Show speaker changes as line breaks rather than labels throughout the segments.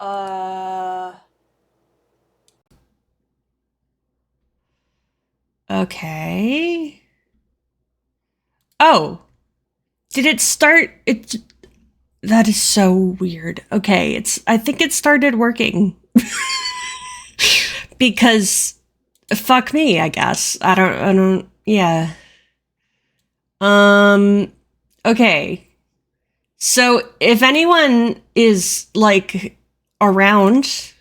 Uh, okay. Oh, did it start? That is so weird. Okay, I think it started working because fuck me, I guess. Yeah. Um, okay. So if anyone is like around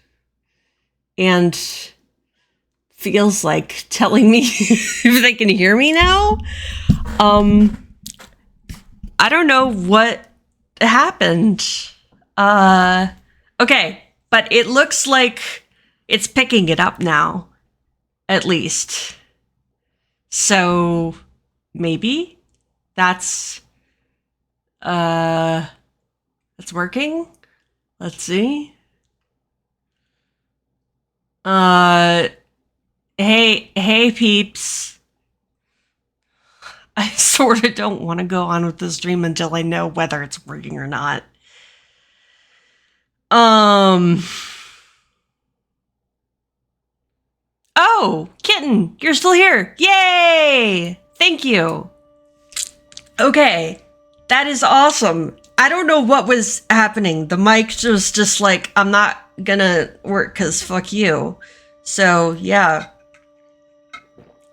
and feels like telling me if they can hear me now, um, I don't know what happened. Uh, okay, but it looks like it's picking it up now, at least. So maybe that's uh that's working. Let's see. Uh hey peeps. I sort of don't want to go on with the stream until I know whether it's working or not. Um Oh, Kitten, you're still here. Yay! Thank you. Okay. That is awesome. I don't know what was happening. The mic was just like, I'm not gonna work because fuck you. So, yeah.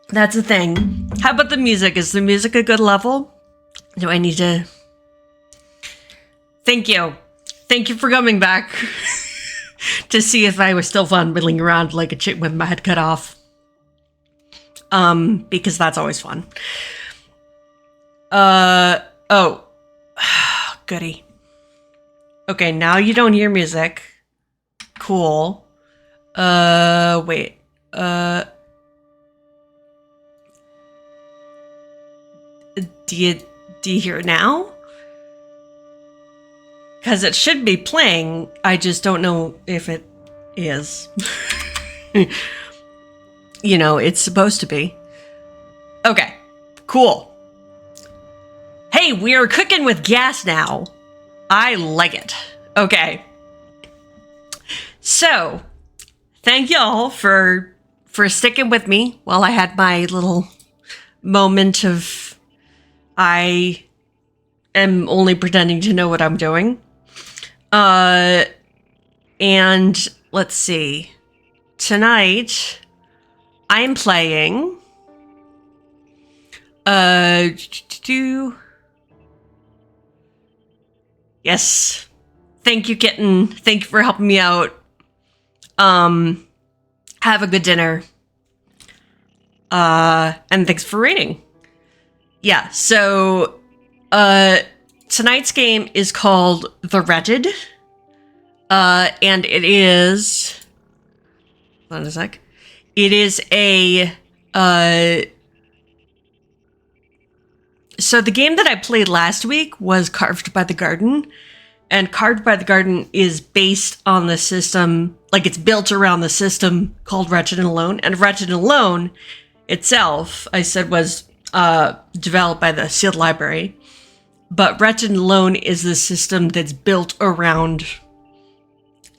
That's a thing. How about the music? Is the music a good level? Do I need to... Thank you. Thank you for coming back to see if I was still fun fiddling around like a chick with my head cut off. Because that's always fun. Oh. Goody. Okay, now you don't hear music. Cool. Wait. Do you hear it now? Because it should be playing. I just don't know if it is. You know, it's supposed to be. Okay, cool. Hey, we are cooking with gas now. I like it. Okay. So, thank y'all for sticking with me while I had my little moment of I am only pretending to know what I'm doing. And let's see. Tonight I'm playing yes. Thank you, Kitten. Thank you for helping me out. Have a good dinner. And thanks for reading. Yeah, so tonight's game is called The Wretched. And it is... Hold on a sec. It is a... So the game that I played last week was Carved by the Garden. And Carved by the Garden is based on the system... Like, it's built around the system called Wretched and Alone. And Wretched and Alone itself, I said, was developed by the Sealed Library. But Wretched and Alone is the system that's built around...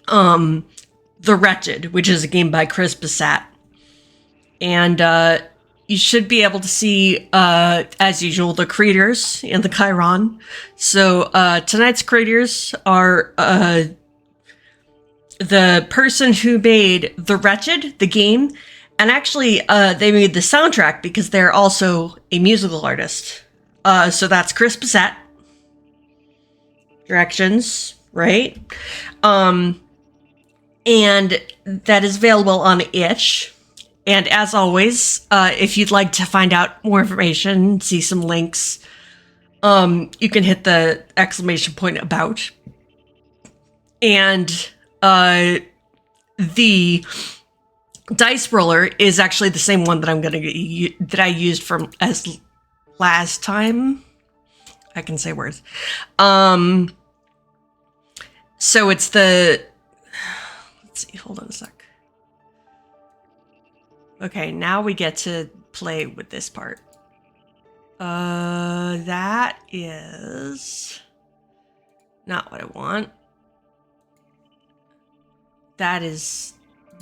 The Wretched, which is a game by Chris Bissette. And you should be able to see, as usual, the creators and the Chiron. So tonight's creators are the person who made The Wretched, the game, and actually they made the soundtrack because they're also a musical artist. So that's Chris Bissette. Directions, right? And that is available on itch. And as always, if you'd like to find out more information, see some links, you can hit the exclamation point about. And the dice roller is actually the same one that that I used from as last time. I can say words. So it's the... Let's see, hold on a sec. Okay, now we get to play with this part. That is not what I want. that is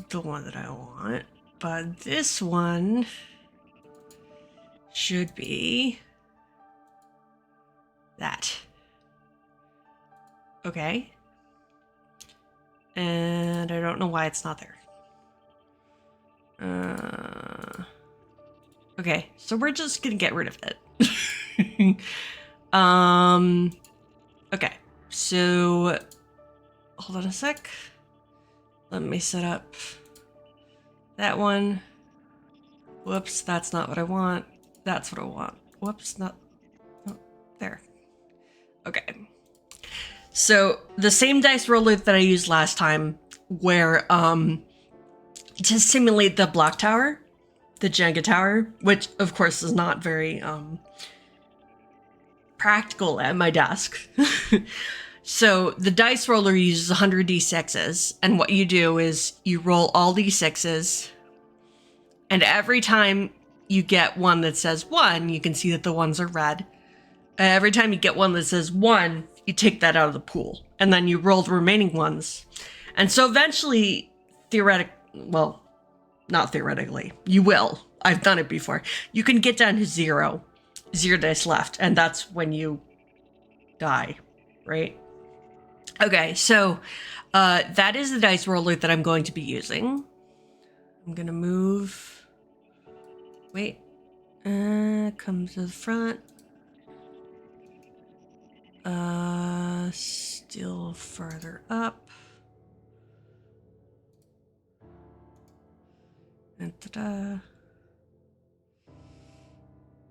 the one that I want. But this one should be that. Okay. And I don't know why it's not there. Okay, so we're just gonna get rid of it. Okay, so hold on a sec. Let me set up that one. Whoops, that's not what I want. That's what I want. Whoops, not oh, there. Okay. So the same dice roller that I used last time, where to simulate the block tower, the Jenga tower, which of course is not very practical at my desk. So the dice roller uses 100 d6s, and what you do is you roll all d6s, and every time you get one that says 1, you can see that the ones are red. Every time you get one that says 1, you take that out of the pool, and then you roll the remaining ones. And so eventually, well, not theoretically, you will. I've done it before. You can get down to 0 dice left, and that's when you die, right? Okay, so that is the dice roller that I'm going to be using. I'm gonna move. Wait, come to the front. Still further up. And ta-da.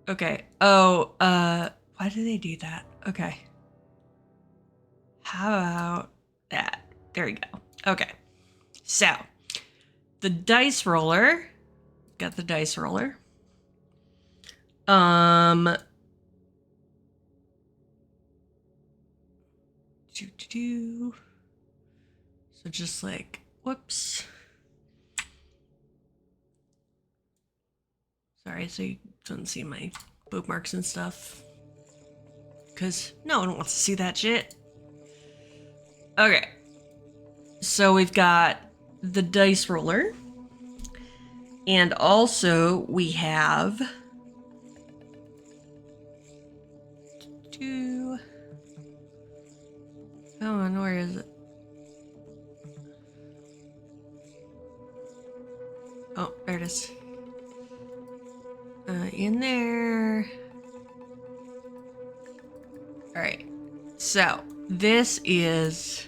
Okay. Oh, why do they do that? Okay. How about that? There you go. Okay. So, the dice roller. Got the dice roller. So just like, whoops. Sorry, so you don't see my bookmarks and stuff. Because no one wants to see that shit. Okay. So we've got the dice roller. And also we have come on, where is it? Oh, there it is. In there. All right. So this is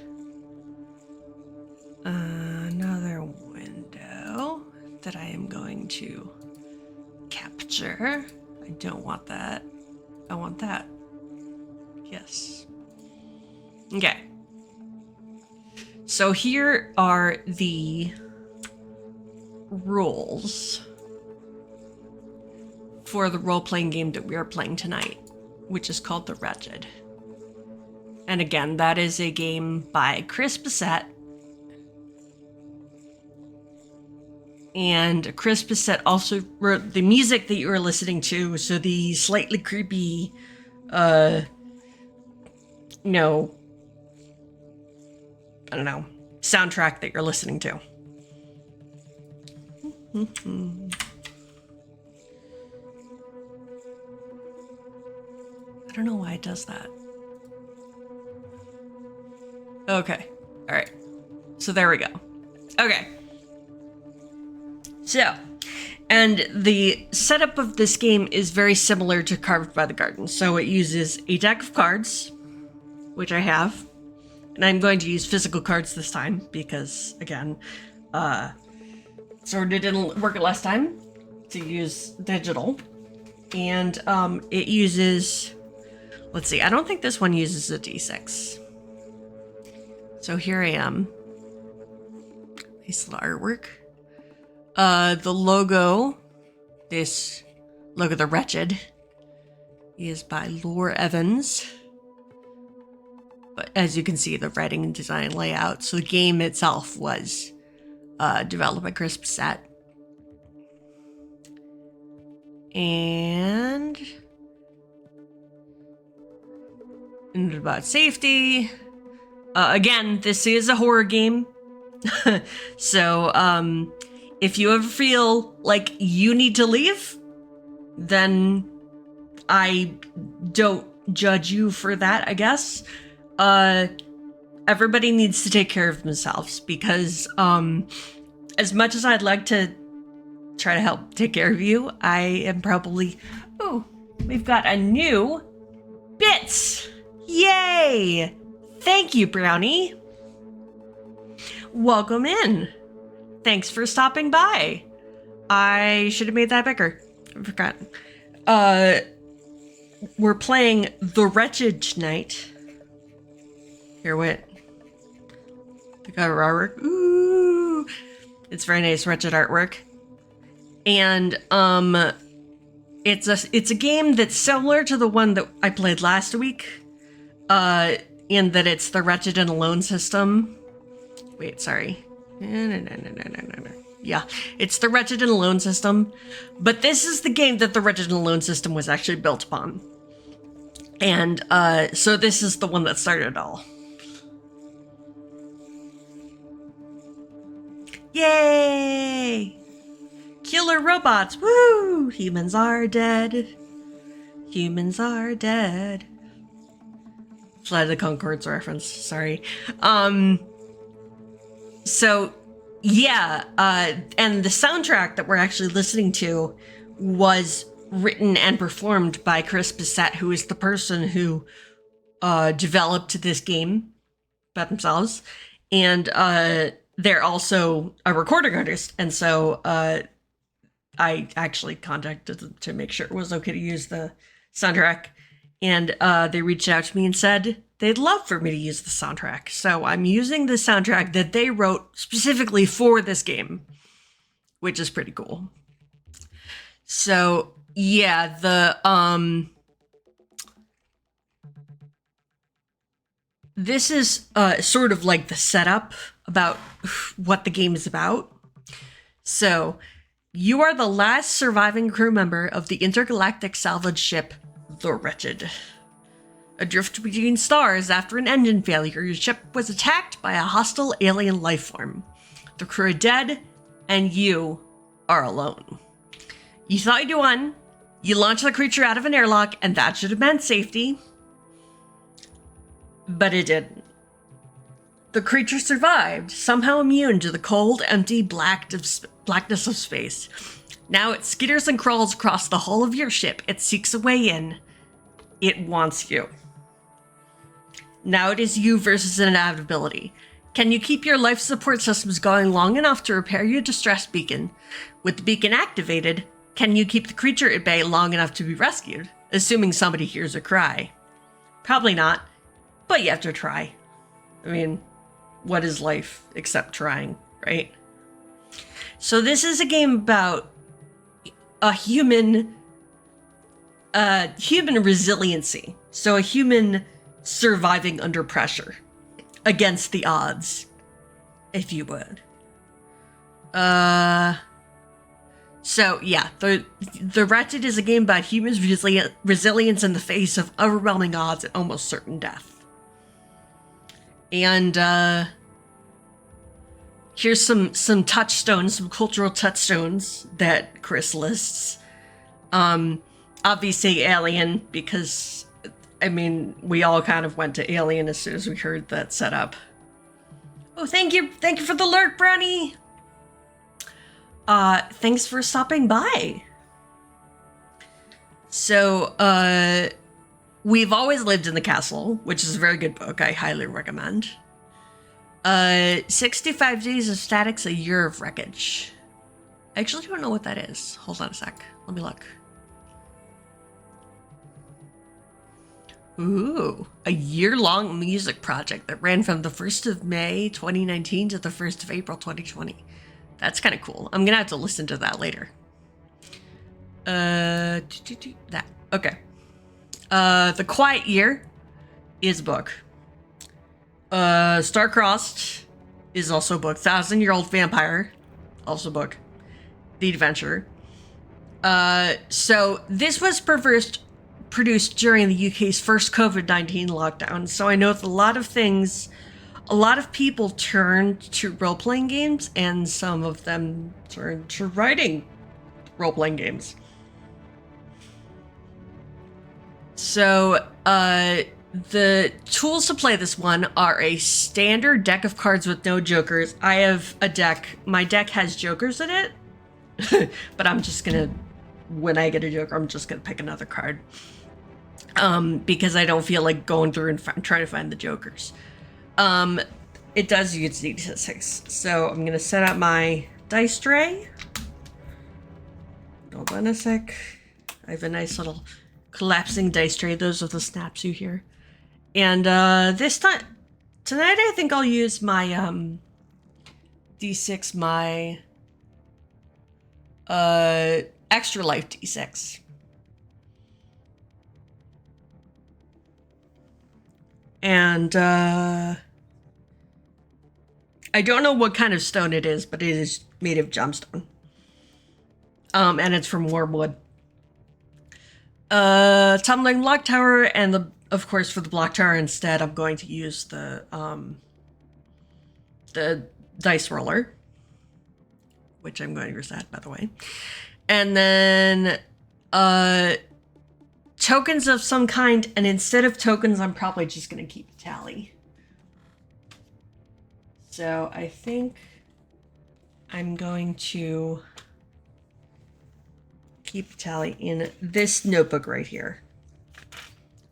another window that I am going to capture. I don't want that. I want that. Yes. Okay. So here are the rules for the role-playing game that we are playing tonight, which is called The Wretched. And again, that is a game by Chris Bissette. And Chris Bissette also wrote the music that you were listening to, so the slightly creepy, I don't know, soundtrack that you're listening to. I don't know why it does that. Okay. All right. So there we go. Okay. So, and the setup of this game is very similar to Carved by the Garden. So it uses a deck of cards, which I have, and I'm going to use physical cards this time because, again, sort of didn't work last time to use digital. And it uses, let's see, I don't think this one uses a d6. So here I am. Nice little artwork. The logo, this logo, The Wretched, is by Lore Evans. But as you can see, the writing and design layout. So the game itself was developed by Chris Bissette. And about safety. Again, this is a horror game. So, if you ever feel like you need to leave, then I don't judge you for that, I guess. Everybody needs to take care of themselves because, as much as I'd like to try to help take care of you, I am probably... Oh, we've got a new bits! Yay! Thank you, Brownie. Welcome in. Thanks for stopping by. I should have made that bigger. I forgot. We're playing The Wretched tonight. Here, wait. The cover artwork. Ooh! It's very nice, Wretched artwork. And, it's a game that's similar to the one that I played last week. In that it's the Wretched and Alone system. Wait, sorry. No. Yeah, it's the Wretched and Alone system. But this is the game that the Wretched and Alone system was actually built upon. And, so this is the one that started it all. Yay! Killer robots, woo! Humans are dead. Humans are dead. Flight of the Conchords reference, sorry. So, yeah, and the soundtrack that we're actually listening to was written and performed by Chris Bissette, who is the person who developed this game by themselves. And they're also a recording artist. And so I actually contacted them to make sure it was okay to use the soundtrack. And they reached out to me and said they'd love for me to use the soundtrack. So I'm using the soundtrack that they wrote specifically for this game, which is pretty cool. So yeah, this is sort of like the setup about what the game is about. So you are the last surviving crew member of the intergalactic salvage ship The Wretched. Adrift between stars after an engine failure, your ship was attacked by a hostile alien life form. The crew are dead, and you are alone. You thought you won. You launched the creature out of an airlock, and that should have meant safety. But it didn't. The creature survived, somehow immune to the cold, empty blackness of space. Now it skitters and crawls across the hull of your ship. It seeks a way in. It wants you. Now it is you versus inevitability. Can you keep your life support systems going long enough to repair your distress beacon? With the beacon activated, can you keep the creature at bay long enough to be rescued? Assuming somebody hears a cry. Probably not, but you have to try. I mean, what is life except trying, right? So this is a game about a human resiliency. So a human surviving under pressure, against the odds, if you would. So yeah, the Wretched is a game about humans' resilience in the face of overwhelming odds and almost certain death. And here's some touchstones, some cultural touchstones that Chris lists. Obviously Alien, because I mean, we all kind of went to Alien as soon as we heard that setup. Oh, thank you for the lurk, Brownie. Thanks for stopping by. So, We've Always Lived in the Castle, which is a very good book. I highly recommend. 65 Days of Statics, A Year of Wreckage. I actually don't know what that is. Hold on a sec. Let me look. Ooh, a year-long music project that ran from the 1st of May 2019 to the 1st of April 2020. That's kind of cool. I'm gonna have to listen to that later. That. Okay. The Quiet Year is a book. Star-Crossed is also a book. 1,000-Year-Old Vampire, also a book. The Adventure. So this was produced during the UK's first COVID-19 lockdown, so I know that a lot of things a lot of people turned to role-playing games, and some of them turned to writing role-playing games. So, the tools to play this one are a standard deck of cards with no jokers. I have a deck. My deck has jokers in it, but I'm just gonna, when I get a joker, I'm just gonna pick another card. Because I don't feel like going through and trying to find the jokers. It does use D6, so I'm gonna set up my dice tray. Hold on a sec. I have a nice little collapsing dice tray. Those are the snaps you hear. And this time, tonight, I think I'll use my D6, my extra life D6. And I don't know what kind of stone it is, but it is made of gemstone. And it's from Wormwood. Tumbling block tower, and of course for the block tower instead, I'm going to use the dice roller, which I'm going to reset, by the way. And then tokens of some kind, and instead of tokens, I'm probably just going to keep a tally. So I think I'm going to keep a tally in this notebook right here,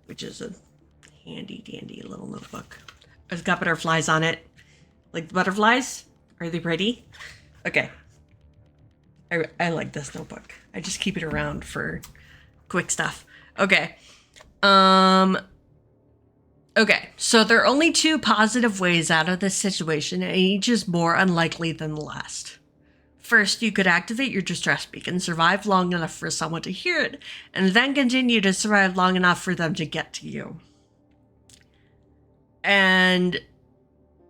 which is a handy dandy little notebook. It's got butterflies on it. Like the butterflies? Are they pretty? Okay. I like this notebook. I just keep it around for quick stuff. Okay. Okay, so there are only 2 positive ways out of this situation, and each is more unlikely than the last. First, you could activate your distress beacon, survive long enough for someone to hear it, and then continue to survive long enough for them to get to you. And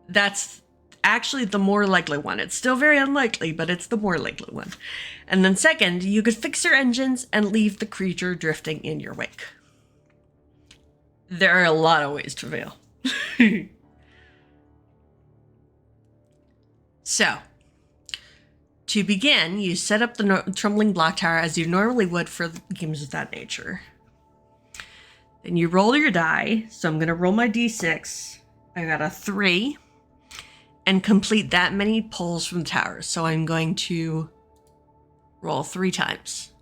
that's actually the more likely one. It's still very unlikely, but it's the more likely one. And then second, you could fix your engines and leave the creature drifting in your wake. There are a lot of ways to fail. So, to begin, you set up the tumbling block tower as you normally would for games of that nature. Then you roll your die. So I'm going to roll my d6. I got a 3. And complete that many pulls from the tower. So I'm going to roll 3 times.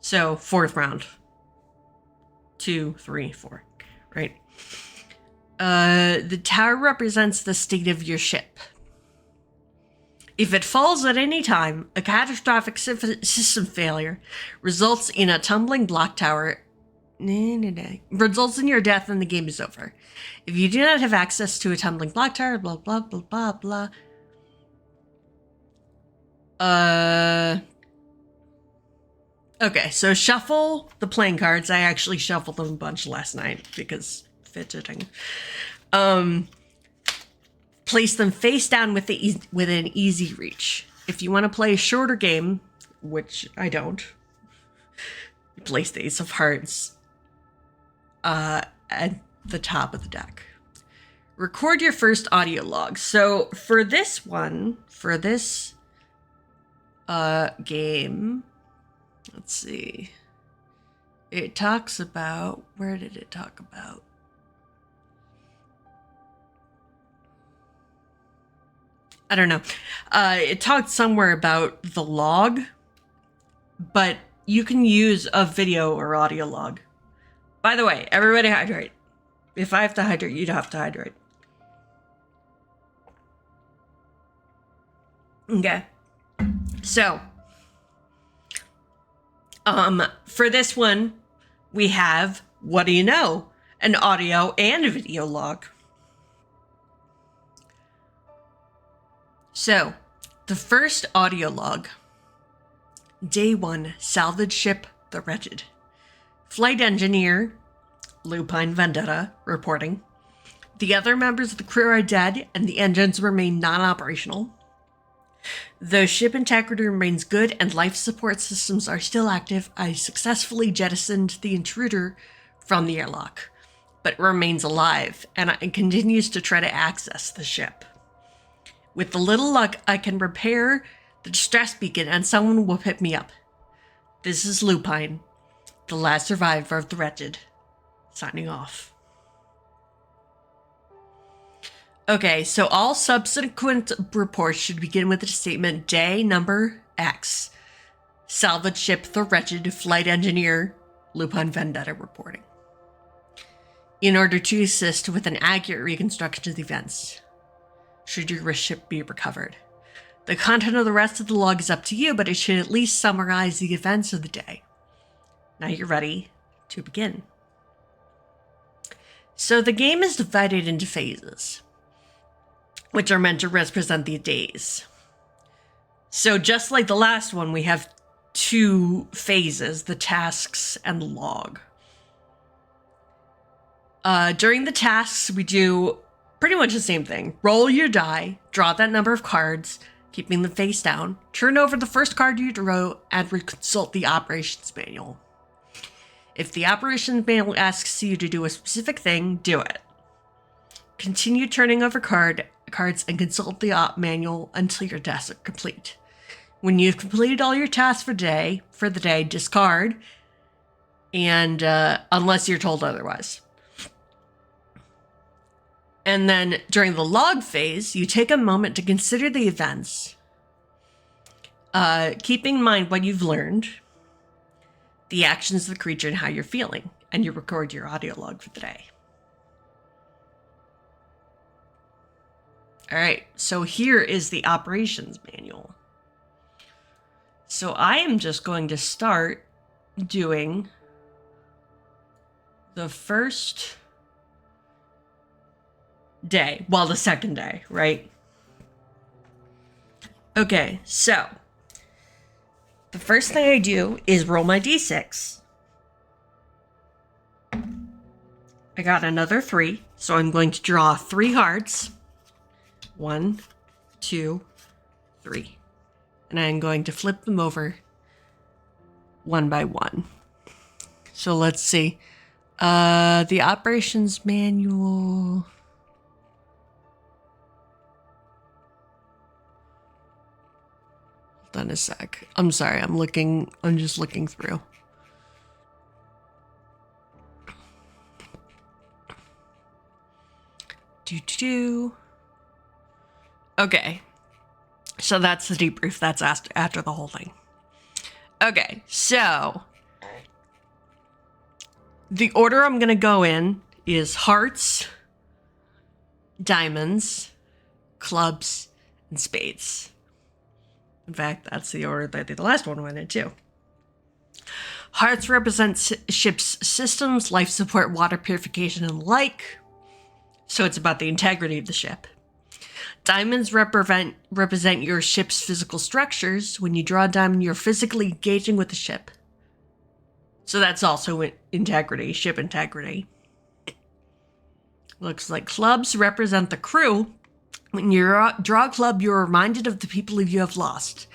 So 4th round. 2, 3, 4. Right. The tower represents the state of your ship. If it falls at any time, a catastrophic system failure results in a tumbling block tower. Results in your death and the game is over. If you do not have access to a tumbling block tower, blah, blah, blah, blah, blah. Okay, so shuffle the playing cards. I actually shuffled them a bunch last night because fidgeting. Place them face down within easy reach. If you want to play a shorter game, which I don't, you place the Ace of Hearts at the top of the deck. Record your first audio log. So for this one, for this game, let's see. It talks about, where did it talk about? I don't know. It talked somewhere about the log, but you can use a video or audio log. By the way, everybody hydrate. If I have to hydrate, you'd have to hydrate. Okay. So, for this one, we have, what do you know? An audio and a video log. So, the first audio log. Day 1, salvage ship The Wretched. Flight engineer, Lupine Vendetta, reporting. The other members of the crew are dead and the engines remain non-operational. Though ship integrity remains good and life support systems are still active, I successfully jettisoned the intruder from the airlock. but remains alive and continues to try to access the ship. With a little luck, I can repair the distress beacon and someone will pick me up. This is Lupine, the last survivor of the Wretched, signing off. Okay, so all subsequent reports should begin with the statement day number X. Salvage ship The Wretched, flight engineer Lupine Vendetta reporting. In order to assist with an accurate reconstruction of the events, should your ship be recovered. The content of the rest of the log is up to you, but it should at least summarize the events of the day. Now you're ready to begin. So the game is divided into phases, which are meant to represent the days. So just like the last one, we have 2 phases, the tasks and the log. During the tasks, we do pretty much the same thing. Roll your die, draw that number of cards, keeping them face down, turn over the first card you drew, and consult the operations manual. If the operations manual asks you to do a specific thing, do it. Continue turning over cards and consult the op manual until your tasks are complete. When you've completed all your tasks for the day, discard, and unless you're told otherwise. And then during the log phase, you take a moment to consider the events, keeping in mind what you've learned, the actions of the creature, and how you're feeling, and you record your audio log for the day. All right, so here is the operations manual. So I am just going to start doing the first day, well, the second day, right? Okay, so the first thing I do is roll my d6. I got another 3, so I'm going to draw 3 cards. 1, 2, 3. And I'm going to flip them over one by one. So let's see. The operations manual. Hold on a sec. I'm sorry, I'm just looking through. Okay. So that's the debrief. That's after the whole thing. Okay, so the order I'm going to go in is hearts, diamonds, clubs, and spades. In fact, that's the order that the last one went in too. Hearts represent ship's systems, life support, water purification, and the like. So it's about the integrity of the ship. Diamonds represent your ship's physical structures. When you draw a diamond, you're physically engaging with the ship. So that's also integrity, ship integrity. Looks like clubs represent the crew. When you draw a club, you're reminded of the people you have lost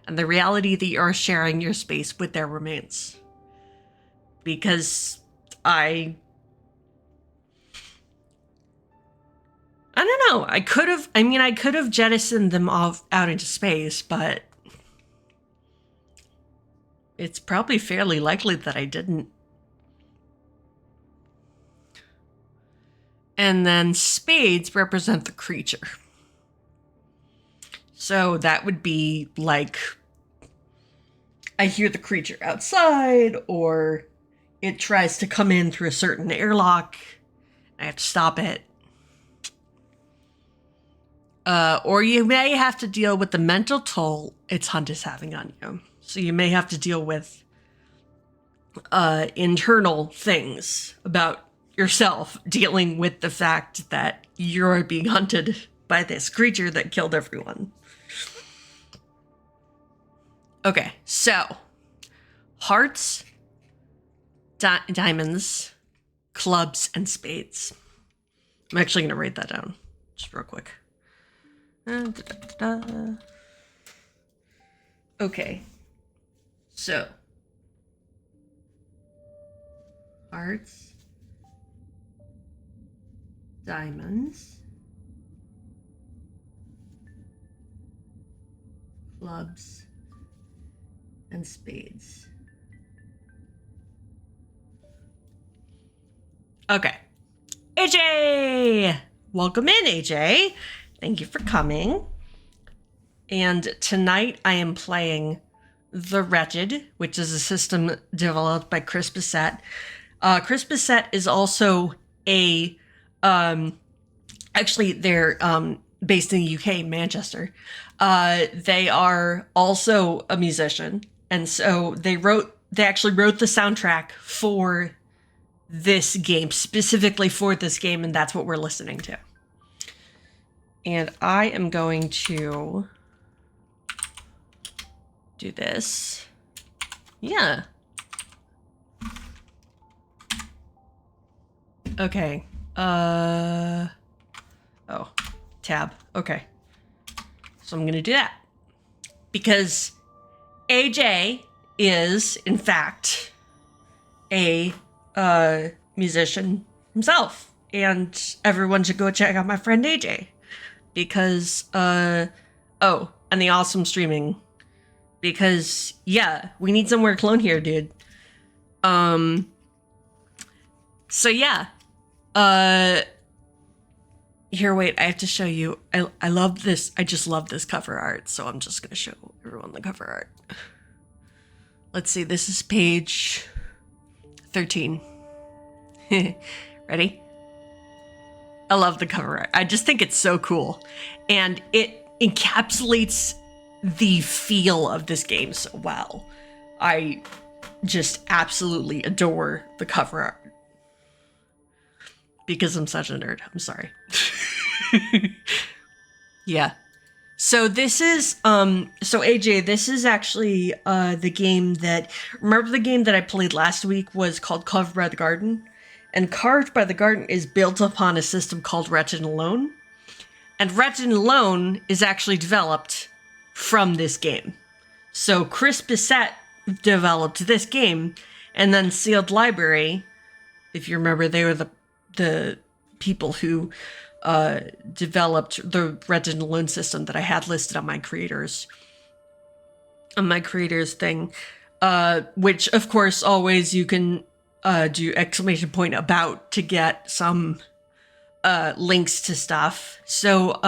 and the reality that you are sharing your space with their remains. Because I don't know. I could have jettisoned them off out into space, but it's probably fairly likely that I didn't. And then spades represent the creature. So that would be like, I hear the creature outside, or it tries to come in through a certain airlock. I have to stop it. Or you may have to deal with the mental toll its hunt is having on you. So you may have to deal with internal things about yourself, dealing with the fact that you're being hunted by this creature that killed everyone. Okay, so hearts, diamonds, clubs, and spades. I'm actually going to write that down just real quick. Okay, so hearts, diamonds, clubs, and spades. Okay. AJ! Welcome in, AJ. Thank you for coming. And tonight I am playing The Wretched, which is a system developed by Chris Bissette. Chris Bissette is also a, actually they're based in the UK, Manchester. They are also a musician. And so they actually wrote the soundtrack for this game, specifically for this game, and that's what we're listening to. And I am going to do this. Yeah. Okay. Oh, tab. Okay. So I'm gonna do that. Because AJ is, in fact, a musician himself. And everyone should go check out my friend AJ. Because, and the awesome streaming. Because, yeah, we need somewhere clone here, dude. So yeah. Here, wait, I have to show you. I love this. I just love this cover art. So I'm just going to show everyone the cover art. Let's see. This is page 13. Ready? I love the cover art. I just think it's so cool. And it encapsulates the feel of this game so well. I just absolutely adore the cover art. Because I'm such a nerd. I'm sorry. Yeah. So this is, so AJ, this is actually the game that, remember the game that I played last week was called Carved by the Garden? And Carved by the Garden is built upon a system called Wretched Alone. And Wretched Alone is actually developed from this game. So Chris Bissette developed this game, and then Sealed Library, if you remember, they were the people who developed the Wretched Alone system that I had listed on my creators thing, which of course always you can do ! about to get some links to stuff. So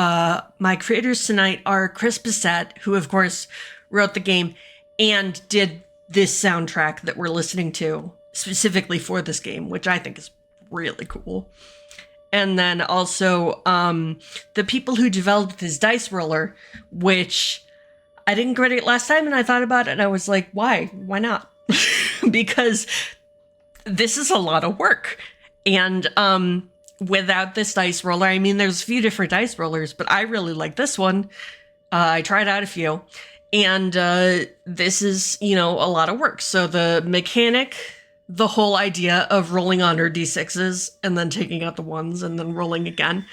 my creators tonight are Chris Bissette, who of course wrote the game and did this soundtrack that we're listening to specifically for this game, which I think is really cool. And then also the people who developed this dice roller, which I didn't credit last time, and I thought about it and I was like, why not? Because this is a lot of work. And without this dice roller, I mean, there's a few different dice rollers, but I really like this one. I tried out a few, and this is, a lot of work. So the mechanic, the whole idea of rolling on her d6s and then taking out the ones and then rolling again,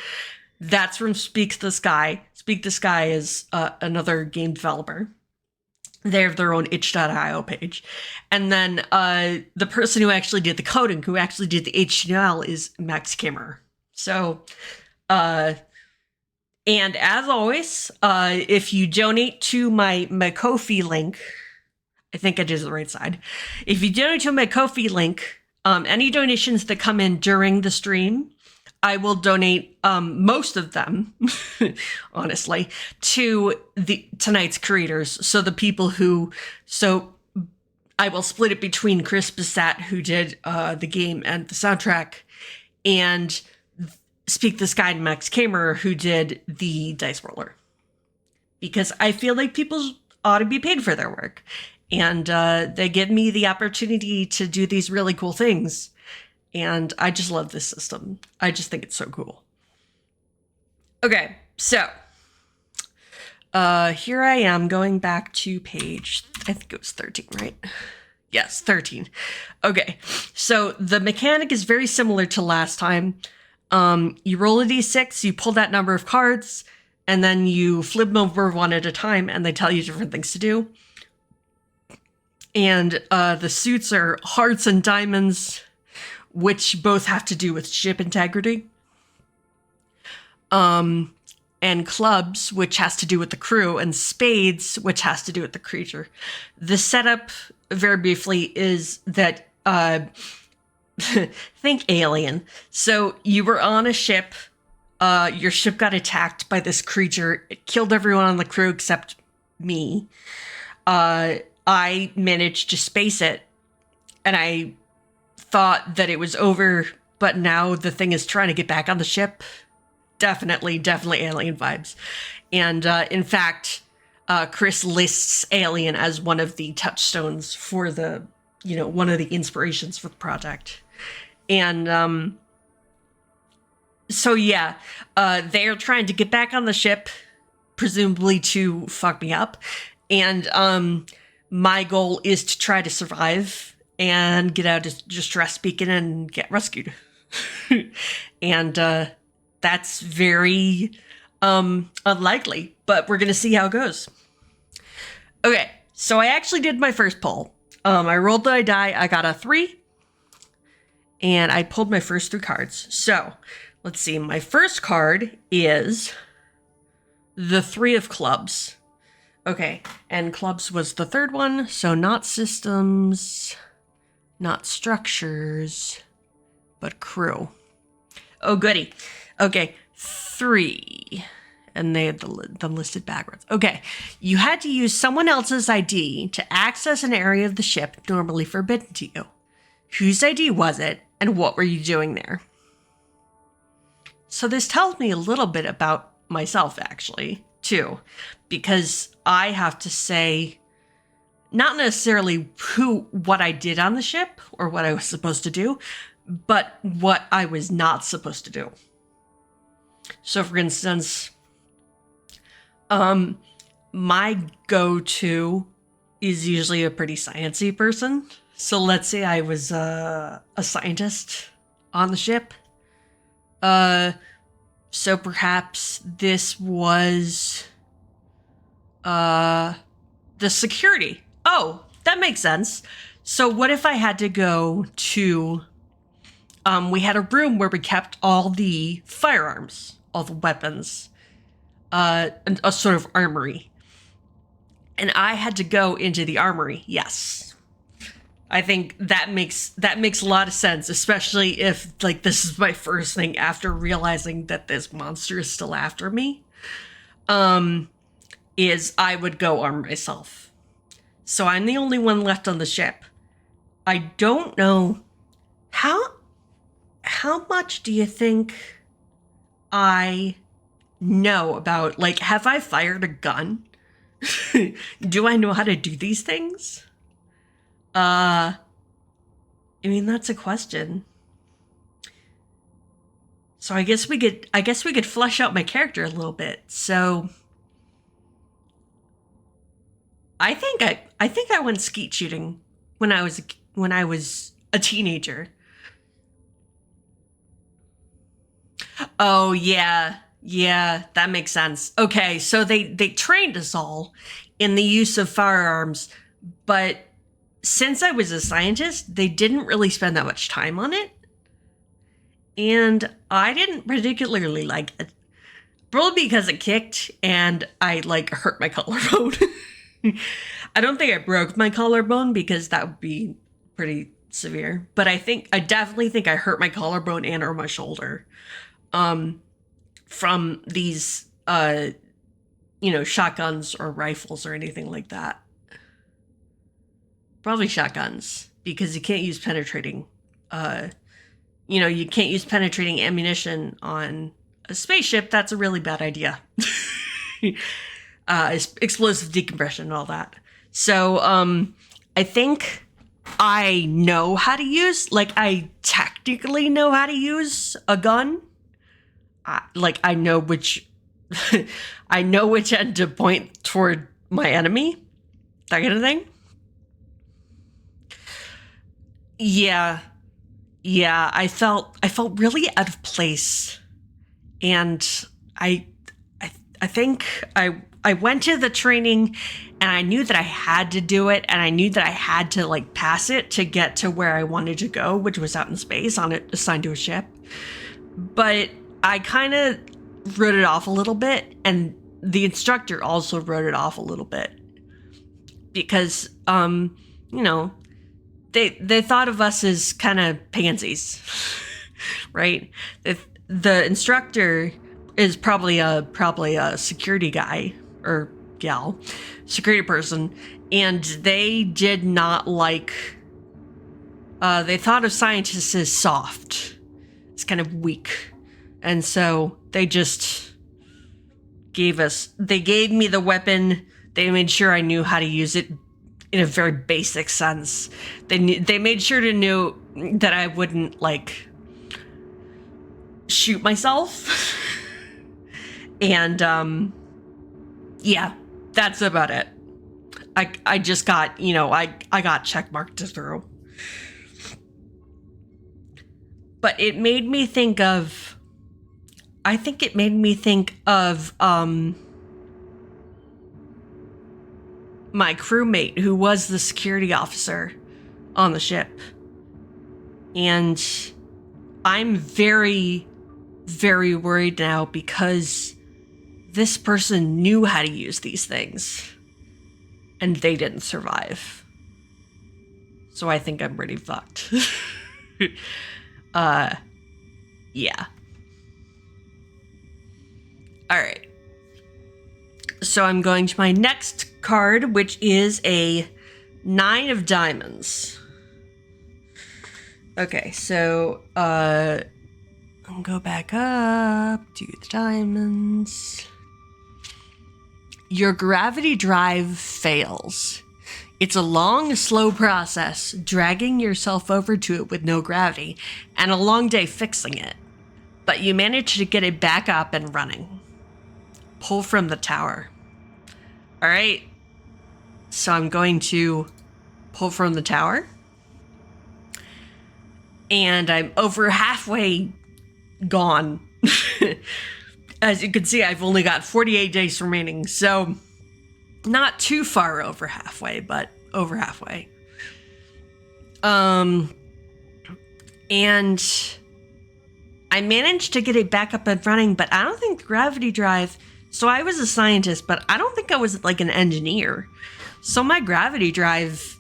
that's from Speak the Sky. Speak the Sky is another game developer. They have their own itch.io page. And then the person who actually did the coding, who actually did the HTML, is Max Kimmer. So, and as always, if you donate to my Ko-fi link, I think I did the right side. If you donate to my Ko-fi link, any donations that come in during the stream, I will donate most of them, honestly, to tonight's creators. So the people so I will split it between Chris Bissette, who did the game and the soundtrack, and Speak the Sky and Max Kamer, who did the dice roller. Because I feel like people ought to be paid for their work. And they give me the opportunity to do these really cool things. And I just love this system. I just think it's so cool. Okay, so here I am going back to page, I think it was 13, right? Yes, 13. Okay, so the mechanic is very similar to last time. You roll a d6, you pull that number of cards, and then you flip them over one at a time, and they tell you different things to do. And the suits are hearts and diamonds, which both have to do with ship integrity. and clubs, which has to do with the crew, and spades, which has to do with the creature. The setup, very briefly, is that think Alien. So you were on a ship. Your ship got attacked by this creature. It killed everyone on the crew except me. I managed to space it, and I thought that it was over, but now the thing is trying to get back on the ship. Definitely Alien vibes. And in fact, Chris lists Alien as one of the touchstones for the, one of the inspirations for the project. And so yeah, they're trying to get back on the ship, presumably to fuck me up. And my goal is to try to survive and get out of distress beacon and get rescued. And that's very unlikely, but we're going to see how it goes. Okay, so I actually did my first pull. I rolled the die. I got a 3. And I pulled my first 3 cards. So, let's see. My first card is the 3 of clubs. Okay, and clubs was the third one. So, not systems, not structures, but crew. Oh, goody. Okay, 3. And they had them listed backwards. Okay, you had to use someone else's ID to access an area of the ship normally forbidden to you. Whose ID was it, and what were you doing there? So this tells me a little bit about myself, actually, too. Because I have to say, not necessarily what I did on the ship, or what I was supposed to do, but what I was not supposed to do. So, for instance, my go-to is usually a pretty sciencey person. So let's say I was a scientist on the ship. So perhaps this was the security. Oh, that makes sense. So what if I had to go to... we had a room where we kept all the firearms, all the weapons, and a sort of armory. And I had to go into the armory. Yes. I think that makes a lot of sense, especially if this is my first thing after realizing that this monster is still after me. Is I would go arm myself. So I'm the only one left on the ship. I don't know how much do you think I know about, have I fired a gun? Do I know how to do these things? I mean, that's a question. So I guess we could flesh out my character a little bit. So I think I went skeet shooting when I was a teenager. Oh yeah, that makes sense. Okay, so they trained us all in the use of firearms, but since I was a scientist, they didn't really spend that much time on it. And I didn't particularly like it. Probably because it kicked and I hurt my collarbone. I don't think I broke my collarbone because that would be pretty severe. But I definitely think I hurt my collarbone and or my shoulder. From these shotguns or rifles or anything like that. Probably shotguns, because you can't use penetrating, you can't use penetrating ammunition on a spaceship. That's a really bad idea. Explosive decompression and all that. So, I think I know how to use, I technically know how to use a gun. I know which, I know which end to point toward my enemy, that kind of thing. Yeah, I felt really out of place, and I think I went to the training, and I knew that I had to do it, and I knew that I had to pass it to get to where I wanted to go, which was out in space assigned to a ship. But I kind of wrote it off a little bit, and the instructor also wrote it off a little bit because, you know, they thought of us as kind of pansies, right? The instructor is probably a security guy or gal, security person, and they did not like. They thought of scientists as soft. It's kind of weak, and so they just gave me the weapon. They made sure I knew how to use it in a very basic sense. They made sure to know that I wouldn't like shoot myself. And yeah, that's about it. I just got, I got checkmarked through. But it made me think of my crewmate who was the security officer on the ship. And I'm very, very worried now because this person knew how to use these things and they didn't survive. So I think I'm pretty fucked. Yeah. All right. So I'm going to my next card, which is a 9 of diamonds. Okay, so I'll go back up to the diamonds. Your gravity drive fails. It's a long, slow process, dragging yourself over to it with no gravity, and a long day fixing it. But you manage to get it back up and running. Pull from the tower. All right. So I'm going to pull from the tower. And I'm over halfway gone. As you can see, I've only got 48 days remaining. So not too far over halfway, but over halfway. And I managed to get it back up and running, but I don't think the gravity drive... So I was a scientist, but I don't think I was like an engineer. So my gravity drive...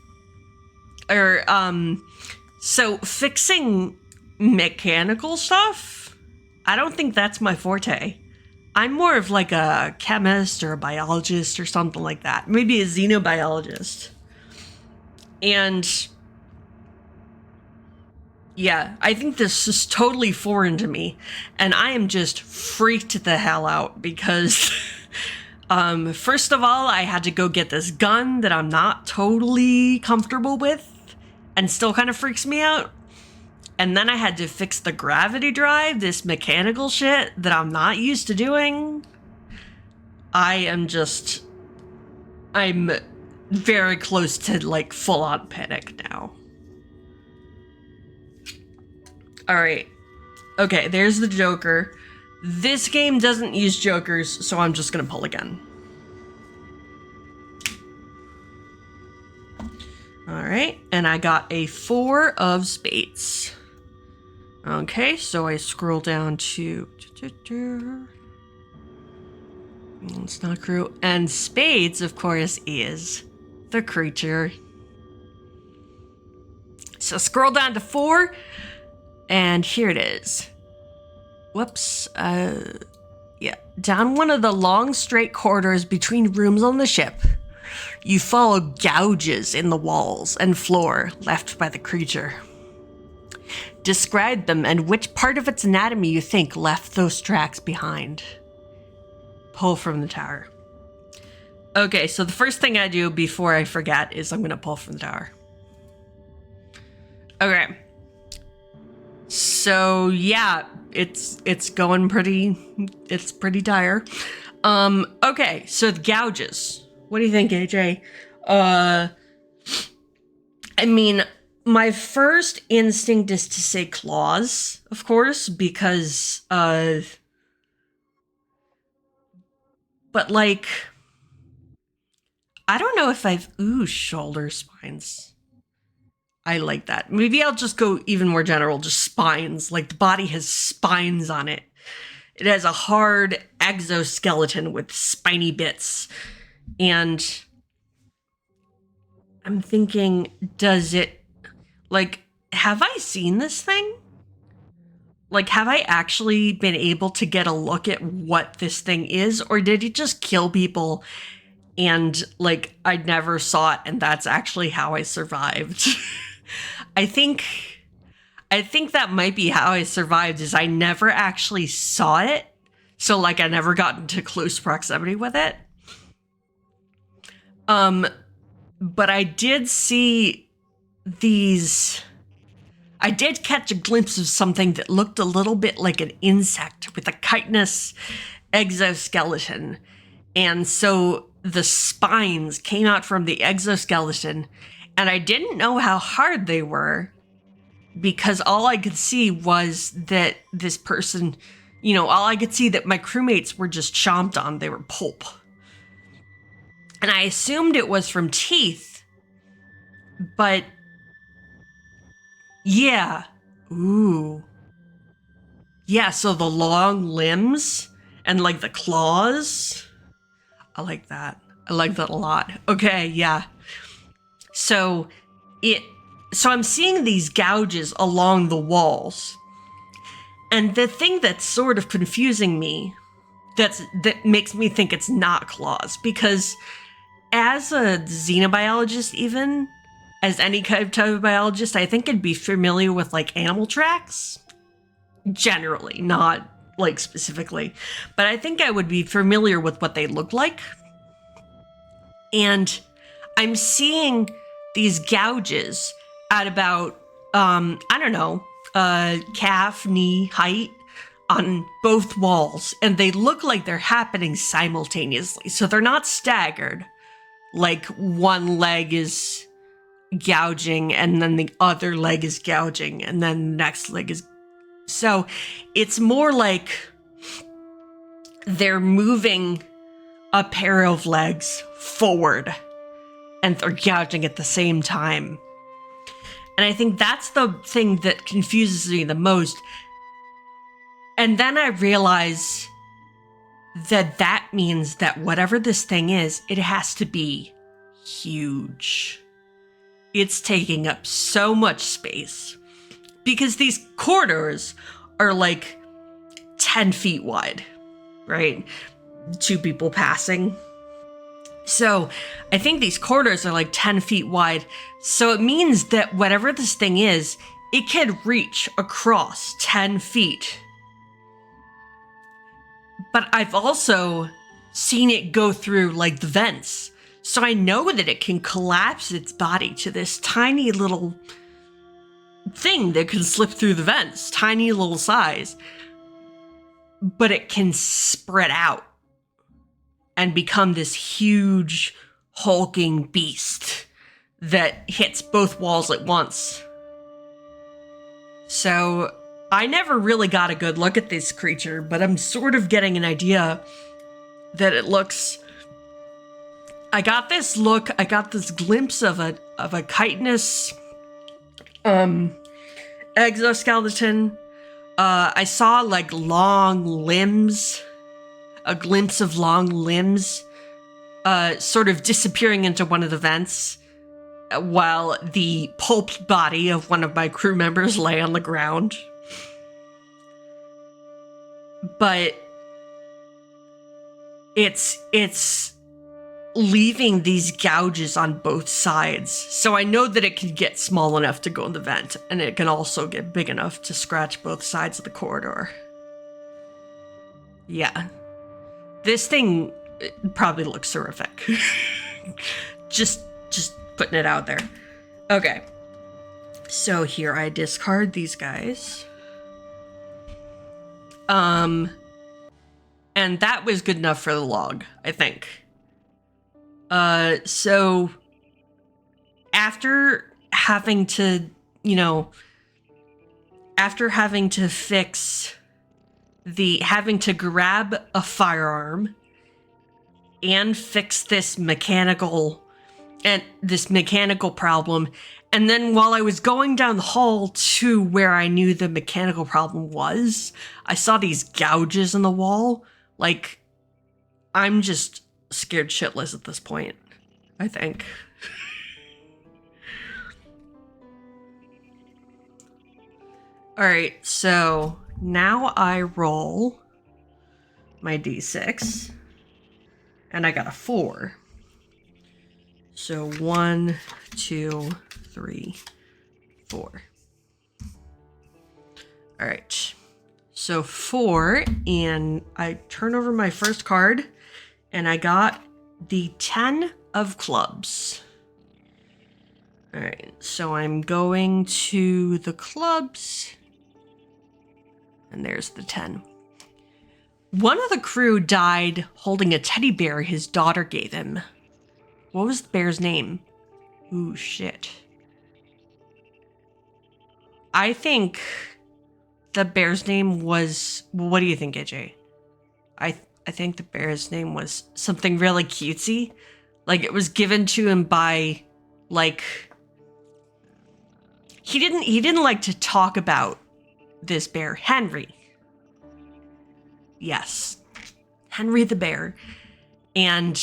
So fixing mechanical stuff, I don't think that's my forte. I'm more of like a chemist or a biologist or something like that. Maybe a xenobiologist. And yeah, I think this is totally foreign to me. And I am just freaked the hell out because, first of all, I had to go get this gun that I'm not totally comfortable with and still kind of freaks me out. And then I had to fix the gravity drive, this mechanical shit that I'm not used to doing. I'm very close to like full on panic now. All right. Okay, there's the Joker. This game doesn't use Jokers, so I'm just gonna pull again. All right, and I got a 4 of spades. Okay, so I scroll down to... It's not crew. And spades, of course, is the creature. So scroll down to 4, and here it is. Whoops. Yeah. Down one of the long, straight corridors between rooms on the ship, you follow gouges in the walls and floor left by the creature. Describe them and which part of its anatomy you think left those tracks behind. Pull from the tower. Okay, so the first thing I do before I forget is I'm going to pull from the tower. Okay. So yeah, it's going pretty dire. Okay, so the gouges. What do you think, AJ? I mean, my first instinct is to say claws, of course, because, but like, I don't know if shoulder spines. I like that. Maybe I'll just go even more general, just spines, like the body has spines on it. It has a hard exoskeleton with spiny bits. And I'm thinking, does it, like, have I seen this thing? Like, have I actually been able to get a look at what this thing is? Or did it just kill people and, like, I never saw it and that's actually how I survived? I think that might be how I survived, is I never actually saw it. So, like, I never got into close proximity with it. But I did see these... I did catch a glimpse of something that looked a little bit like an insect with a chitinous exoskeleton. And so the spines came out from the exoskeleton, and I didn't know how hard they were because all I could see was that this person, all I could see that my crewmates were just chomped on. They were pulp. And I assumed it was from teeth, but yeah. Ooh. Yeah, so the long limbs and like the claws. I like that. I like that a lot. Okay, yeah. So I'm seeing these gouges along the walls. And the thing that's sort of confusing me, that makes me think it's not claws, because as a xenobiologist, even as any type of biologist, I think I'd be familiar with like animal tracks. Generally, not like specifically, but I think I would be familiar with what they look like. And I'm seeing these gouges at about, calf, knee height on both walls, and they look like they're happening simultaneously. So they're not staggered, like one leg is gouging and then the other leg is gouging and then the next leg is... So it's more like they're moving a pair of legs forward and they're gouging at the same time. And I think that's the thing that confuses me the most. And then I realize that means that whatever this thing is, it has to be huge. It's taking up so much space because these corridors are like 10 feet wide, right? Two people passing. So I think these corridors are like 10 feet wide. So it means that whatever this thing is, it can reach across 10 feet. But I've also seen it go through like the vents. So I know that it can collapse its body to this tiny little thing that can slip through the vents, tiny little size. But it can spread out and become this huge, hulking beast that hits both walls at once. So I never really got a good look at this creature, but I'm sort of getting an idea that it looks... I got this glimpse of a chitinous exoskeleton. I saw like long limbs, a glimpse of long limbs, sort of disappearing into one of the vents, while the pulped body of one of my crew members lay on the ground. But it's leaving these gouges on both sides. So I know that it can get small enough to go in the vent, and it can also get big enough to scratch both sides of the corridor. Yeah. This thing probably looks horrific. just putting it out there. Okay. So here I discard these guys. And that was good enough for the log, I think. So after having to fix having to grab a firearm and fix this mechanical and this mechanical problem. And then while I was going down the hall to where I knew the mechanical problem was, I saw these gouges in the wall. Like, I'm just scared shitless at this point, I think. Alright, so now I roll my d6, and I got a 4. So 1, 2, 3, 4. Alright, so 4, and I turn over my first card, and I got the 10 of clubs. Alright, so I'm going to the clubs. And there's the 10. One of the crew died holding a teddy bear his daughter gave him. What was the bear's name? Ooh, shit. I think the bear's name was... What do you think, AJ? I think the bear's name was something really cutesy. Like, it was given to him by, like... He didn't like to talk about this bear, Henry. Yes, Henry the bear. And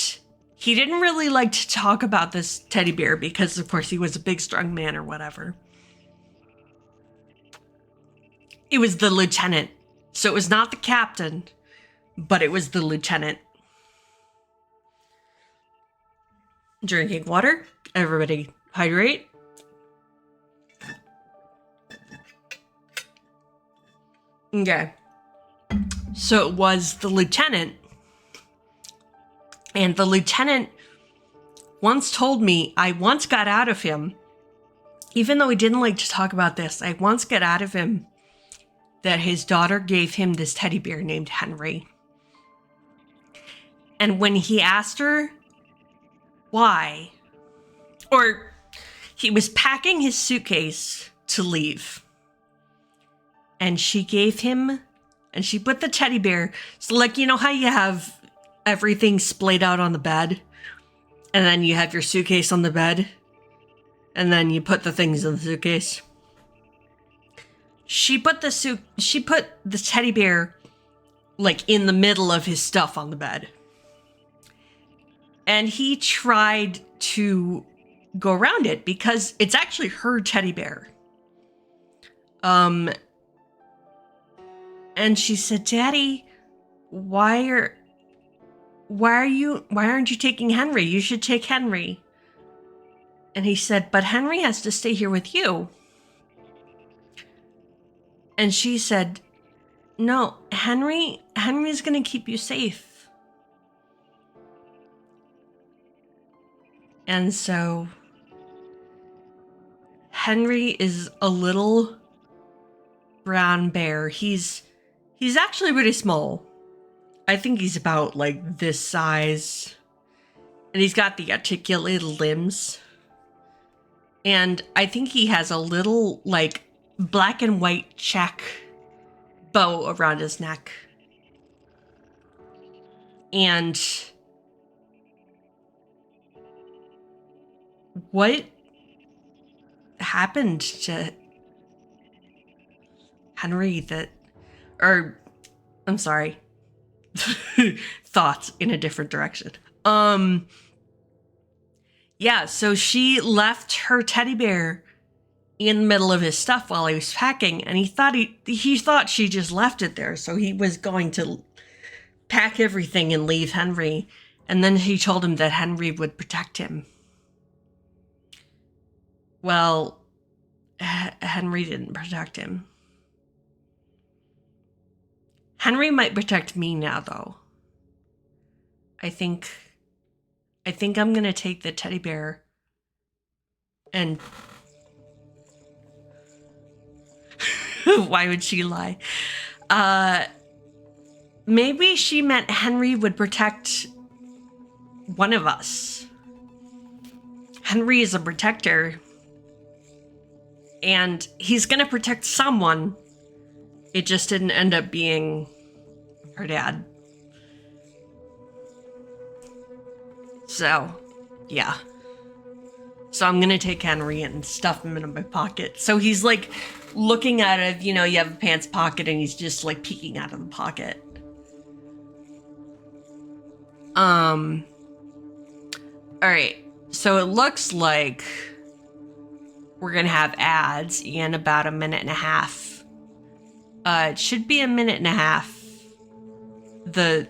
he didn't really like to talk about this teddy bear because, of course, he was a big, strong man or whatever. It was the lieutenant. So it was not the captain, but it was the lieutenant. Drinking water. Everybody hydrate. Okay. So it was the lieutenant. And the lieutenant once told me, I once got out of him, even though he didn't like to talk about this, I once got out of him that his daughter gave him this teddy bear named Henry. And when he asked her why, or he was packing his suitcase to leave, and she gave him, and she put the teddy bear, so like, you know how you have everything splayed out on the bed, and then you have your suitcase on the bed, and then you put the things in the suitcase? She put the teddy bear like in the middle of his stuff on the bed. And he tried to go around it because it's actually her teddy bear. And she said, "Daddy, why aren't you taking Henry? You should take Henry." And he said, "But Henry has to stay here with you." And she said, "No, Henry's going to keep you safe." And so Henry is a little brown bear. He's actually pretty small. I think he's about like this size. And he's got the articulated limbs. And I think he has a little like black and white check bow around his neck. And what happened to Henry I'm sorry. Thoughts in a different direction. Yeah, so she left her teddy bear in the middle of his stuff while he was packing, and he thought she just left it there, so he was going to pack everything and leave Henry, and then he told him that Henry would protect him. Well, Henry didn't protect him. Henry might protect me now, though. I think I'm gonna take the teddy bear and... Why would she lie? Maybe she meant Henry would protect one of us. Henry is a protector. And he's gonna protect someone. It just didn't end up being her dad. So, yeah. So I'm gonna take Henry and stuff him in my pocket. So he's like looking at it, you have a pants pocket and he's just like peeking out of the pocket. Alright, so it looks like we're gonna have ads in about a minute and a half. It should be a minute and a half. The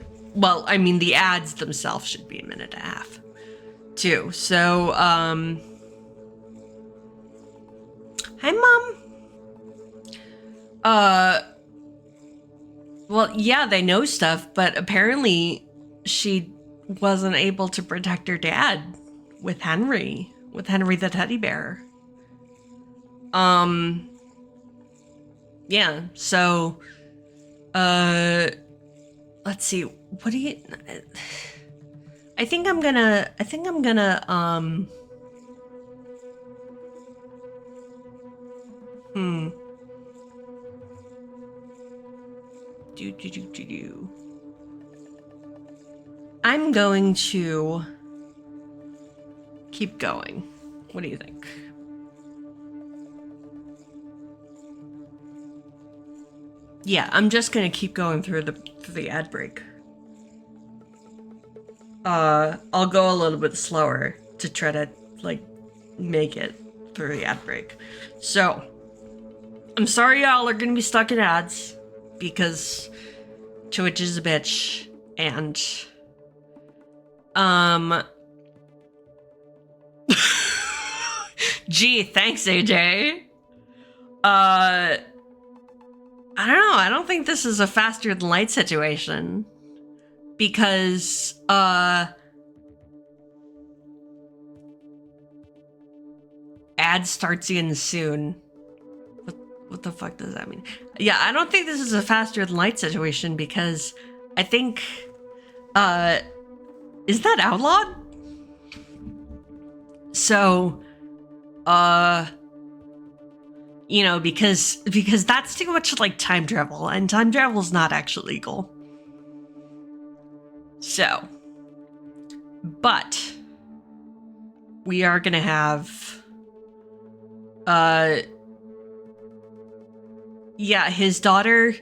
ads themselves should be a minute and a half too. So, hi, Mom. Well, yeah, they know stuff, but apparently she wasn't able to protect her dad with Henry the teddy bear. Yeah, so, let's see, what do you, I think I'm gonna, I'm going to keep going. What do you think? Yeah, I'm just gonna keep going through the ad break. I'll go a little bit slower to try to like make it through the ad break. So, I'm sorry y'all are gonna be stuck in ads because Twitch is a bitch and gee, thanks AJ. I don't know. I don't think this is a faster than light situation because ad starts in soon. What the fuck does that mean? Yeah, I don't think this is a faster than light situation because I think is that outlawed? So because that's too much like time travel, and time travel is not actually legal. So, but we are gonna have, yeah, his daughter.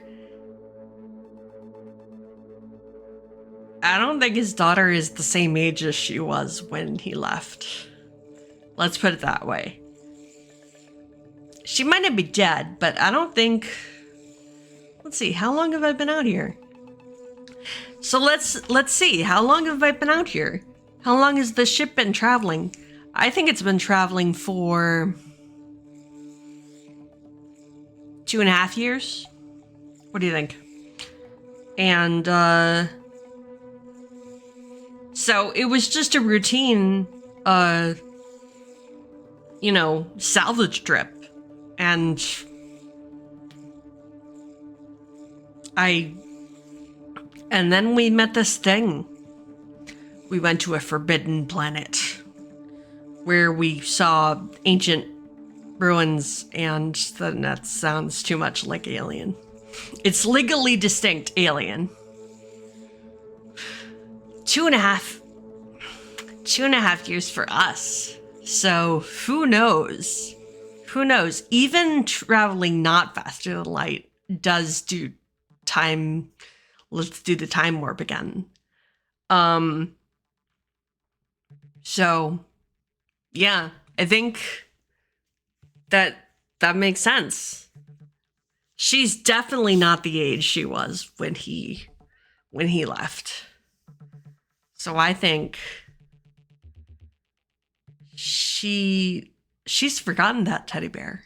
I don't think his daughter is the same age as she was when he left. Let's put it that way. She might not be dead, but I don't think... Let's see, how long have I been out here? So let's see, how long have I been out here? How long has the ship been traveling? I think it's been traveling for 2.5 years. What do you think? And so it was just a routine salvage trip. And then we met this thing. We went to a forbidden planet where we saw ancient ruins, and that sounds too much like Alien. It's legally distinct Alien. 2.5 years for us. So who knows? Who knows? Even traveling not faster than light does do time. Let's do the time warp again. So yeah, I think that makes sense. She's definitely not the age she was when he left. So I think she's forgotten that teddy bear.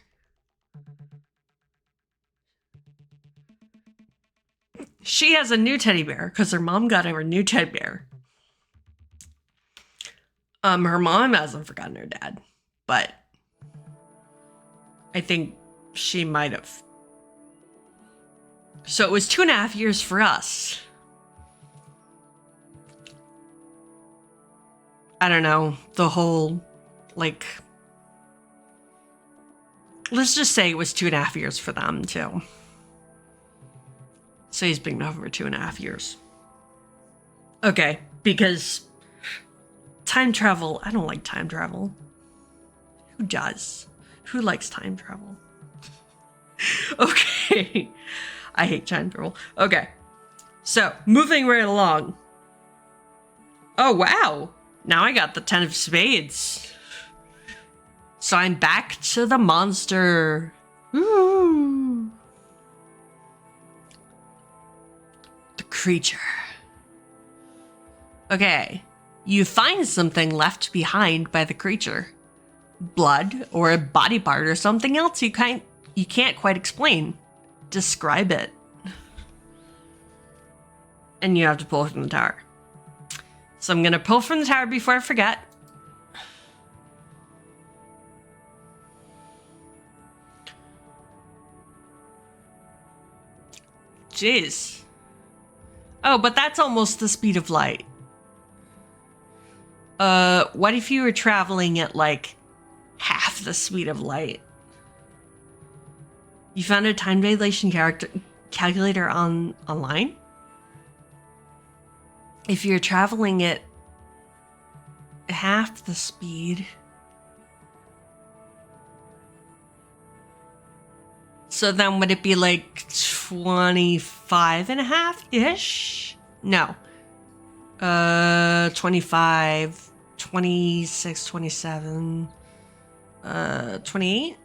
She has a new teddy bear because her mom got her a new teddy bear. Her mom hasn't forgotten her dad, but I think she might have. So it was 2.5 years for us. I don't know, the whole, like, let's just say it was 2.5 years for them, too. So he's been gone for 2.5 years. Okay, because time travel, I don't like time travel. Who does? Who likes time travel? Okay. I hate time travel. Okay. So, moving right along. Oh, wow. Now I got the 10 of spades. So I'm back to the monster. Ooh. The creature. Okay. You find something left behind by the creature. Blood or a body part or something else you can't quite explain. Describe it. And you have to pull from the tower. So I'm gonna pull from the tower before I forget. Jeez. Oh, but that's almost the speed of light. What if you were traveling at like half the speed of light? You found a time dilation calculator online? If you're traveling at half the speed. So then would it be like 25 and a half-ish? No. 25, 26, 27, 28?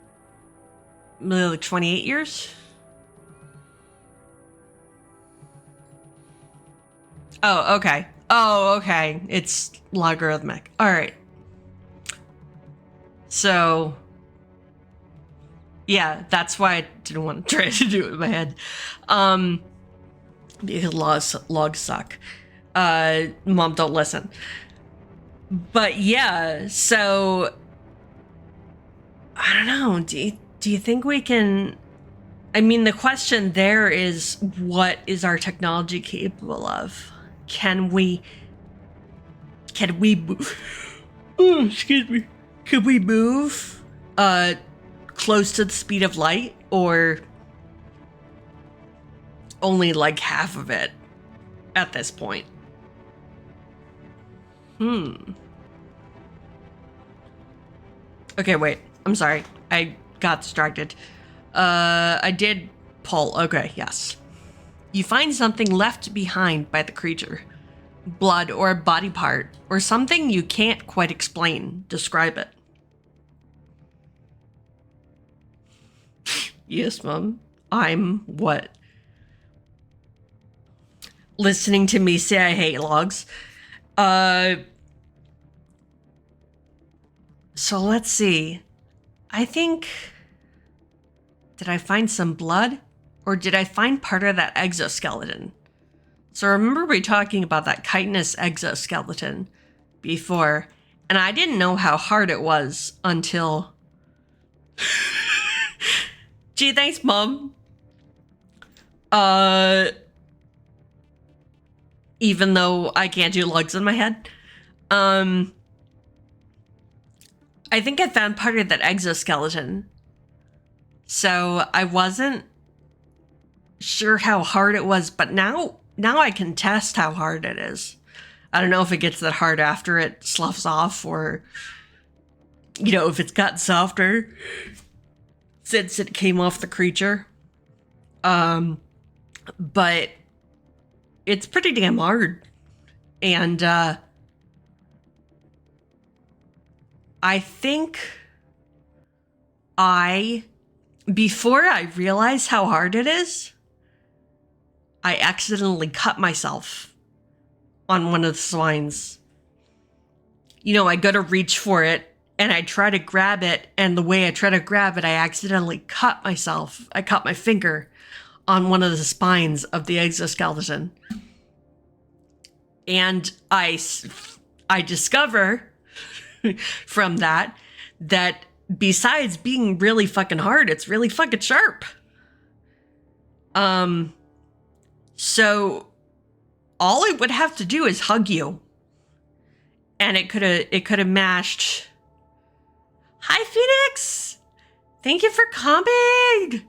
Like 28 years? Oh, okay. Oh, okay. It's logarithmic. All right. So, yeah, that's why I didn't want to try to do it in my head. Because logs suck. Mom, don't listen. But yeah, so I don't know. Do you think we can? I mean, the question there is, what is our technology capable of? Can we move? Oh, excuse me. Could we move close to the speed of light, or only like half of it at this point? Okay, wait. I'm sorry. I got distracted. I did pull. Okay, yes. You find something left behind by the creature. Blood or a body part, or something you can't quite explain. Describe it. Yes, Mom. I'm what? Listening to me say I hate logs. So let's see. I think... Did I find some blood? Or did I find part of that exoskeleton? So remember we talking about that chitinous exoskeleton before, and I didn't know how hard it was until... Gee, thanks, Mom. Even though I can't do lugs in my head. I think I found part of that exoskeleton. So I wasn't sure how hard it was, but now I can test how hard it is. I don't know if it gets that hard after it sloughs off, or, you know, if it's gotten softer since it came off the creature. But it's pretty damn hard. And I think before I realized how hard it is, I accidentally cut myself on one of the swines. You know, I go to reach for it, and I try to grab it, and the way I try to grab it, I accidentally cut myself. I cut my finger on one of the spines of the exoskeleton. And I discover from that besides being really fucking hard, it's really fucking sharp. So all it would have to do is hug you. And it could have mashed. Hi, Phoenix! Thank you for coming!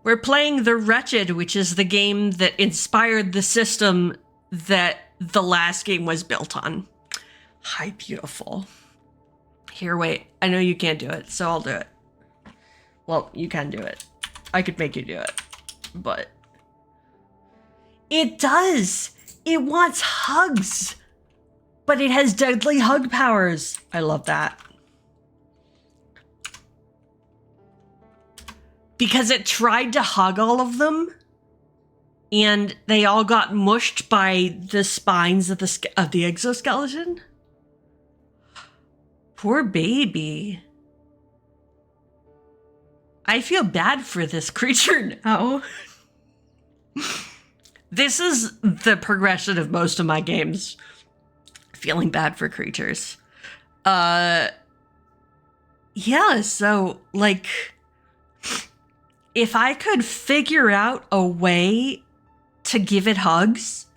We're playing The Wretched, which is the game that inspired the system that the last game was built on. Hi, beautiful. Here, wait. I know you can't do it, so I'll do it. Well, you can do it. I could make you do it, but... It does! It wants hugs! But it has deadly hug powers. I love that. Because it tried to hug all of them, and they all got mushed by the spines of the exoskeleton. Poor baby. I feel bad for this creature now. This is the progression of most of my games. Feeling bad for creatures. Yeah, so, like, if I could figure out a way to give it hugs,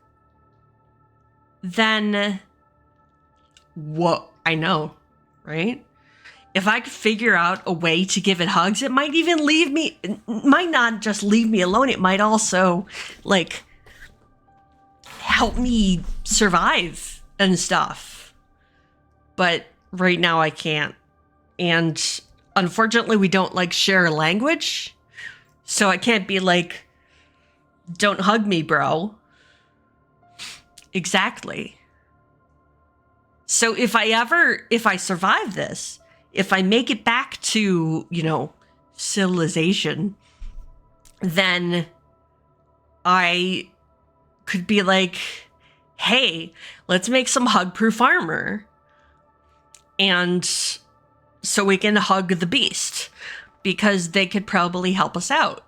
then what? I know, right? If I could figure out a way to give it hugs, it might even might not just leave me alone. It might also, like, help me survive and stuff. But right now I can't. And unfortunately we don't, like, share a language. So I can't be like, don't hug me, bro. Exactly. So if I survive this, if I make it back to, you know, civilization, then I could be like, hey, let's make some hug-proof armor. And so we can hug the beast, because they could probably help us out.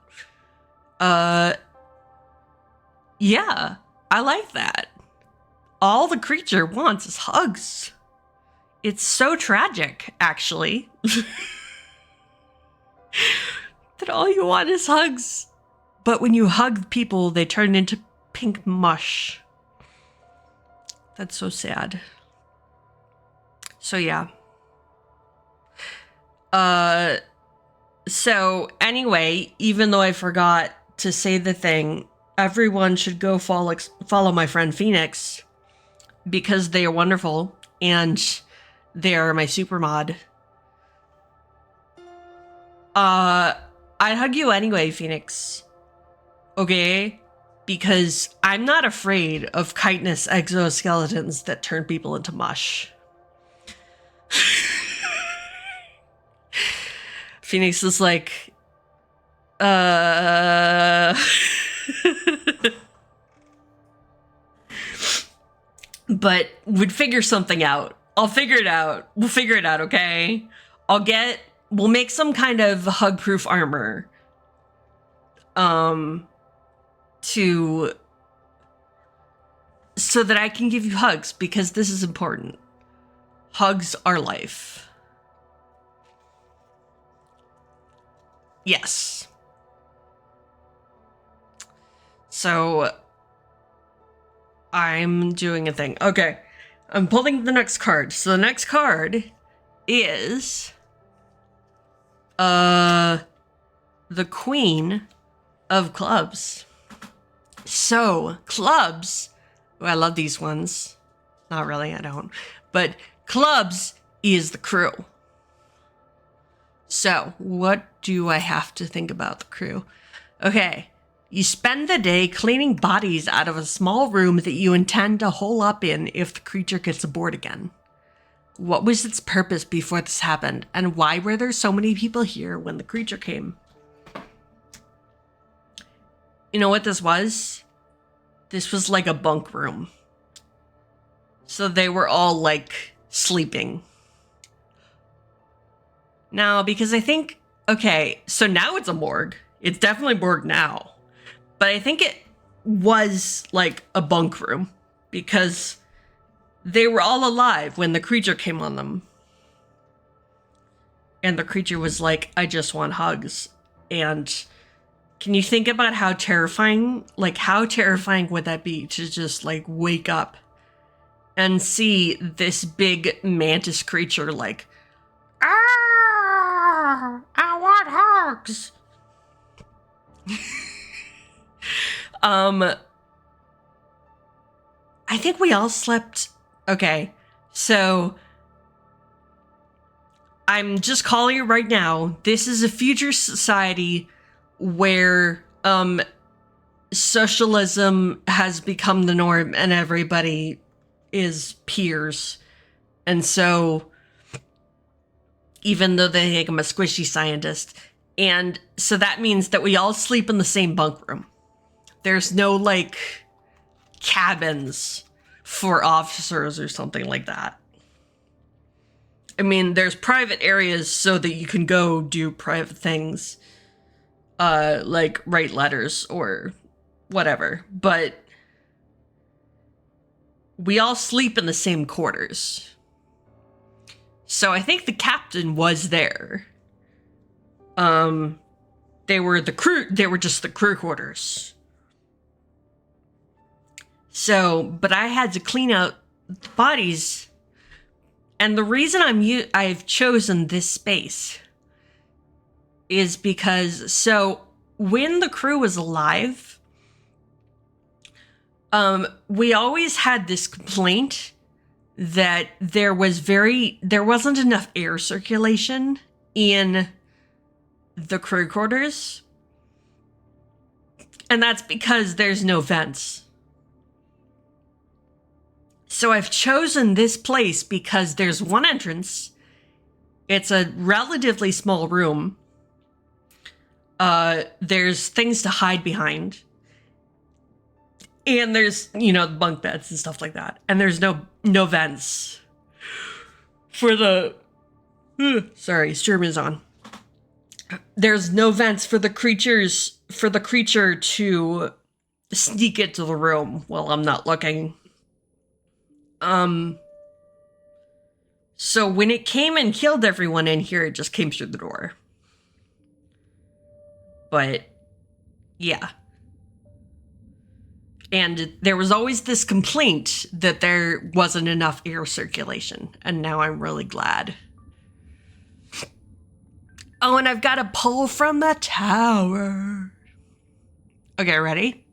Yeah, I like that. All the creature wants is hugs. It's so tragic, actually. That all you want is hugs. But when you hug people, they turn into pink mush. That's so sad. So yeah. So anyway, even though I forgot to say the thing, everyone should go follow my friend Phoenix, because they are wonderful and they are my super mod. I'd hug you anyway, Phoenix. Okay? Because I'm not afraid of chitinous exoskeletons that turn people into mush. Phoenix is like, but we'd figure something out. I'll figure it out. We'll figure it out, okay? We'll make some kind of hug-proof armor. So that I can give you hugs, because this is important. Hugs are life. Yes. So I'm doing a thing. Okay. I'm pulling the next card. So the next card is the Queen of Clubs. So, clubs. Oh, I love these ones. Not really, I don't. But clubs is the crew. So, what do I have to think about the crew? Okay. You spend the day cleaning bodies out of a small room that you intend to hole up in if the creature gets aboard again. What was its purpose before this happened? And why were there so many people here when the creature came? You know what this was? This was like a bunk room. So they were all, like, sleeping. Now, because I think, okay, so now it's a morgue. It's definitely morgue now. But I think it was, like, a bunk room. Because they were all alive when the creature came on them. And the creature was like, I just want hugs. And can you think about how terrifying would that be to just, like, wake up and see this big mantis creature like, ah, I want hugs. I think we all slept. Okay, so I'm just calling it right now. This is a future society where socialism has become the norm and everybody is peers. And so, even though they think I'm a squishy scientist, and so that means that we all sleep in the same bunk room. There's no, like, cabins for officers or something like that. I mean, there's private areas so that you can go do private things, like write letters or whatever, but we all sleep in the same quarters. So I think the captain was there. They were just the crew quarters. So, but I had to clean out the bodies, and the reason I've chosen this space is because, so when the crew was alive, we always had this complaint that there wasn't enough air circulation in the crew quarters. And that's because there's no vents. So I've chosen this place because there's one entrance. It's a relatively small room. There's things to hide behind. And there's, bunk beds and stuff like that. And there's no vents for the... sorry, Sturm on. There's no vents for the creature to sneak into the room while I'm not looking. So when it came and killed everyone in here, it just came through the door. But, yeah. And there was always this complaint that there wasn't enough air circulation. And now I'm really glad. Oh, and I've got a pull from the tower. Okay, ready?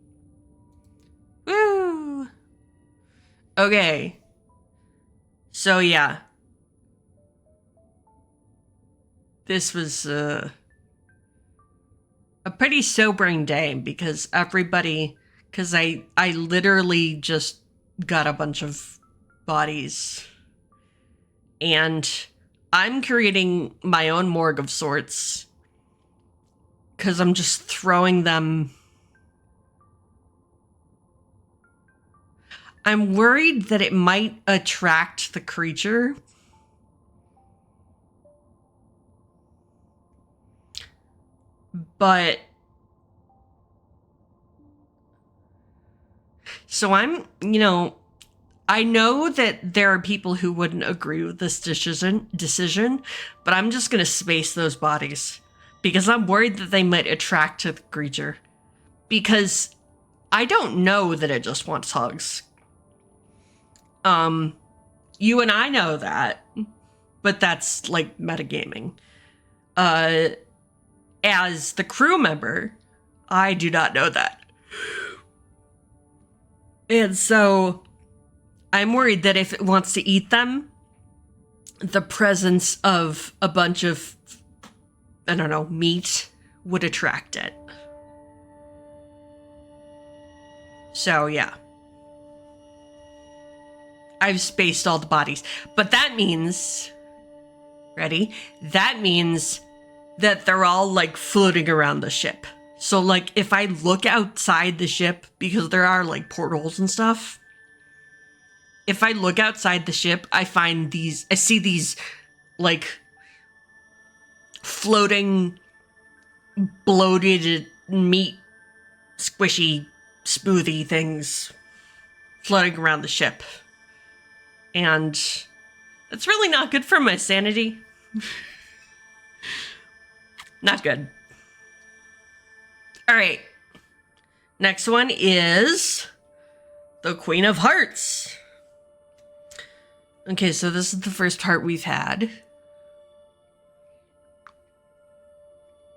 Woo! Okay. So, yeah. This was a pretty sobering day because I literally just got a bunch of bodies. And I'm creating my own morgue of sorts because I'm just throwing them. I'm worried that it might attract the creature. But so I'm, I know that there are people who wouldn't agree with this decision, but I'm just going to space those bodies because I'm worried that they might attract to the creature because I don't know that it just wants hugs. You and I know that, but that's like metagaming. As the crew member, I do not know that. And so I'm worried that if it wants to eat them, the presence of a bunch of, I don't know, meat would attract it. So, yeah. I've spaced all the bodies. But that means... Ready? That means that they're all, like, floating around the ship. So, like, if I look outside the ship, because there are, like, portholes and stuff... If I look outside the ship, I see these, like, floating, bloated meat, squishy, smoothie things floating around the ship. And that's really not good for my sanity. Not good. All right. Next one is the Queen of Hearts. Okay, so this is the first heart we've had.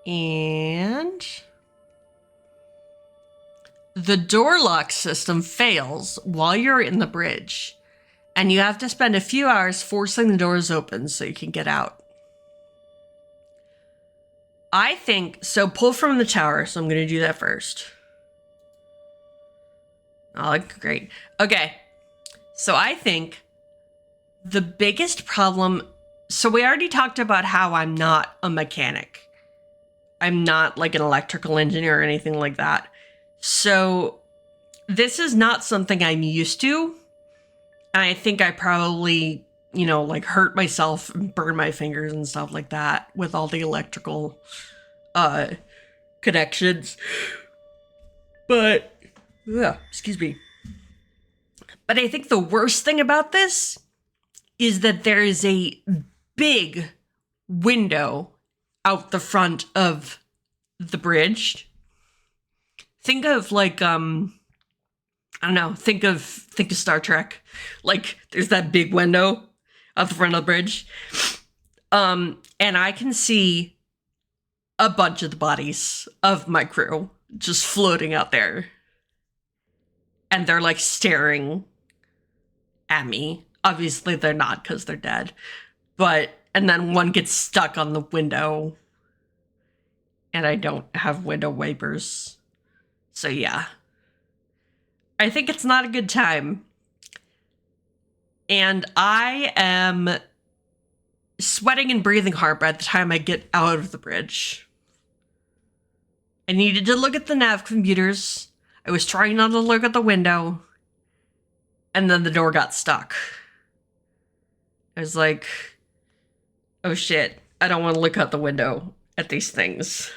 And the door lock system fails while you're in the bridge. And you have to spend a few hours forcing the doors open so you can get out. I think, so pull from the tower, so I'm going to do that first. Oh, great. Okay. So I think the biggest problem, so we already talked about how I'm not a mechanic. I'm not like an electrical engineer or anything like that. So this is not something I'm used to. And I think I probably, like hurt myself and burn my fingers and stuff like that with all the electrical connections. But, yeah, excuse me. But I think the worst thing about this is that there is a big window out the front of the bridge. Think of like, I don't know, think of Star Trek. Like, there's that big window out the front of the bridge. And I can see a bunch of the bodies of my crew just floating out there. And they're like staring at me. Obviously they're not because they're dead. And then one gets stuck on the window. And I don't have window wipers. So yeah. I think it's not a good time. And I am sweating and breathing hard by the time I get out of the bridge. I needed to look at the nav computers. I was trying not to look at the window. And then the door got stuck. I was like, oh shit, I don't want to look out the window at these things.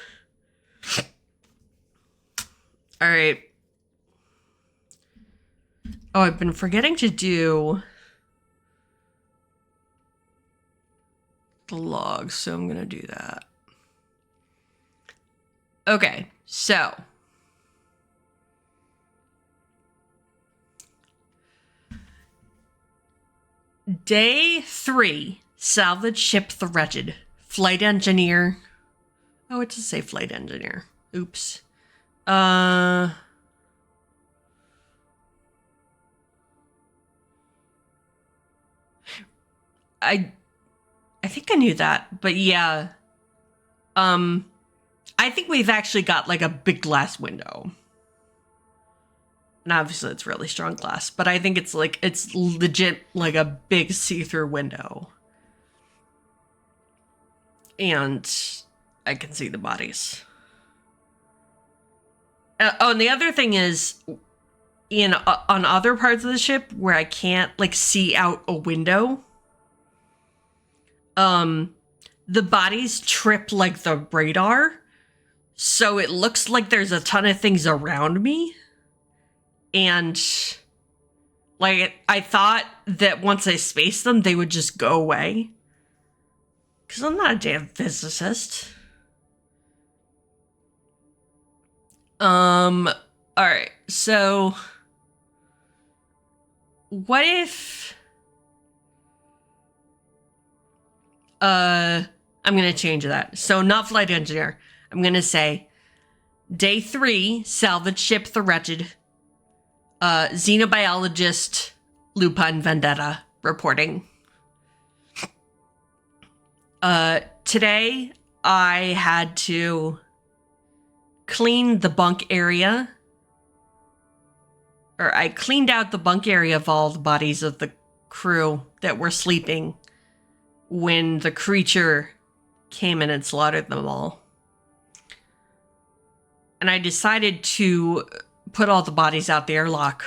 All right. Oh, I've been forgetting to do the log, so I'm going to do that. Okay, so. Day 3, salvage ship The Wretched. Flight engineer. Oh, it does say flight engineer. Oops. I think I knew that, but yeah. I think we've actually got like a big glass window. And obviously it's really strong glass, but I think it's legit like a big see-through window. And I can see the bodies. Oh, and the other thing is, on other parts of the ship where I can't like see out a window, the bodies trip like the radar, so it looks like there's a ton of things around me. And like I thought that once I spaced them, they would just go away. Because I'm not a damn physicist. Alright, so what if I'm gonna change that. So not flight engineer. I'm gonna say day 3, salvage ship The Wretched. Xenobiologist Lupin Vendetta reporting. Today I had to clean the bunk area. Or I cleaned out the bunk area of all the bodies of the crew that were sleeping when the creature came in and slaughtered them all. And I decided to put all the bodies out the airlock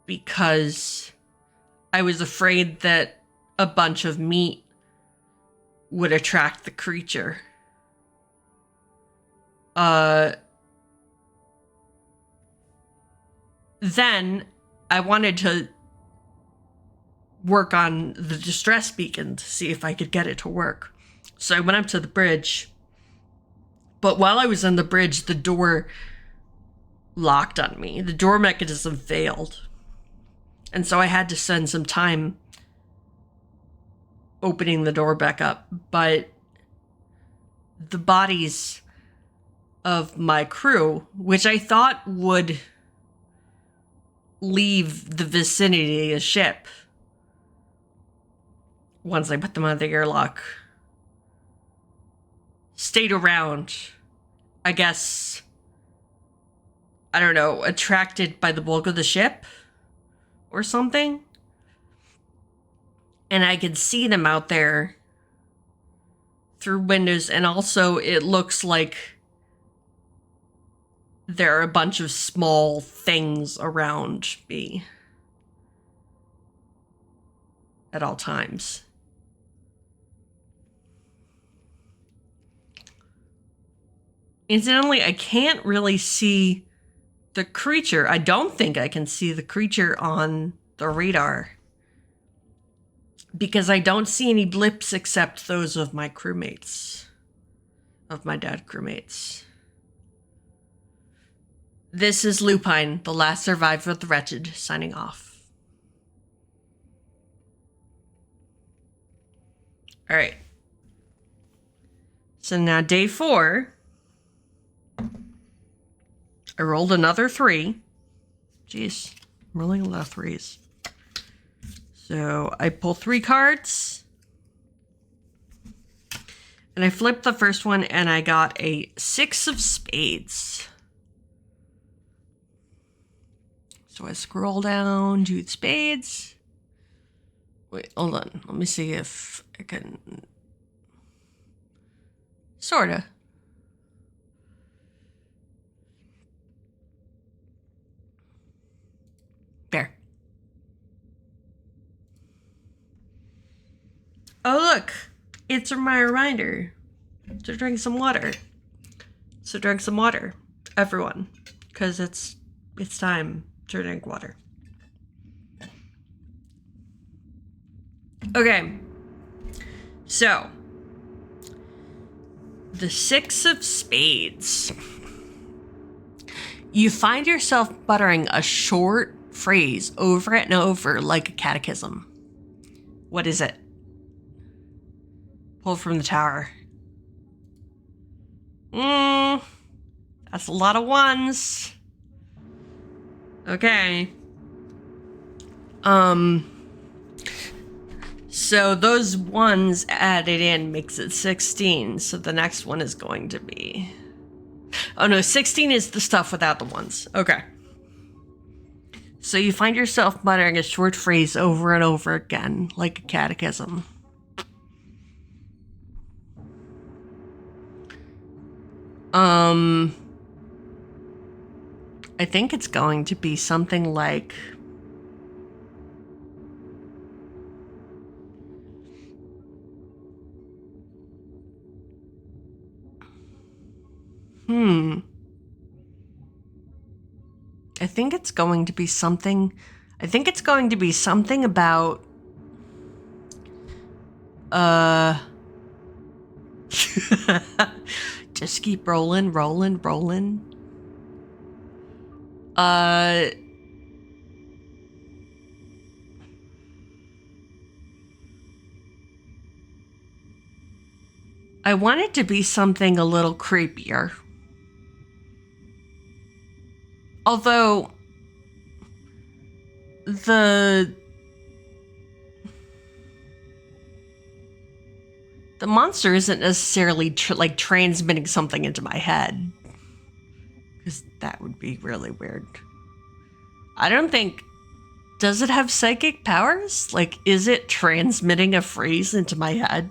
because I was afraid that a bunch of meat would attract the creature. Then I wanted to work on the distress beacon to see if I could get it to work. So I went up to the bridge, but while I was on the bridge, the door locked on me. The door mechanism failed. And so I had to spend some time opening the door back up. But the bodies of my crew, which I thought would leave the vicinity of the ship once I put them on the airlock, stayed around. I guess, I don't know, attracted by the bulk of the ship or something. And I could see them out there through windows, and also it looks like there are a bunch of small things around me at all times. Incidentally, I can't really see the creature. I don't think I can see the creature on the radar, because I don't see any blips except those of my crewmates, of my dead crewmates. This is Lupine, the last survivor of the Wretched, signing off. All right. So now day 4. I rolled another 3. Jeez, I'm rolling a lot of 3s. So I pull 3 cards. And I flipped the first one and I got a 6 of spades. So I scroll down to the spades. Wait, hold on. Let me see if I can... Sorta. There. Oh, look. It's my reminder to drink some water. So drink some water, everyone. Because it's time to drink water. Okay. So, the 6 of spades. You find yourself muttering a short phrase over and over like a catechism. What is it? Pull from the tower. That's a lot of 1s. Okay. So those 1s added in makes it 16. So the next one is going to be... Oh no, 16 is the stuff without the 1s. Okay. So you find yourself muttering a short phrase over and over again, like a catechism. I think it's going to be something like... I think it's going to be something... I think it's going to be something about... Just keep rolling. I want it to be something a little creepier. Although the monster isn't necessarily transmitting something into my head, because that would be really weird. I don't think... Does it have psychic powers? Like, is it transmitting a phrase into my head?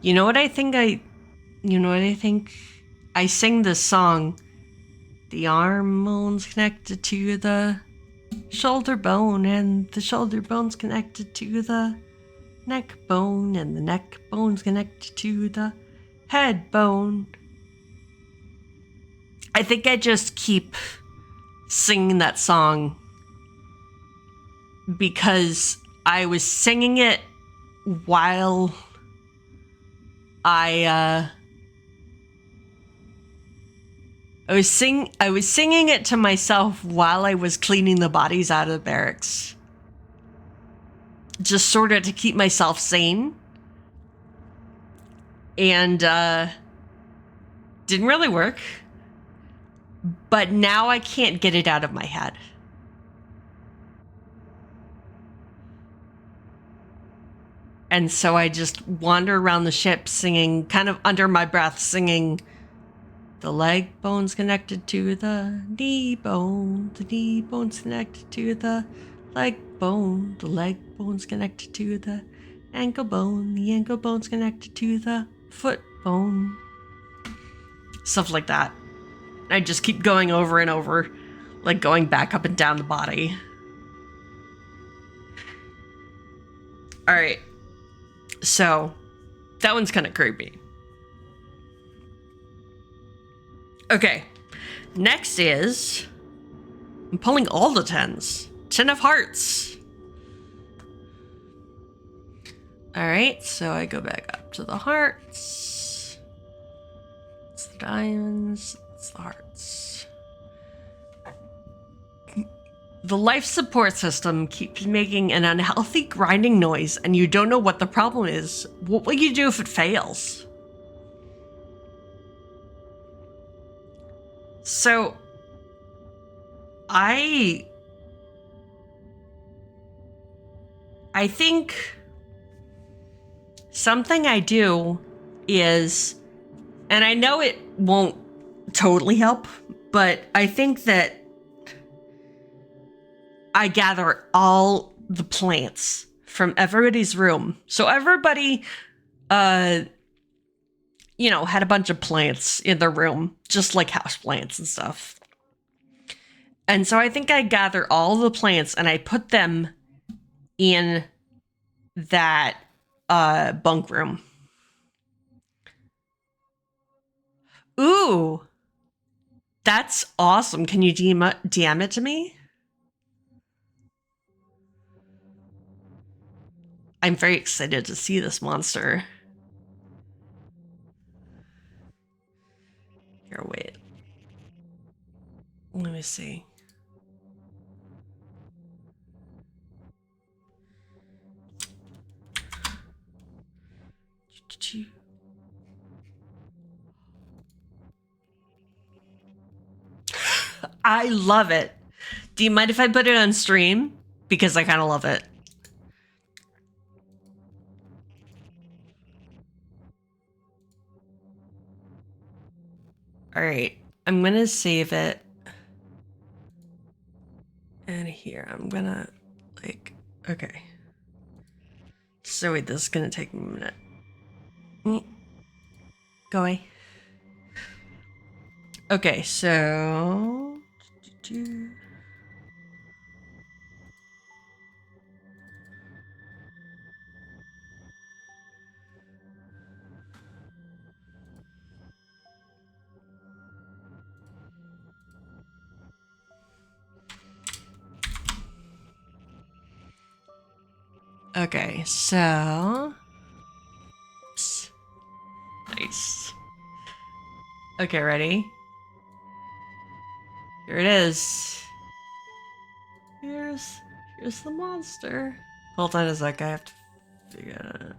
You know what I think I sing this song. The arm bone's connected to the shoulder bone, and the shoulder bone's connected to the neck bone, and the neck bone's connected to the head bone. I think I just keep singing that song because I was singing it while I was singing it to myself while I was cleaning the bodies out of the barracks. just sort of to keep myself sane. And didn't really work. But now I can't get it out of my head. And so I just wander around the ship singing, kind of under my breath, singing, the leg bone's connected to the knee bone, the knee bone's connected to the leg bone, the leg bone's connected to the ankle bone, the ankle bone's connected to the foot bone. Stuff like that. I just keep going over and over, like going back up and down the body. All right. So, that one's kind of creepy. Okay. Next is, I'm pulling all the 10s. 10 of hearts. All right, so I go back up to the hearts. It's the diamonds, it's the hearts. The life support system keeps making an unhealthy grinding noise and you don't know what the problem is. What will you do if it fails? So, I think something I do is, and I know it won't totally help, but I think that I gather all the plants from everybody's room. So everybody, had a bunch of plants in their room, just like house plants and stuff. And so I think I gather all the plants and I put them in that bunk room. Ooh, that's awesome. Can you DM it to me? I'm very excited to see this monster. Here, wait. Let me see. I love it. Do you mind if I put it on stream? Because I kind of love it. All right, I'm gonna save it. And here, I'm gonna, okay. So wait, this is gonna take me a minute. Go away. Okay, so... Okay, so... Oops. Nice. Okay, ready? Here it is. Here's the monster. Hold on a sec, I have to figure it out.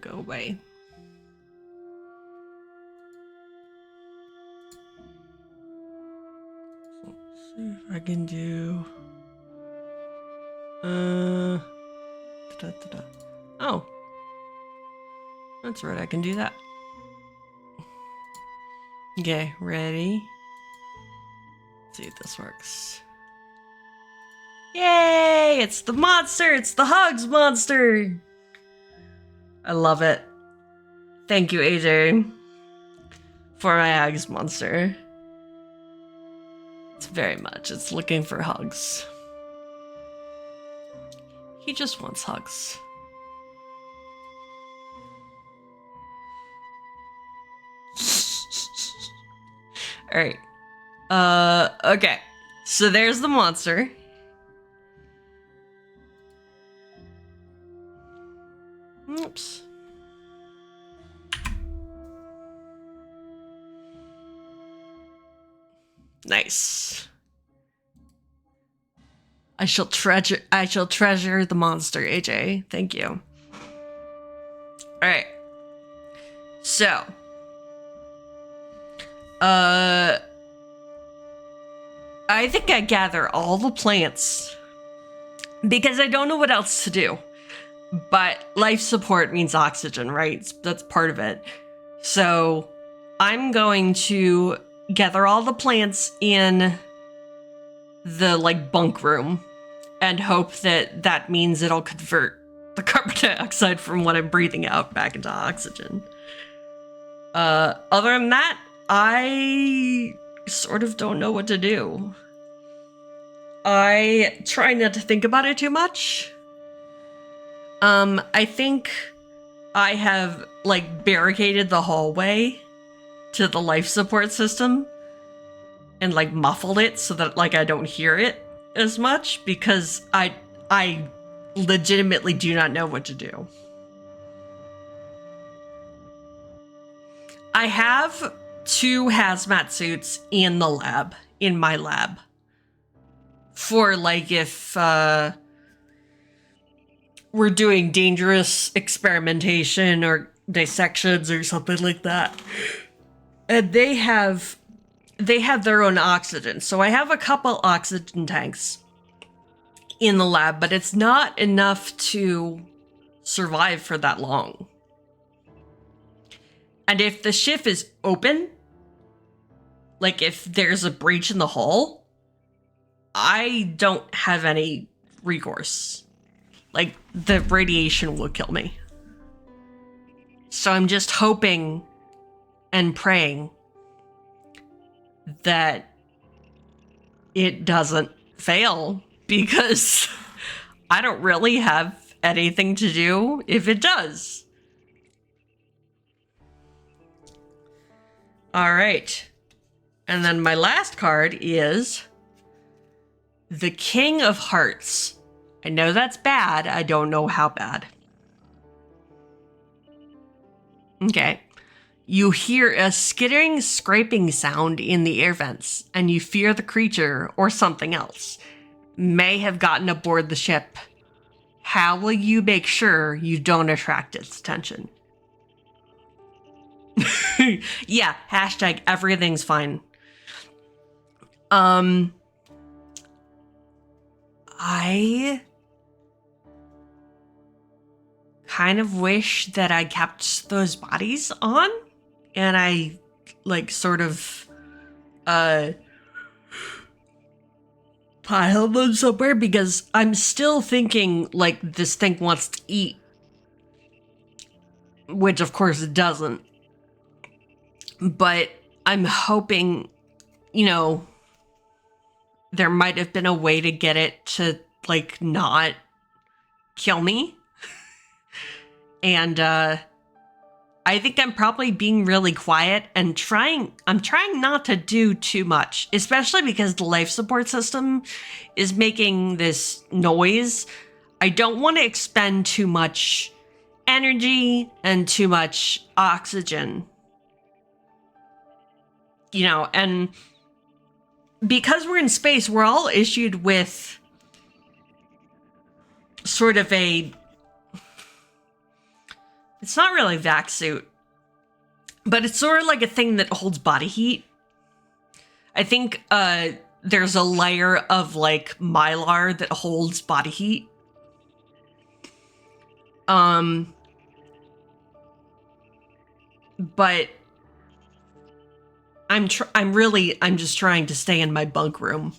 Go away. Let's see if I can do... Oh. That's right, I can do that. Okay, ready? Let's see if this works. Yay! It's the monster! It's the Hugs monster! I love it. Thank you, AJ, for my Hugs monster. It's very much. It's looking for hugs. He just wants hugs. Alright. Okay. So there's the monster. Oops. Nice. I shall treasure the monster, AJ. Thank you. Alright. So. I think I gather all the plants. Because I don't know what else to do. But life support means oxygen, right? That's part of it. So I'm going to gather all the plants in the like bunk room and hope that that means it'll convert the carbon dioxide from what I'm breathing out back into oxygen. Other than that, I sort of don't know what to do. I try not to think about it too much. I think I have like barricaded the hallway to the life support system and like muffled it so that like I don't hear it as much because I legitimately do not know what to do. I have 2 hazmat suits in the lab, in my lab. For like if we're doing dangerous experimentation or dissections or something like that. And they have their own oxygen. So I have a couple oxygen tanks in the lab, but it's not enough to survive for that long. And if the shift is open, like if there's a breach in the hull, I don't have any recourse. Like, the radiation will kill me. So I'm just hoping and praying that it doesn't fail, because I don't really have anything to do if it does. All right. And then my last card is the King of Hearts. I know that's bad. I don't know how bad. Okay. You hear a skittering, scraping sound in the air vents, and you fear the creature or something else may have gotten aboard the ship. How will you make sure you don't attract its attention? Yeah, hashtag everything's fine. I kind of wish that I kept those bodies on and I like sort of pile them somewhere, because I'm still thinking like this thing wants to eat, which of course it doesn't. But I'm hoping, you know, there might have been a way to get it to like not kill me. And I think I'm probably being really quiet and I'm trying not to do too much, especially because the life support system is making this noise. I don't want to expend too much energy and too much oxygen. You know, and because we're in space, we're all issued with sort of a... It's not really a vac suit, but it's sort of like a thing that holds body heat. I think there's a layer of like mylar that holds body heat. But I'm just trying to stay in my bunk room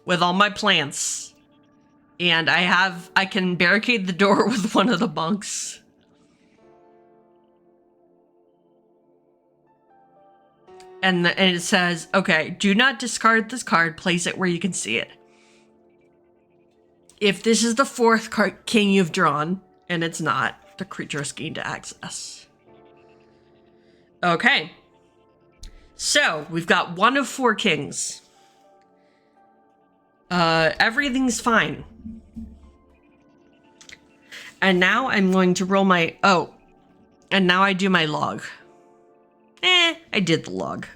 with all my plants, and I can barricade the door with one of the bunks. And it says, okay, do not discard this card, place it where you can see it. If this is the 4th card king you've drawn, and it's not, the creature is gained access. Okay. So, we've got 1 of 4 kings. Everything's fine. And now I'm going to roll my... Oh. And now I do my log. I did the log.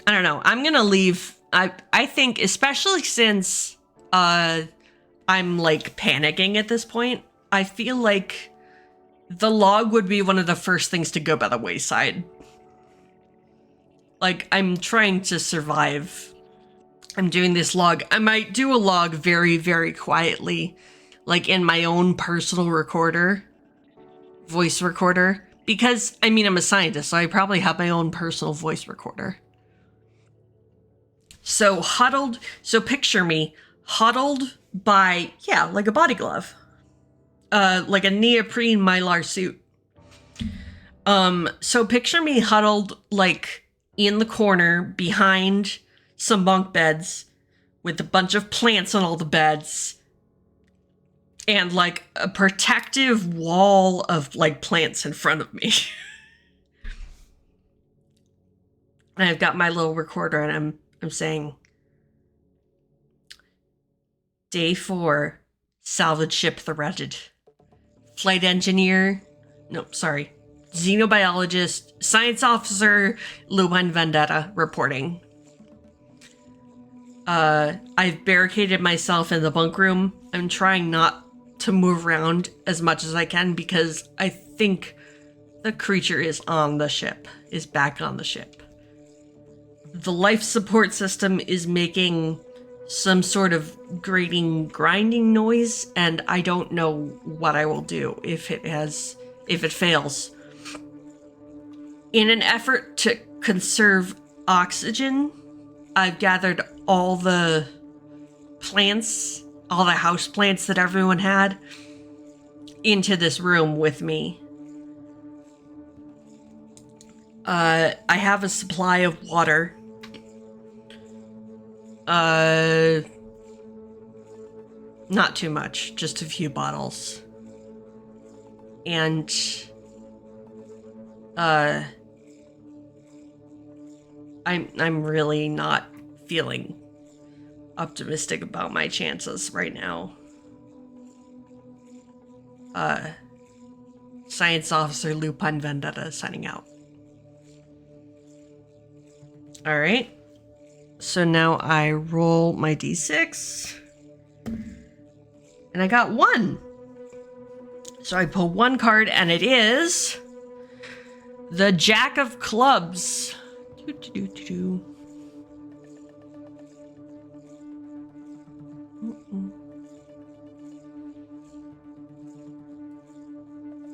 I don't know. I'm gonna leave... I think, especially since I'm, like, panicking at this point, I feel like the log would be one of the first things to go by the wayside. Like, I'm trying to survive. I'm doing this log. I might do a log very, very quietly, like in my own personal recorder, voice recorder, because, I mean, I'm a scientist, so I probably have my own personal voice recorder. So huddled, so picture me huddled by, yeah, like a body glove, like a neoprene mylar suit. So picture me huddled like in the corner behind some bunk beds with a bunch of plants on all the beds and like a protective wall of like plants in front of me. And I've got my little recorder and I'm saying, Day 4, salvage ship The Wretched. Flight engineer, no, sorry, xenobiologist, science officer, Lupin Vendetta reporting. I've barricaded myself in the bunk room. I'm trying not to move around as much as I can because I think the creature is on the ship, is back on the ship. The life support system is making some sort of grinding noise, and I don't know what I will do if it fails. In an effort to conserve oxygen, I've gathered all the plants, all the house plants that everyone had, into this room with me. I have a supply of water. Not too much, just a few bottles. And, I'm really not feeling optimistic about my chances right now. Science Officer Lupin Vendetta signing out. Alright. So now I roll my d6. And I got 1. So I pull 1 card and it is the Jack of Clubs.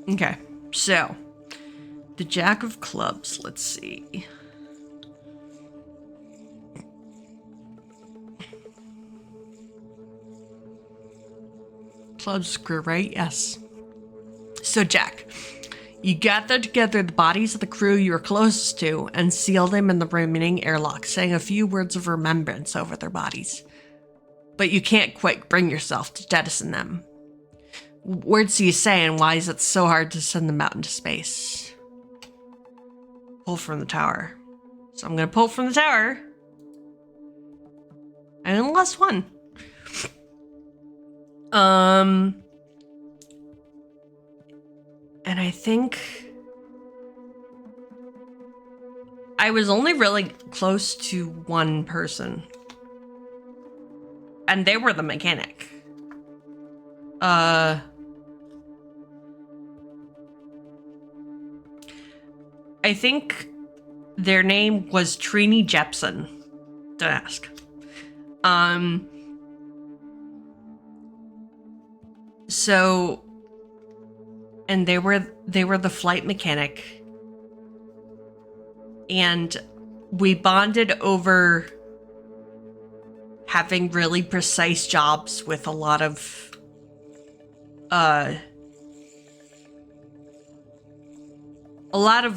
Okay, so the Jack of Clubs, let's see. Clubs screw, right? Yes. So Jack, you gather together the bodies of the crew you were closest to and seal them in the remaining airlock, saying a few words of remembrance over their bodies. But you can't quite bring yourself to jettison them. What words do you say, and why is it so hard to send them out into space? Pull from the tower. So I'm going to pull from the tower. I only lost 1. And I think I was only really close to 1 person. And they were the mechanic. I think their name was Trini Jepson. Don't ask. So, and they were the flight mechanic, and we bonded over having really precise jobs with a lot of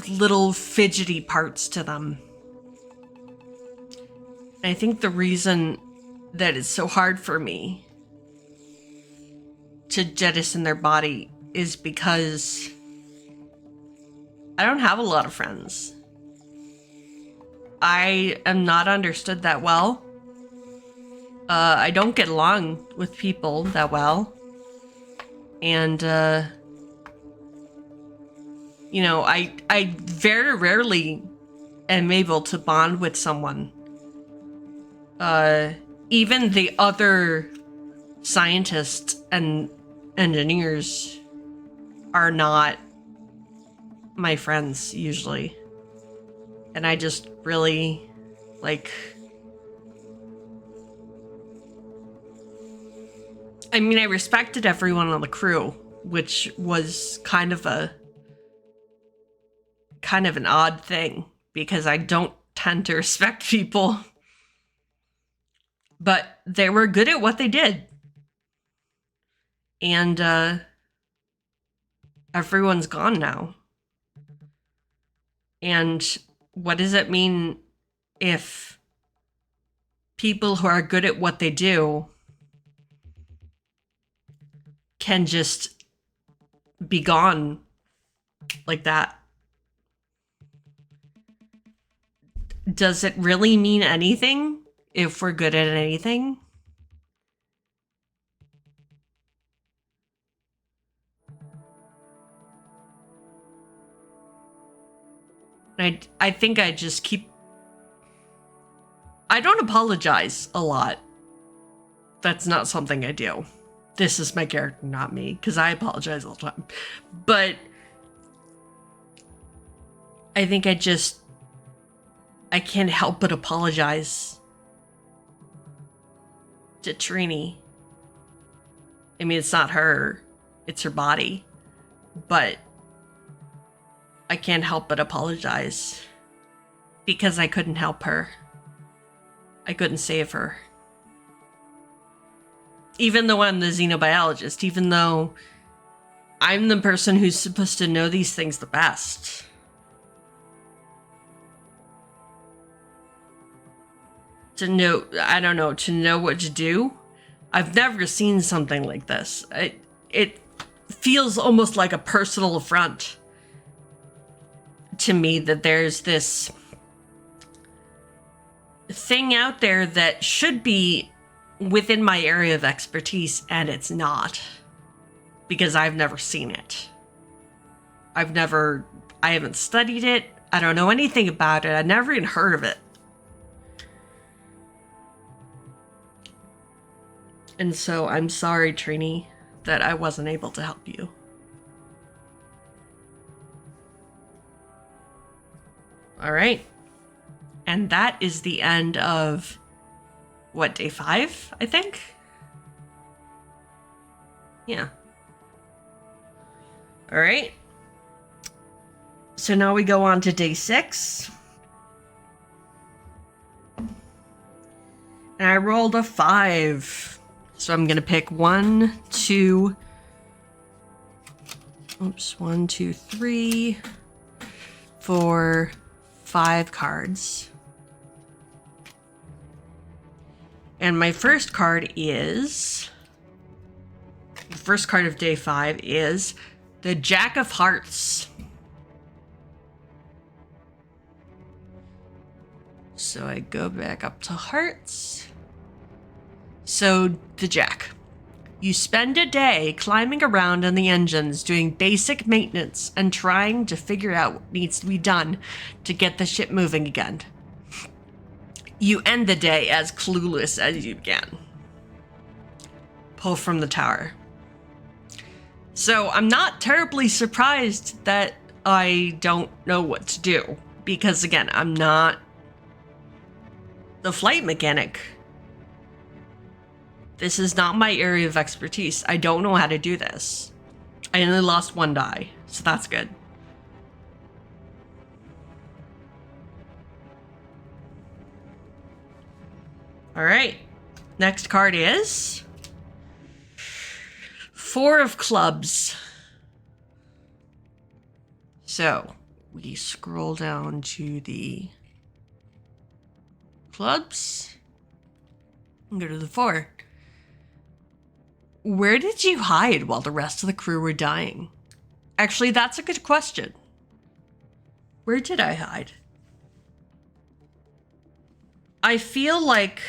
little fidgety parts to them. And I think the reason that it's so hard for me to jettison their body is because I don't have a lot of friends. I am not understood that well. I don't get along with people that well. And, you know, I very rarely am able to bond with someone. Even the other scientists and engineers are not my friends usually. And I just really, like... I mean, I respected everyone on the crew, which was kind of an odd thing, because I don't tend to respect people. But they were good at what they did. And, everyone's gone now. And what does it mean if people who are good at what they do can just be gone like that? Does it really mean anything if we're good at anything? I think I just keep... I don't apologize a lot. That's not something I do. This is my character, not me, because I apologize all the time. But I think I can't help but apologize to Trini. I mean, it's not her, it's her body. But I can't help but apologize because I couldn't help her. I couldn't save her. Even though I'm the xenobiologist, even though I'm the person who's supposed to know these things the best. To know, I don't know, to know what to do. I've never seen something like this. It feels almost like a personal affront to me that there's this thing out there that should be within my area of expertise, and it's not, because I've never seen it. I haven't studied it. I don't know anything about it. I never even heard of it. And so I'm sorry, Trini, that I wasn't able to help you. All right. And that is the end of, what, day 5, I think? Yeah. All right. So now we go on to day 6. And I rolled a 5. So I'm going to pick 1, 2, 3, 4, 5 cards. And my first card is... the first card of day 5 is the Jack of Hearts. So I go back up to Hearts. So, the Jack. You spend a day climbing around on the engines, doing basic maintenance, and trying to figure out what needs to be done to get the ship moving again. You end the day as clueless as you began. Pull from the tower. So, I'm not terribly surprised that I don't know what to do, because again, I'm not the flight mechanic. This is not my area of expertise. I don't know how to do this. I only lost 1 die, so that's good. All right. Next card is 4 of clubs. So we scroll down to the clubs and go to the 4. Where did you hide while the rest of the crew were dying? Actually, that's a good question. Where did I hide? I feel like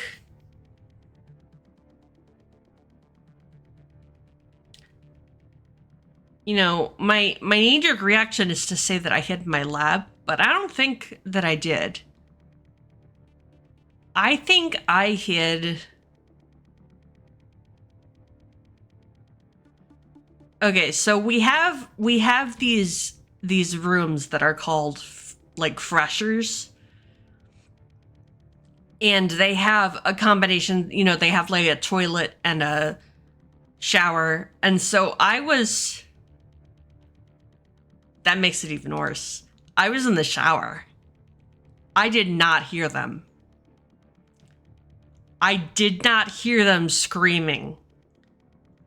you know, my knee-jerk reaction is to say that I hid my lab, but I don't think that I did. I think I hid. Okay, so we have these rooms that are called like freshers. And they have a combination, you know, they have like a toilet and a shower. And so that makes it even worse. I was in the shower. I did not hear them. I did not hear them screaming.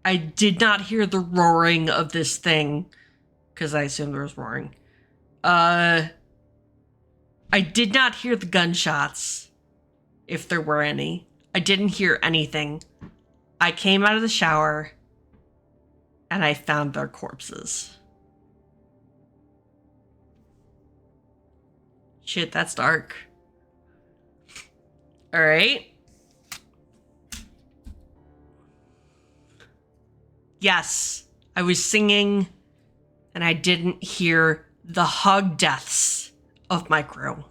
I did not hear the roaring of this thing, because I assumed there was roaring. I did not hear the gunshots, if there were any. I didn't hear anything. I came out of the shower, and I found their corpses. Shit, that's dark. All right. Yes, I was singing, and I didn't hear the hug deaths of my crew.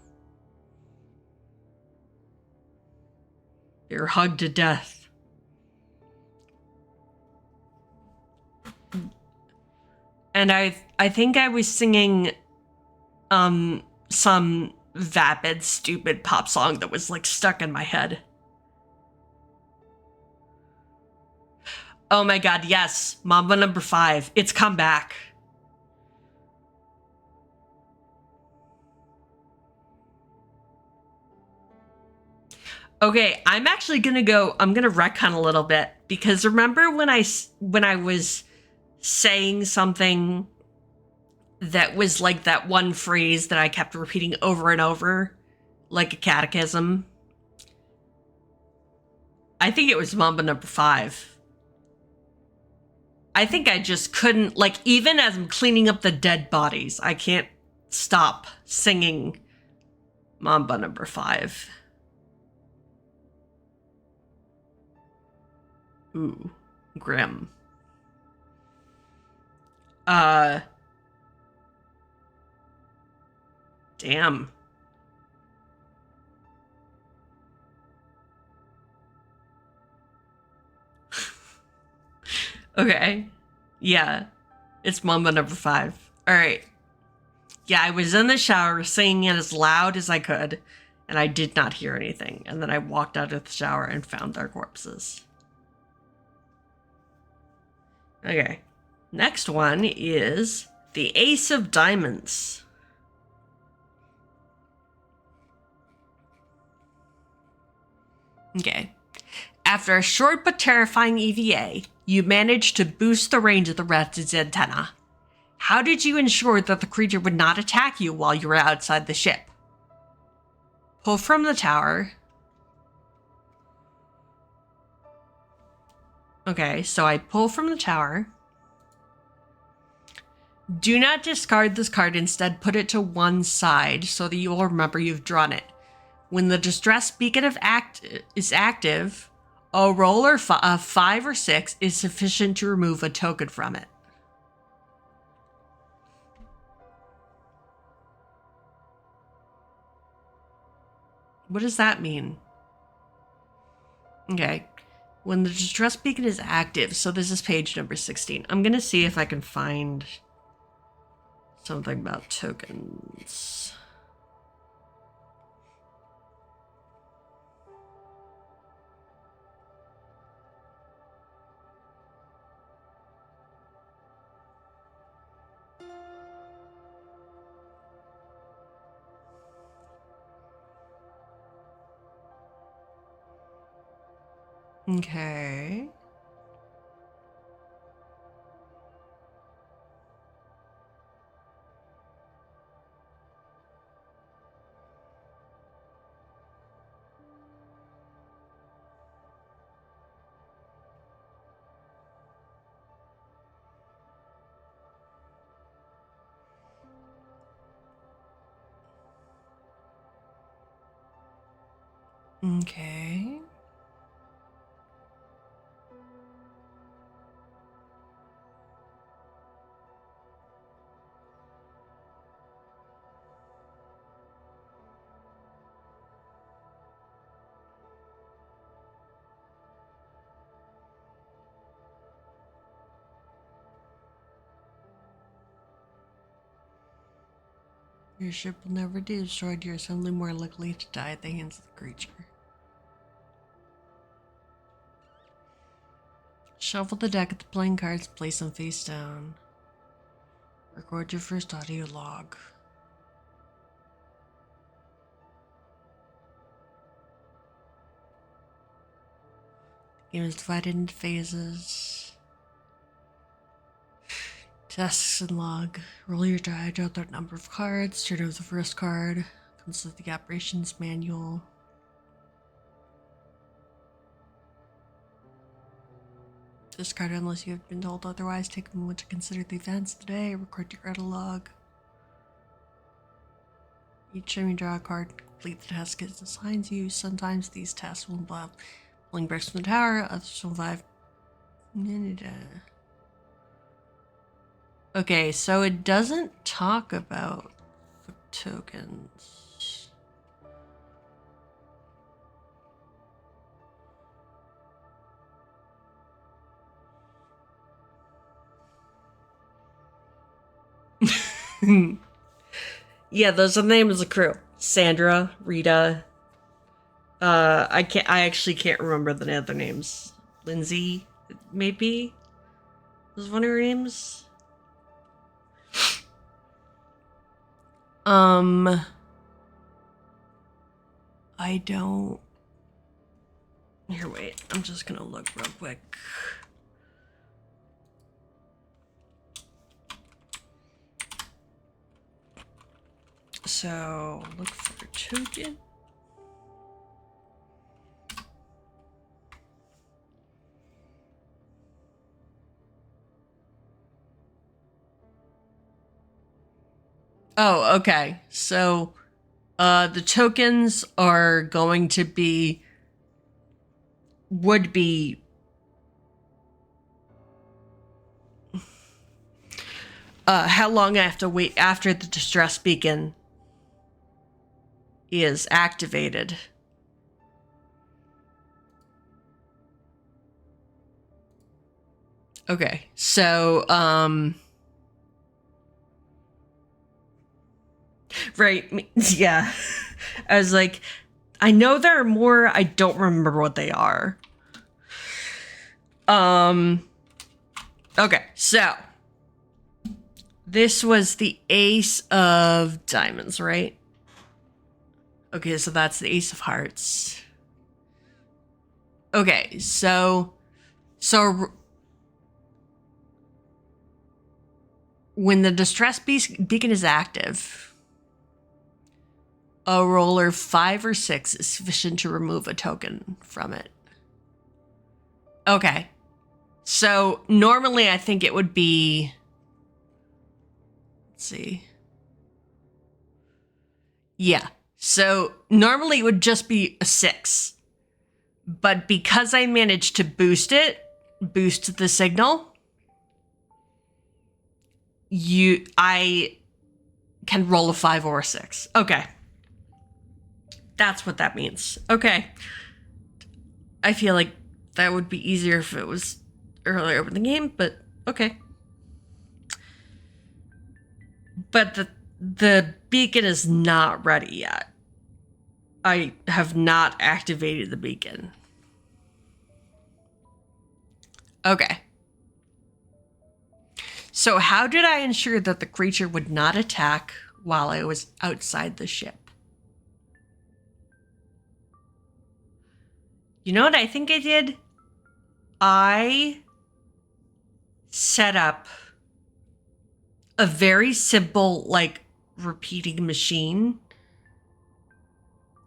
You're hugged to death. And I think I was singing some vapid, stupid pop song that was like stuck in my head. Oh my god, yes, Mamba number 5. It's come back. Okay, I'm actually gonna retcon a little bit, because remember when I was saying something that was like that one phrase that I kept repeating over and over, like a catechism? I think it was Mamba number 5. I think I just couldn't, like, even as I'm cleaning up the dead bodies, I can't stop singing Mamba number 5. Ooh, grim. Damn. Okay. Yeah. It's Mamba number 5. All right. Yeah, I was in the shower singing it as loud as I could, and I did not hear anything. And then I walked out of the shower and found their corpses. Okay. Next one is the Ace of Diamonds. Okay. After a short but terrifying EVA, you managed to boost the range of the Wretched's antenna. How did you ensure that the creature would not attack you while you were outside the ship? Pull from the tower. Okay, so I pull from the tower. Do not discard this card. Instead, put it to one side so that you will remember you've drawn it. When the distress beacon is active, a roll of 5 or 6 is sufficient to remove a token from it. What does that mean? Okay. When the distress beacon is active, so this is page number 16. I'm going to see if I can find something about tokens. Okay. Okay. Your ship will never be destroyed. You're suddenly more likely to die at the hands of the creature. Shuffle the deck of the playing cards, place them face down. Record your first audio log. The game is divided into phases. Tasks and log. Roll your die, draw the number of cards, turn over the first card, consult the operations manual. Discard unless you have been told otherwise. Take a moment to consider the events of the day. Record your idle log. Each time you draw a card, complete the task it assigns you. Sometimes these tasks will involve pulling bricks from the tower, others will involve... Okay, so it doesn't talk about the tokens. Yeah, those are the names of the crew. Sandra, Rita. I actually can't remember the other names. Lindsay, maybe? Was one of her names? I don't... Here, wait. I'm just gonna look real quick. So, look for a token. Oh, okay. So, the tokens are going to be... would be... how long I have to wait after the distress beacon is activated. Okay, so, right, yeah. I was like, I know there are more, I don't remember what they are. Okay, so. This was the ace of diamonds, right? Okay, so that's the ace of hearts. Okay, so when the distress beacon is active, a roller 5 or 6 is sufficient to remove a token from it. Okay, so normally I think it would be... Let's see. Yeah. So normally it would just be a 6. But because I managed to boost the signal, I can roll a 5 or a 6. Okay. That's what that means. Okay. I feel like that would be easier if it was earlier in the game, but okay. But the beacon is not ready yet. I have not activated the beacon. Okay. So how did I ensure that the creature would not attack while I was outside the ship? You know what I think I did? I set up a very simple, like, repeating machine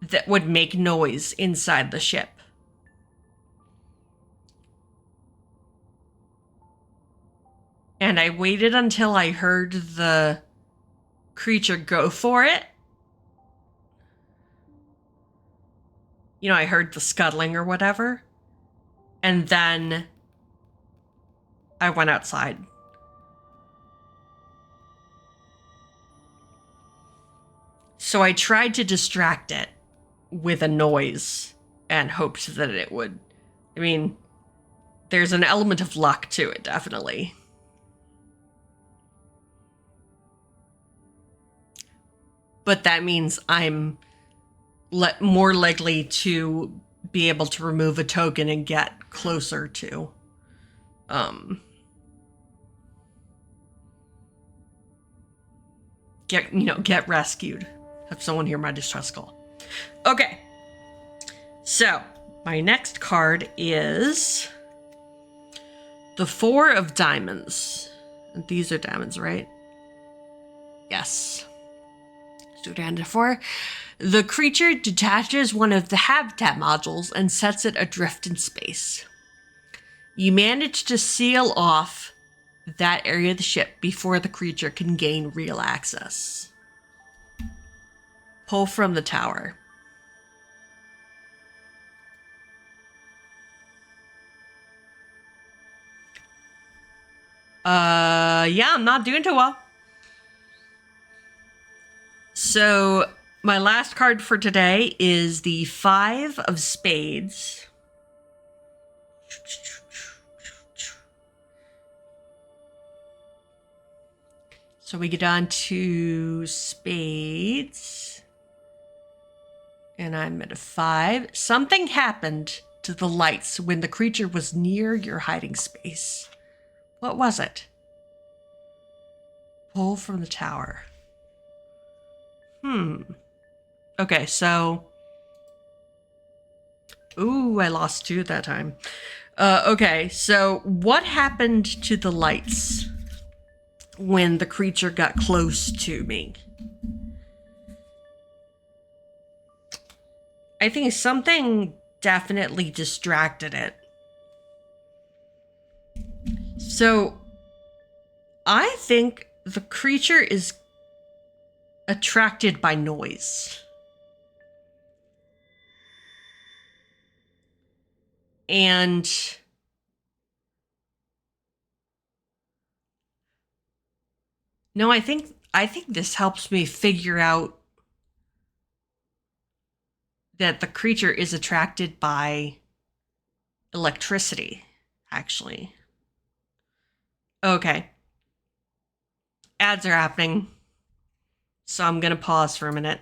that would make noise inside the ship. And I waited until I heard the creature go for it. I heard the scuttling or whatever. And then I went outside. So I tried to distract it with a noise and hoped that it would. I mean, there's an element of luck to it, definitely. But that means I'm more likely to be able to remove a token and get closer to get rescued. Have someone hear my distress call. Okay. So, my next card is the 4 of Diamonds. And these are diamonds, right? Yes. So down to 4. The creature detaches one of the habitat modules and sets it adrift in space. You manage to seal off that area of the ship before the creature can gain real access. Pull from the tower. Yeah, I'm not doing too well. So, my last card for today is the 5 of Spades. So we get on to Spades. And I'm at a 5. Something happened to the lights when the creature was near your hiding space. What was it? Pull from the tower. Okay, so... Ooh, I lost 2 that time. Okay, so what happened to the lights when the creature got close to me? I think something definitely distracted it. So, I think the creature is attracted by noise. And no, I think this helps me figure out that the creature is attracted by electricity, actually. Okay. Ads are happening. So I'm gonna pause for a minute.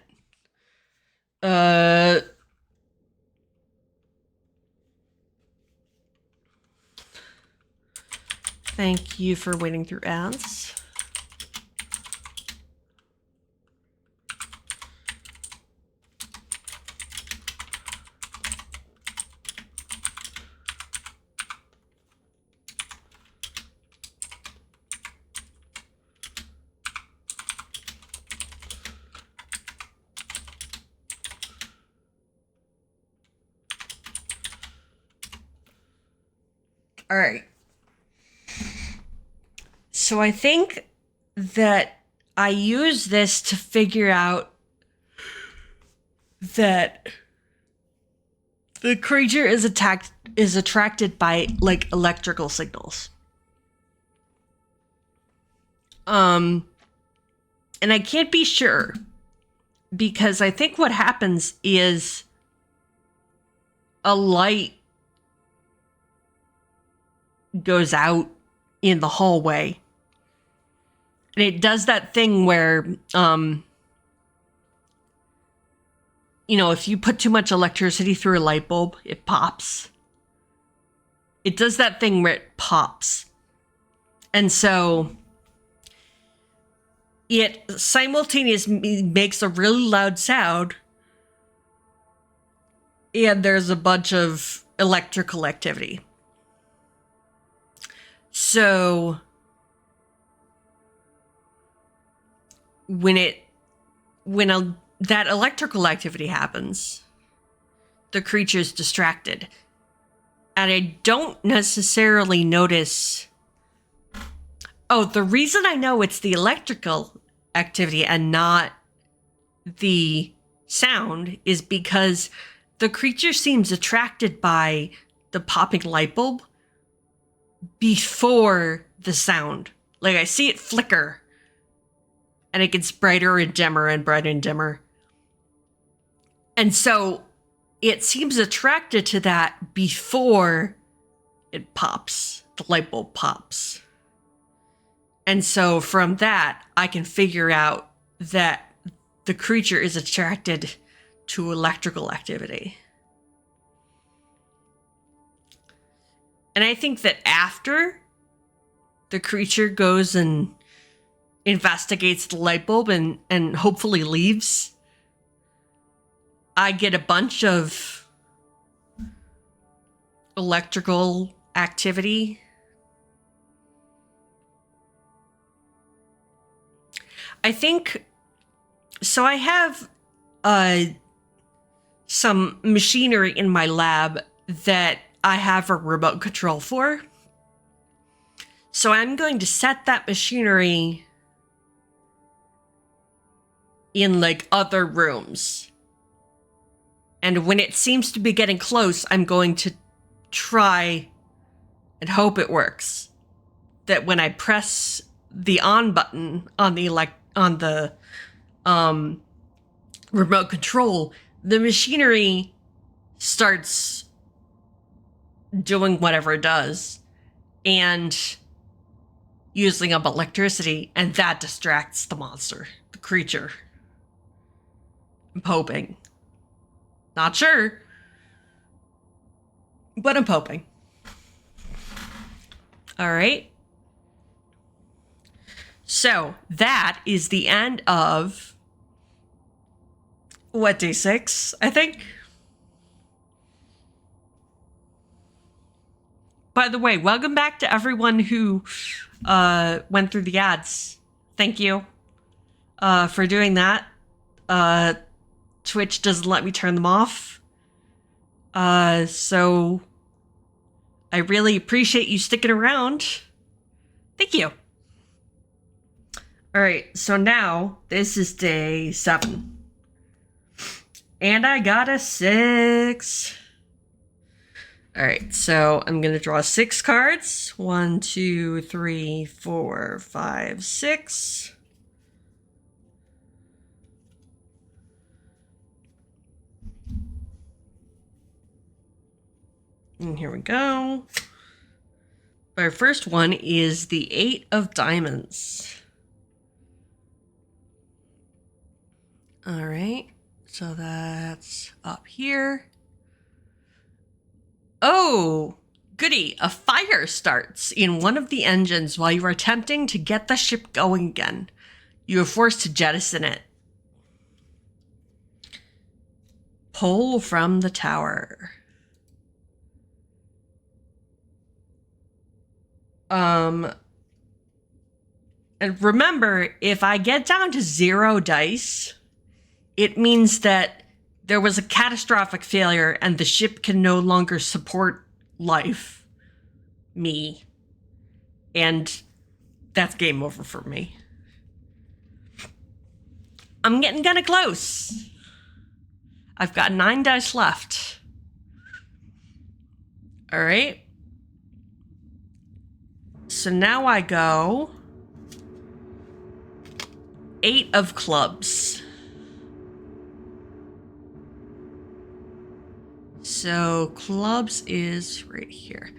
Thank you for waiting through ads. All right. So I think that I use this to figure out that the creature is attracted by like electrical signals. And I can't be sure because I think what happens is a light goes out in the hallway. And it does that thing where, if you put too much electricity through a light bulb, it pops. It does that thing where it pops. And so it simultaneously makes a really loud sound. And there's a bunch of electrical activity. So when that electrical activity happens, the creature's distracted. And I don't necessarily notice. Oh, the reason I know it's the electrical activity and not the sound is because the creature seems attracted by the popping light bulb before the sound. Like, I see it flicker, and it gets brighter and dimmer and brighter and dimmer. And so it seems attracted to that before it pops. The light bulb pops. And so from that, I can figure out that the creature is attracted to electrical activity. And I think that after the creature goes and investigates the light bulb and hopefully leaves, I get a bunch of electrical activity. I think, so I have some machinery in my lab that I have a remote control for. So I'm going to set that machinery in like other rooms. And when it seems to be getting close, I'm going to try and hope it works. That when I press the on button on the remote control, the machinery starts doing whatever it does and using up electricity, and that distracts the monster, the creature. I'm hoping. Not sure, but I'm hoping. All right. So that is the end of what, day 6, I think? By the way, welcome back to everyone who went through the ads. Thank you for doing that. Twitch doesn't let me turn them off. So I really appreciate you sticking around. Thank you. All right, so now this is day 7. And I got a 6. All right, so I'm going to draw 6 cards. 1, 2, 3, 4, 5, 6. And here we go. Our first one is the 8 of Diamonds. All right, so that's up here. Oh, goody. A fire starts in one of the engines while you are attempting to get the ship going again. You are forced to jettison it. Pull from the tower. And remember, if I get down to 0 dice, it means that there was a catastrophic failure and the ship can no longer support me. And that's game over for me. I'm getting kind of close. I've got 9 dice left. All right. So now I go 8 of Clubs. So Clubs is right here.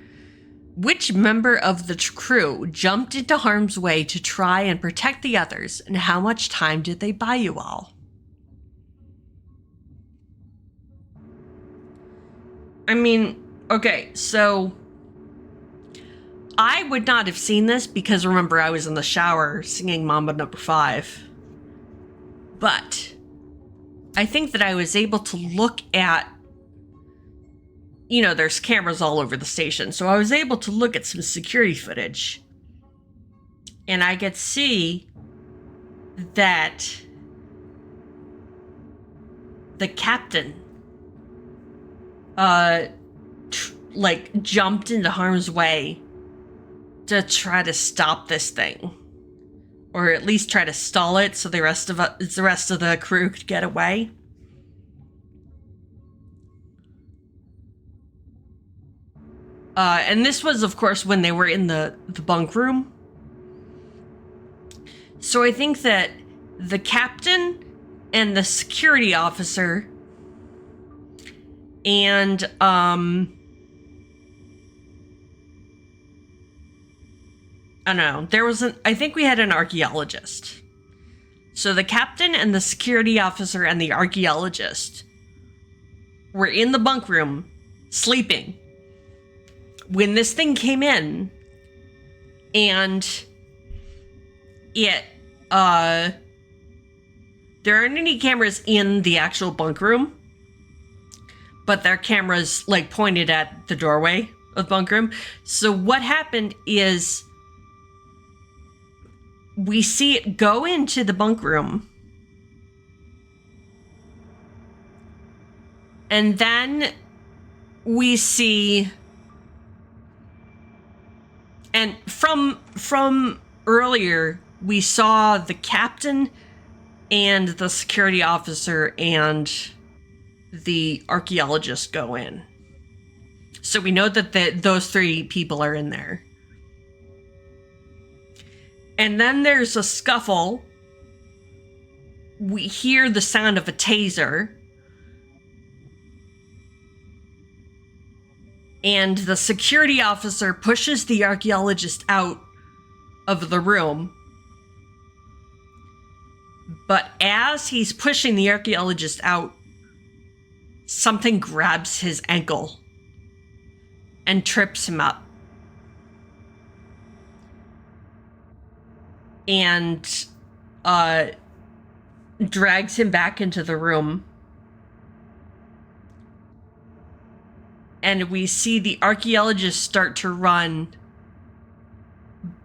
Which member of the crew jumped into harm's way to try and protect the others, and how much time did they buy you all? I mean, okay, so I would not have seen this because remember I was in the shower singing Mamba number 5. But I think that I was able to look at, there's cameras all over the station. So I was able to look at some security footage. And I could see that the captain, jumped into harm's way to try to stop this thing. Or at least try to stall it so the rest of the crew could get away. And this was, of course, when they were in the bunk room. So I think that the captain and the security officer and I don't know. I think we had an archaeologist. So the captain and the security officer and the archaeologist were in the bunk room sleeping when this thing came in, and there aren't any cameras in the actual bunk room, but there are cameras like pointed at the doorway of the bunk room. So what happened is we see it go into the bunk room, and then we see, and from earlier, we saw the captain and the security officer and the archaeologist go in. So we know that those three people are in there. And then there's a scuffle. We hear the sound of a taser. And the security officer pushes the archaeologist out of the room. But as he's pushing the archaeologist out, something grabs his ankle and trips him up. And drags him back into the room. And we see the archaeologist start to run,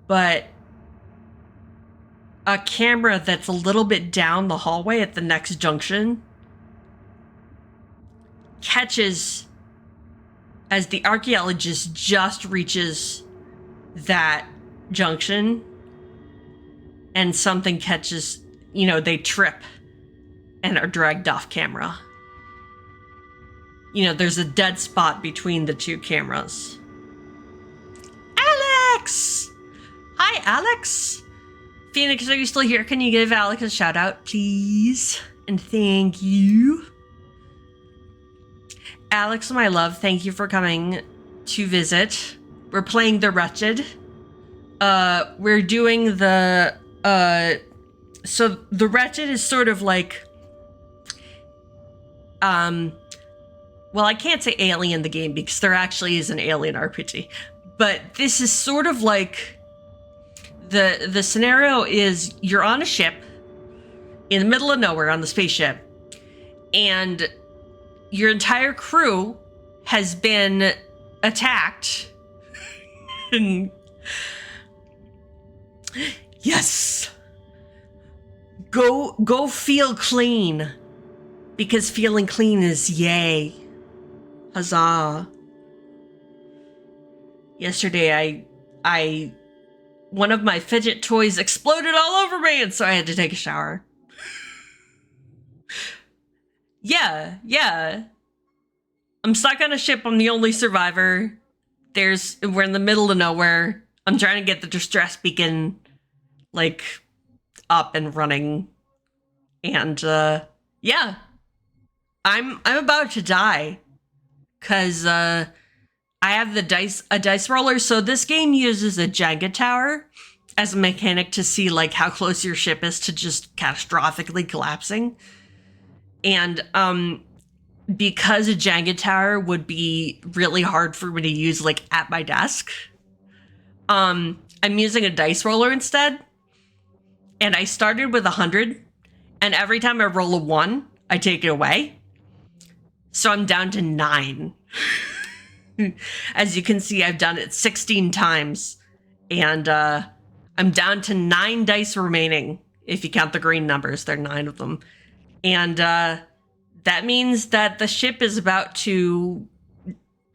but a camera that's a little bit down the hallway at the next junction catches as the archaeologist just reaches that junction, and something catches, they trip and are dragged off camera. There's a dead spot between the two cameras. Alex! Hi, Alex! Phoenix, are you still here? Can you give Alex a shout out, please? And thank you. Alex, my love, thank you for coming to visit. We're playing The Wretched. We're doing so The Wretched is sort of like, well, I can't say Alien the game because there actually is an Alien RPG, but this is sort of like the scenario is you're on a ship in the middle of nowhere on the spaceship, and your entire crew has been attacked. Yes. Go feel clean, because feeling clean is yay. Huzzah. Yesterday I one of my fidget toys exploded all over me, and so I had to take a shower. Yeah. I'm stuck on a ship. I'm the only survivor. We're in the middle of nowhere. I'm trying to get the distress beacon up and running. And yeah. I'm about to die. 'Cause I have a dice roller. So this game uses a Jenga tower as a mechanic to see how close your ship is to just catastrophically collapsing. And because a Jenga tower would be really hard for me to use at my desk, I'm using a dice roller instead. And I started with 100, and every time I roll a 1, I take it away. So I'm down to 9. As you can see, I've done it 16 times, and I'm down to 9 dice remaining. If you count the green numbers, there are 9 of them. And that means that the ship is about to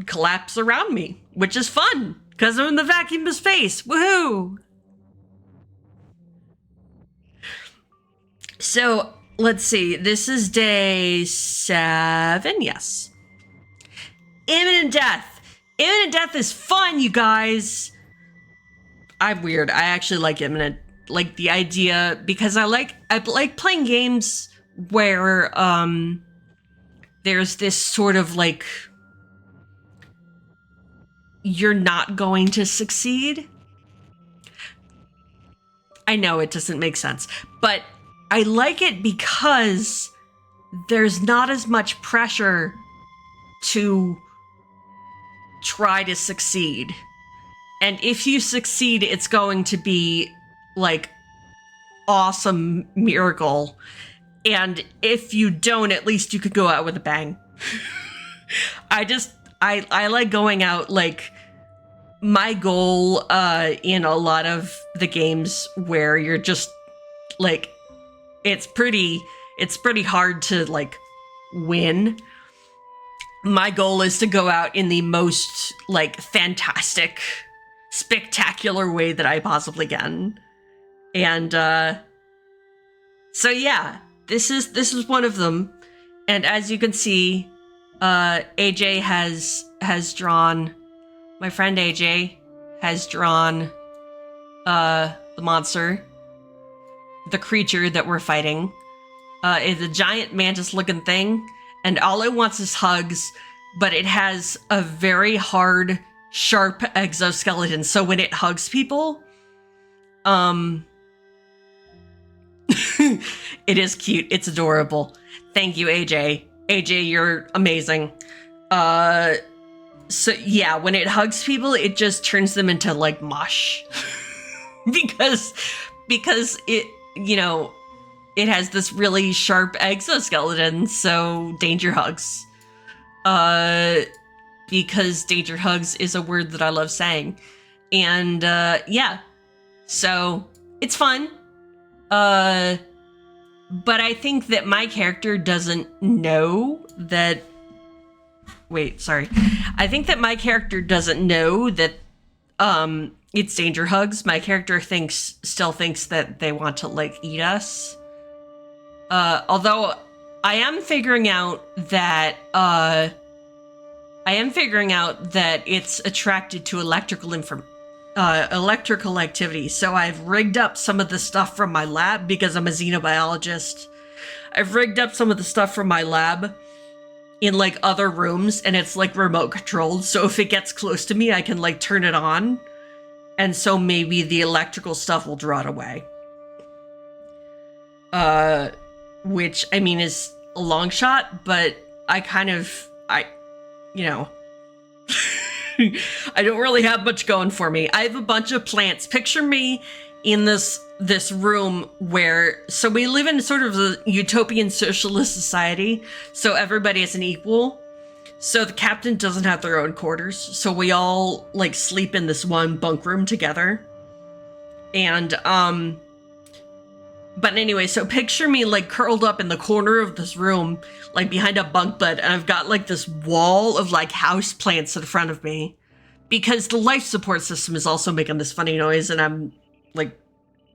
collapse around me, which is fun, because I'm in the vacuum of space. Woohoo! So, let's see. This is day 7. Yes. Imminent death. Imminent death is fun, you guys. I'm weird. I actually like imminent, like the idea, because I like playing games where there's this sort of like you're not going to succeed. I know it doesn't make sense, but I like it because there's not as much pressure to try to succeed. And if you succeed, it's going to be like awesome miracle. And if you don't, at least you could go out with a bang. I like going out, like my goal in a lot of the games where you're just like it's pretty hard to like win. My goal is to go out in the most like fantastic, spectacular way that I possibly can. And so yeah, this is one of them. And as you can see, AJ has drawn, my friend AJ has drawn the monster, the creature that we're fighting. It's a giant mantis looking thing, and all it wants is hugs, but it has a very hard, sharp exoskeleton, so when it hugs people, it is cute. It's adorable. Thank you, AJ. AJ, you're amazing. So yeah, when it hugs people, it just turns them into like mush. because it, you know, it has this really sharp exoskeleton, so danger hugs. Because danger hugs is a word that I love saying. And yeah. So it's fun. But I think that my character doesn't know that. Wait, sorry. I think that my character doesn't know that it's danger hugs. My character still thinks that they want to like eat us. Although I am figuring out that it's attracted to electrical activity. So I've rigged up some of the stuff from my lab because I'm a xenobiologist. I've rigged up some of the stuff from my lab in like other rooms, and it's like remote controlled. So if it gets close to me, I can like turn it on. And so maybe the electrical stuff will draw it away. Which I mean is a long shot, but you know, I don't really have much going for me. I have a bunch of plants. Picture me in this room where, so we live in sort of a utopian socialist society, so everybody is an equal. So the captain doesn't have their own quarters, so we all like sleep in this one bunk room together. And but anyway, so picture me like curled up in the corner of this room, like behind a bunk bed, and I've got like this wall of like house plants in front of me, because the life support system is also making this funny noise, and I'm like,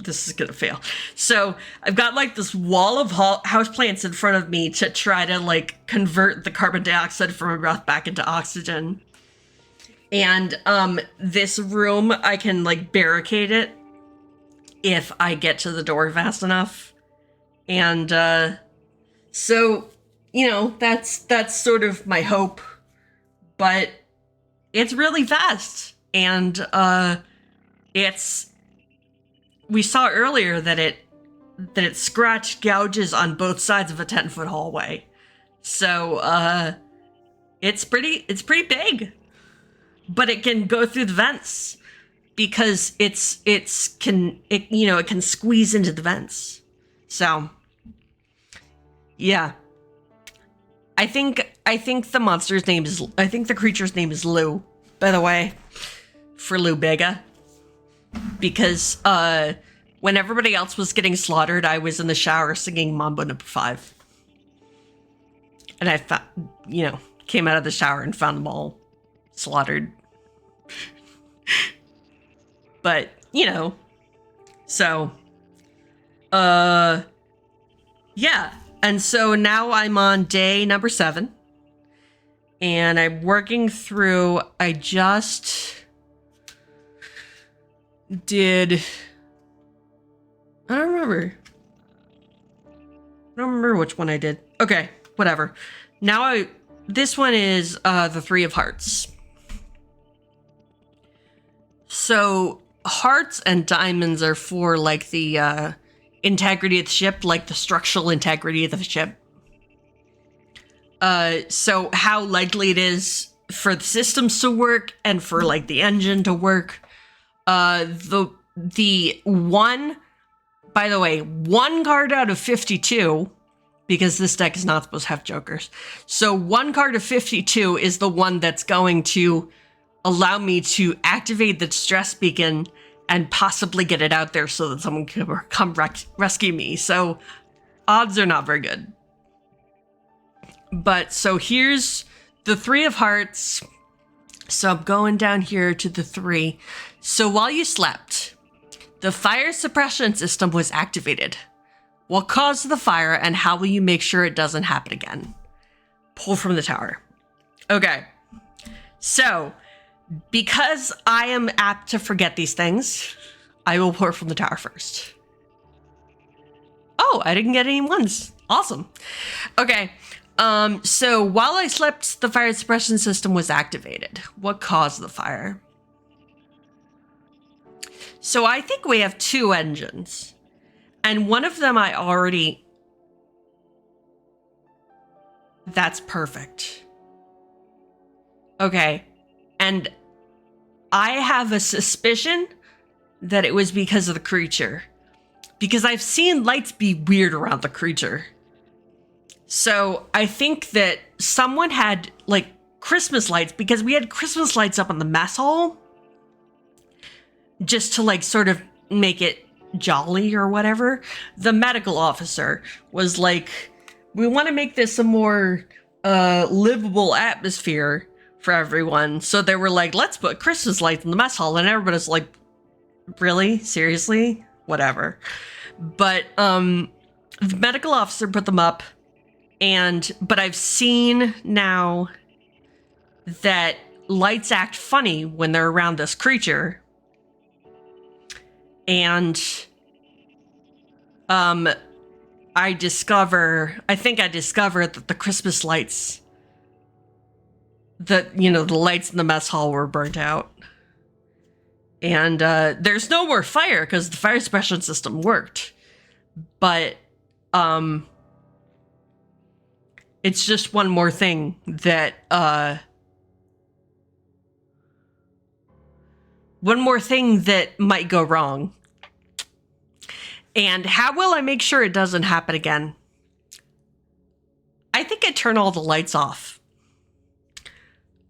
this is gonna fail. So I've got like this wall of house plants in front of me to try to like convert the carbon dioxide from my breath back into oxygen. And this room, I can like barricade it if I get to the door fast enough. And so, you know, that's sort of my hope. But it's really fast. And we saw earlier that it scratched gouges on both sides of a 10-foot hallway. So it's pretty big. But it can go through the vents, because it can squeeze into the vents. So yeah. I think the creature's name is Lou, by the way, for Lou Bega. Because when everybody else was getting slaughtered, I was in the shower singing Mambo No. 5. And I came out of the shower and found them all slaughtered. But, so, yeah. And so now I'm on day number 7. And I'm working through, I just did, I don't remember which one I did. Okay, whatever. Now this one is the Three of Hearts. So hearts and diamonds are for like the integrity of the ship, like the structural integrity of the ship. So how likely it is for the systems to work and for like the engine to work. The one, by the way, one card out of 52, because this deck is not supposed to have jokers. So one card of 52 is the one that's going to allow me to activate the distress beacon and possibly get it out there so that someone can come rescue me. So odds are not very good. But so here's the Three of Hearts. So I'm going down here to the 3. So while you slept, the fire suppression system was activated. What caused the fire and how will you make sure it doesn't happen again? Pull from the tower. Okay. So because I am apt to forget these things, I will pour from the tower first. Oh, I didn't get any ones. Awesome. Okay. So while I slept, the fire suppression system was activated. What caused the fire? So I think we have 2 engines. And one of them I already... That's perfect. Okay. And I have a suspicion that it was because of the creature. Because I've seen lights be weird around the creature. So I think that someone had like Christmas lights, because we had Christmas lights up on the mess hall. Just to like sort of make it jolly or whatever. The medical officer was like, we want to make this a more livable atmosphere for everyone. So they were like, let's put Christmas lights in the mess hall. And everybody's like, really? Seriously? Whatever. But the medical officer put them up. But I've seen now that lights act funny when they're around this creature. And I think I discovered that the Christmas lights, the lights in the mess hall were burnt out. And there's no more fire because the fire suppression system worked. But it's just one more thing that might go wrong. And how will I make sure it doesn't happen again? I think I turn all the lights off.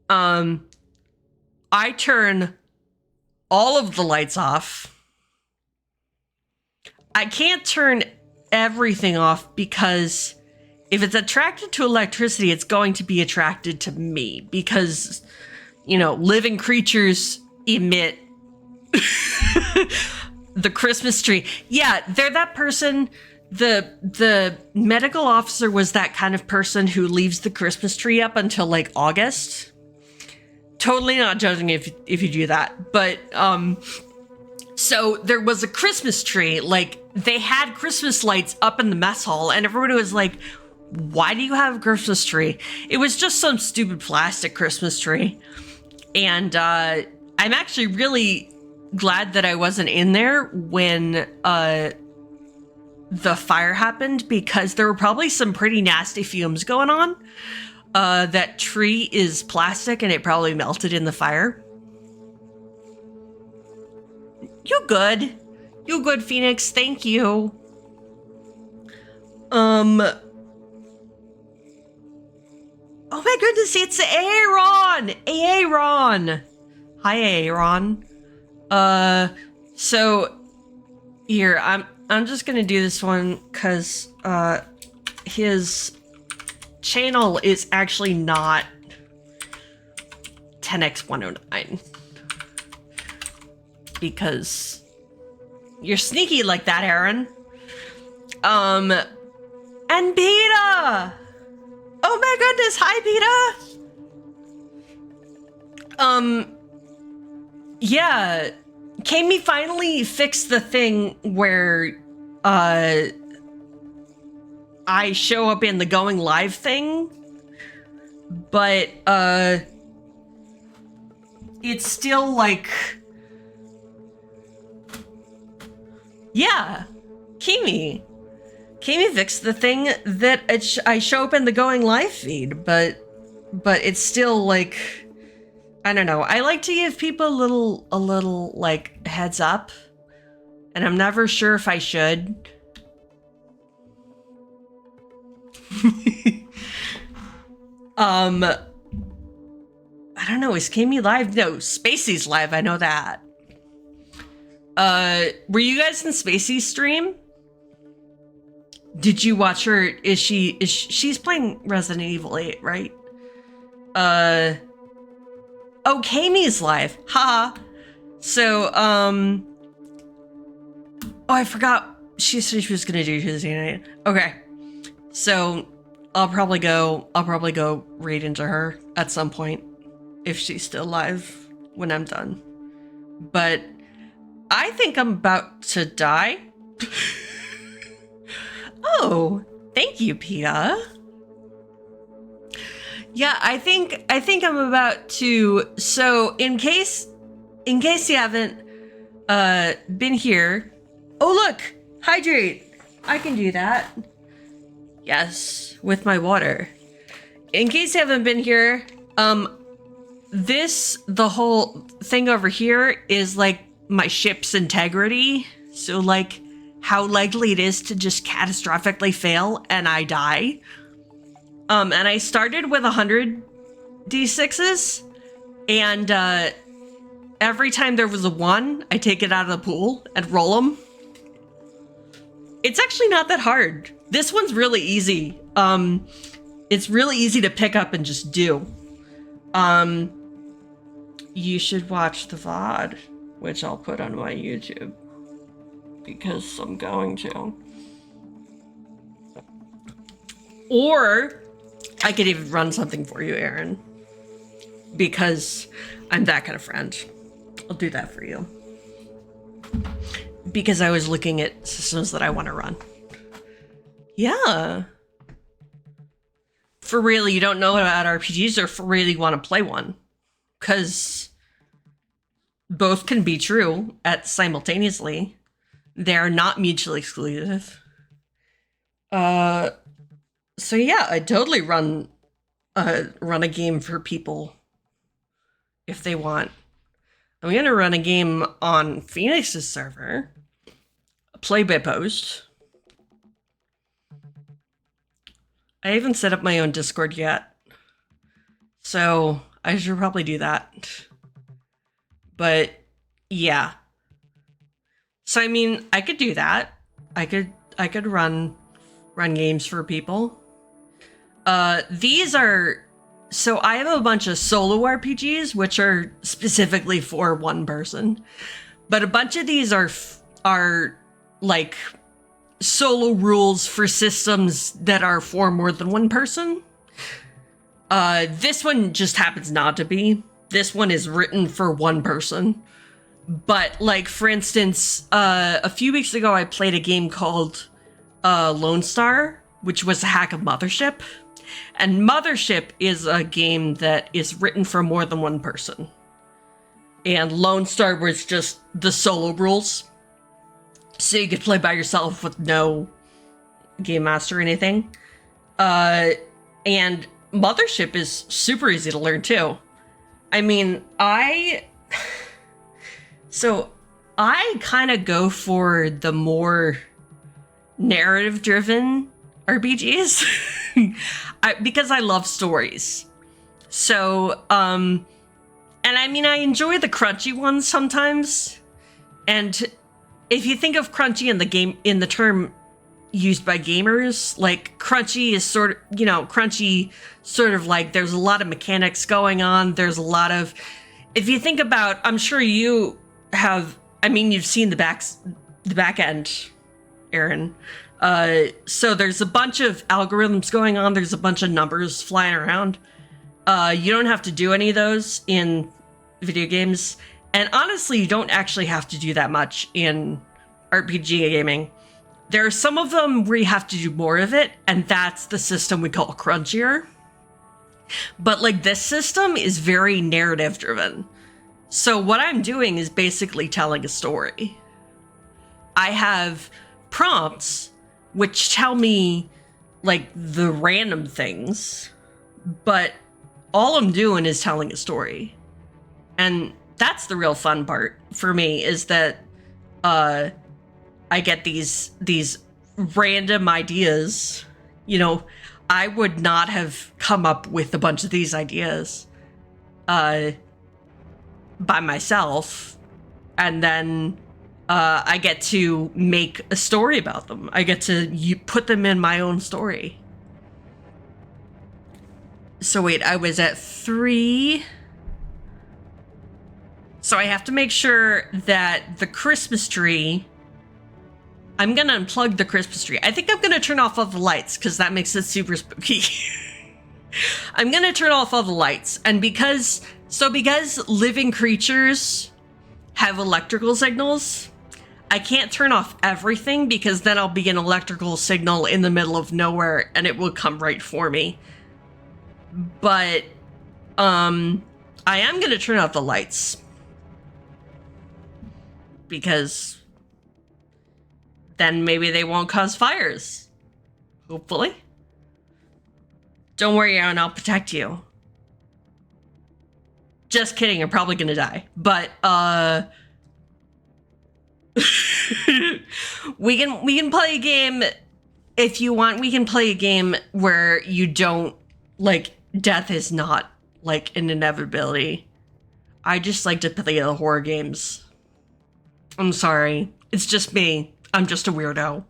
I turn all of the lights off. I can't turn everything off because if it's attracted to electricity, it's going to be attracted to me because, living creatures emit the Christmas tree. Yeah, they're that person. The medical officer was that kind of person who leaves the Christmas tree up until like August. Totally not judging if you do that, but so there was a Christmas tree. Like they had Christmas lights up in the mess hall, and everybody was like, "Why do you have a Christmas tree?" It was just some stupid plastic Christmas tree, and I'm actually really glad that I wasn't in there when the fire happened, because there were probably some pretty nasty fumes going on. That tree is plastic and it probably melted in the fire. You good, Phoenix. Thank you. Oh my goodness, it's Aaron. Hi, Aaron. So here, I'm just gonna do this one because his channel is actually not 10x109 because you're sneaky like that, Aaron. And Peta! Oh my goodness, hi Peta! Yeah, Kami finally fixed the thing where, I show up in the going live thing, but, it's still like, yeah, Kami fixed the thing that I show up in the going live feed, but it's still like, I don't know. I like to give people a little like heads up, and I'm never sure if I should. I don't know. Is Kami live? No, Spacey's live. I know that. Were you guys in Spacey's stream? Did you watch her? She's playing Resident Evil 8, right? Oh, Kami's live. Haha. So, oh, I forgot. She said she was gonna do Tuesday night. Okay. So, I'll probably go raid into her at some point if she's still live when I'm done. But I think I'm about to die. Oh, thank you, PETA. Yeah, I think I'm about to. So in case you haven't been here. Oh look, hydrate. I can do that. Yes, with my water. In case you haven't been here, the whole thing over here is like my ship's integrity. So like how likely it is to just catastrophically fail and I die. And I started with 100 D6s, and every time there was a 1, I take it out of the pool and roll them. It's actually not that hard. This one's really easy. It's really easy to pick up and just do. You should watch the VOD, which I'll put on my YouTube, because I'm going to. Or I could even run something for you, Aaron, because I'm that kind of friend. I'll do that for you. Because I was looking at systems that I want to run. Yeah. For real, you don't know about RPGs, or for real, you want to play one? Because both can be true simultaneously. They are not mutually exclusive. So yeah, I'd totally run a game for people if they want. I'm gonna run a game on Phoenix's server, play by post. I haven't set up my own Discord yet, so I should probably do that. But yeah. So I mean, I could do that. I could run games for people. These are, so I have a bunch of solo RPGs, which are specifically for one person, but a bunch of these are like solo rules for systems that are for more than one person. This one just happens not to be. This one is written for one person. But like, for instance, a few weeks ago, I played a game called Lone Star, which was a hack of Mothership. And Mothership is a game that is written for more than one person. And Lone Star was just the solo rules. So you could play by yourself with no game master or anything. And Mothership is super easy to learn too. I mean, I kind of go for the more narrative-driven RPGs because I love stories. So, and I mean, I enjoy the crunchy ones sometimes. And if you think of crunchy in the term used by gamers, like crunchy is sort of, crunchy sort of like there's a lot of mechanics going on. There's a lot of, if you think about, I'm sure you have, I mean, you've seen the back end, Aaron. So there's a bunch of algorithms going on. There's a bunch of numbers flying around. You don't have to do any of those in video games. And honestly, you don't actually have to do that much in RPG gaming. There are some of them where you have to do more of it, and that's the system we call crunchier. But like this system is very narrative driven. So what I'm doing is basically telling a story. I have prompts which tell me like the random things, but all I'm doing is telling a story. And that's the real fun part for me, is that I get these random ideas. You know, I would not have come up with a bunch of these ideas by myself, and then I get to make a story about them. I get to put them in my own story. So wait, I was at 3. So I have to make sure that the Christmas tree, I'm going to unplug the Christmas tree. I think I'm going to turn off all the lights because that makes it super spooky. I'm going to turn off all the lights. And because living creatures have electrical signals, I can't turn off everything because then I'll be an electrical signal in the middle of nowhere and it will come right for me. But I am going to turn off the lights because then maybe they won't cause fires. Hopefully. Don't worry, Aaron, I'll protect you. Just kidding, I'm probably gonna die. But we can play a game if you want. We can play a game where you don't, like, death is not like an inevitability. I just like to play the horror games. I'm sorry. It's just me. I'm just a weirdo.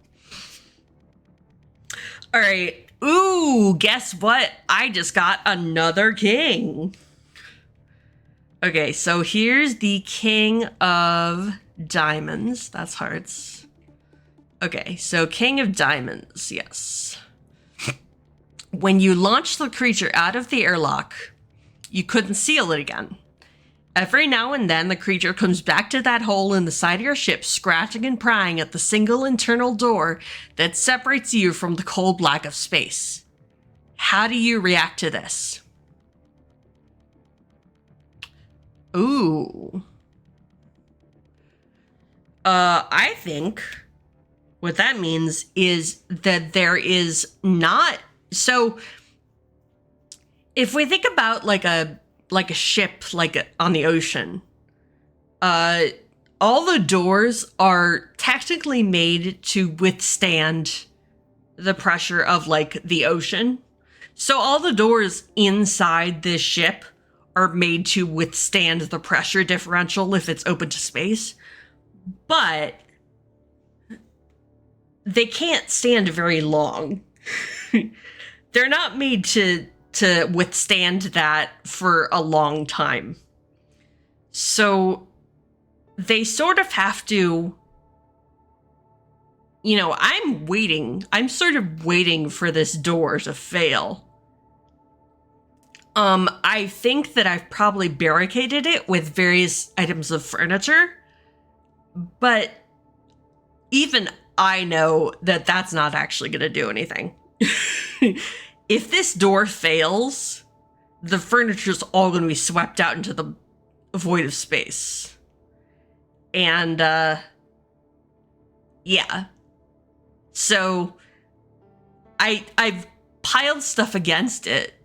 All right. Ooh, guess what? I just got another king. Okay, so here's the King of Diamonds. That's hearts. Okay, so King of Diamonds, yes. When you launch the creature out of the airlock, you couldn't seal it again. Every now and then, the creature comes back to that hole in the side of your ship, scratching and prying at the single internal door that separates you from the cold black of space. How do you react to this? Ooh. I think what that means is that there is not... So, if we think about like a ship, on the ocean, all the doors are technically made to withstand the pressure of like the ocean. So all the doors inside this ship are made to withstand the pressure differential if it's open to space, but they can't stand very long. They're not made to withstand that for a long time. So they sort of have to, I'm sort of waiting for this door to fail. I think that I've probably barricaded it with various items of furniture, but even I know that that's not actually going to do anything. If this door fails, the furniture's all going to be swept out into the void of space. And, yeah. So, I've piled stuff against it.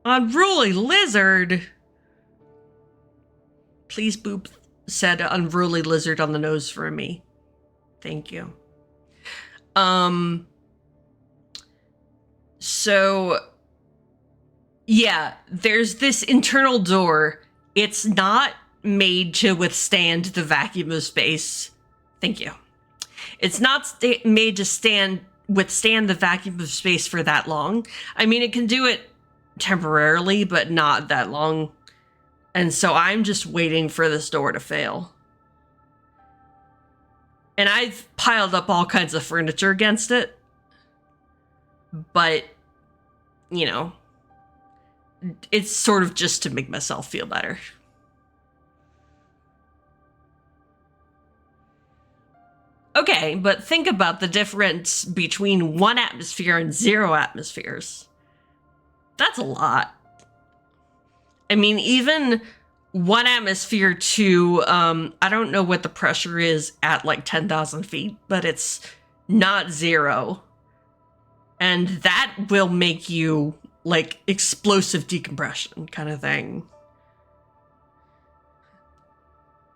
Unruly lizard! Please boop said unruly lizard on the nose for me. Thank you. So, yeah, there's this internal door. It's not made to withstand the vacuum of space. Thank you. It's not made to withstand the vacuum of space for that long. I mean, it can do it temporarily, but not that long. And so I'm just waiting for this door to fail. And I've piled up all kinds of furniture against it. But, it's sort of just to make myself feel better. Okay, but think about the difference between 1 atmosphere and 0 atmospheres. That's a lot. I mean, even 1 atmosphere to, I don't know what the pressure is at like 10,000 feet, but it's not 0. And that will make you like explosive decompression kind of thing.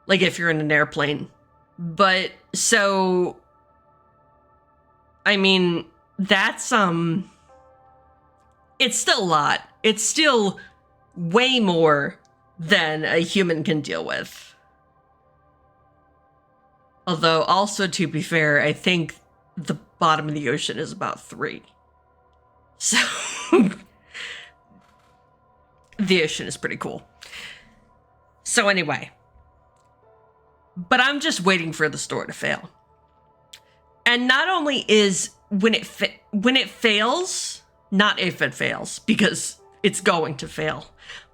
Like if you're in an airplane. But so, I mean, that's, it's still a lot. It's still way more than a human can deal with. Although, also to be fair, I think the bottom of the ocean is about 3. So, the ocean is pretty cool. So anyway. But I'm just waiting for the store to fail. And not only is when it fails, not if it fails, because it's going to fail.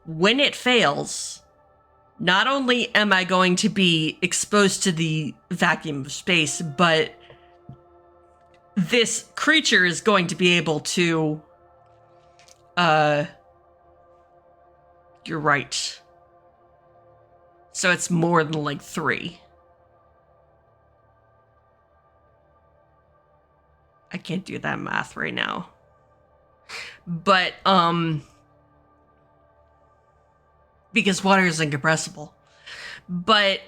When it fails, not only am I going to be exposed to the vacuum of space, but this creature is going to be able to, you're right. So it's more than like 3. I can't do that math right now. But, because water is incompressible. But,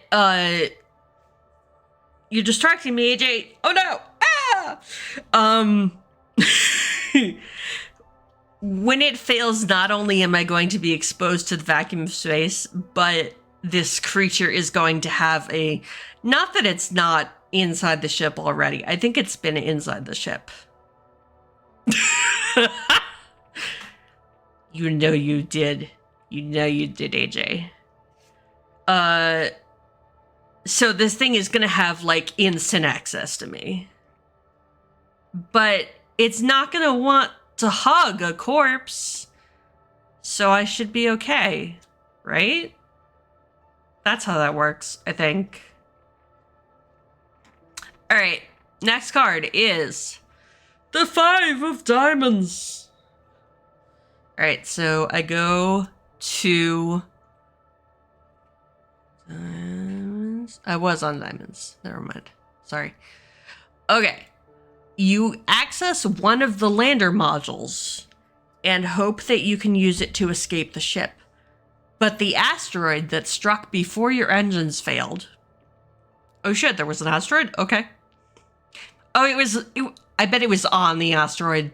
you're distracting me, AJ. Oh no! Ah! When it fails, not only am I going to be exposed to the vacuum of space, but this creature is going to have a... Not that it's not inside the ship already. I think it's been inside the ship. You know you did. You know you did, AJ. So this thing is going to have, like, instant access to me. But it's not going to want to hug a corpse. So I should be okay. Right? That's how that works, I think. Alright, next card is the 5 of Diamonds. Alright, so I go to Diamonds. I was on Diamonds. Never mind. Sorry. Okay. You access one of the lander modules and hope that you can use it to escape the ship. But the asteroid that struck before your engines failed. Oh shit, there was an asteroid? Okay. Oh, I bet it was on the asteroid.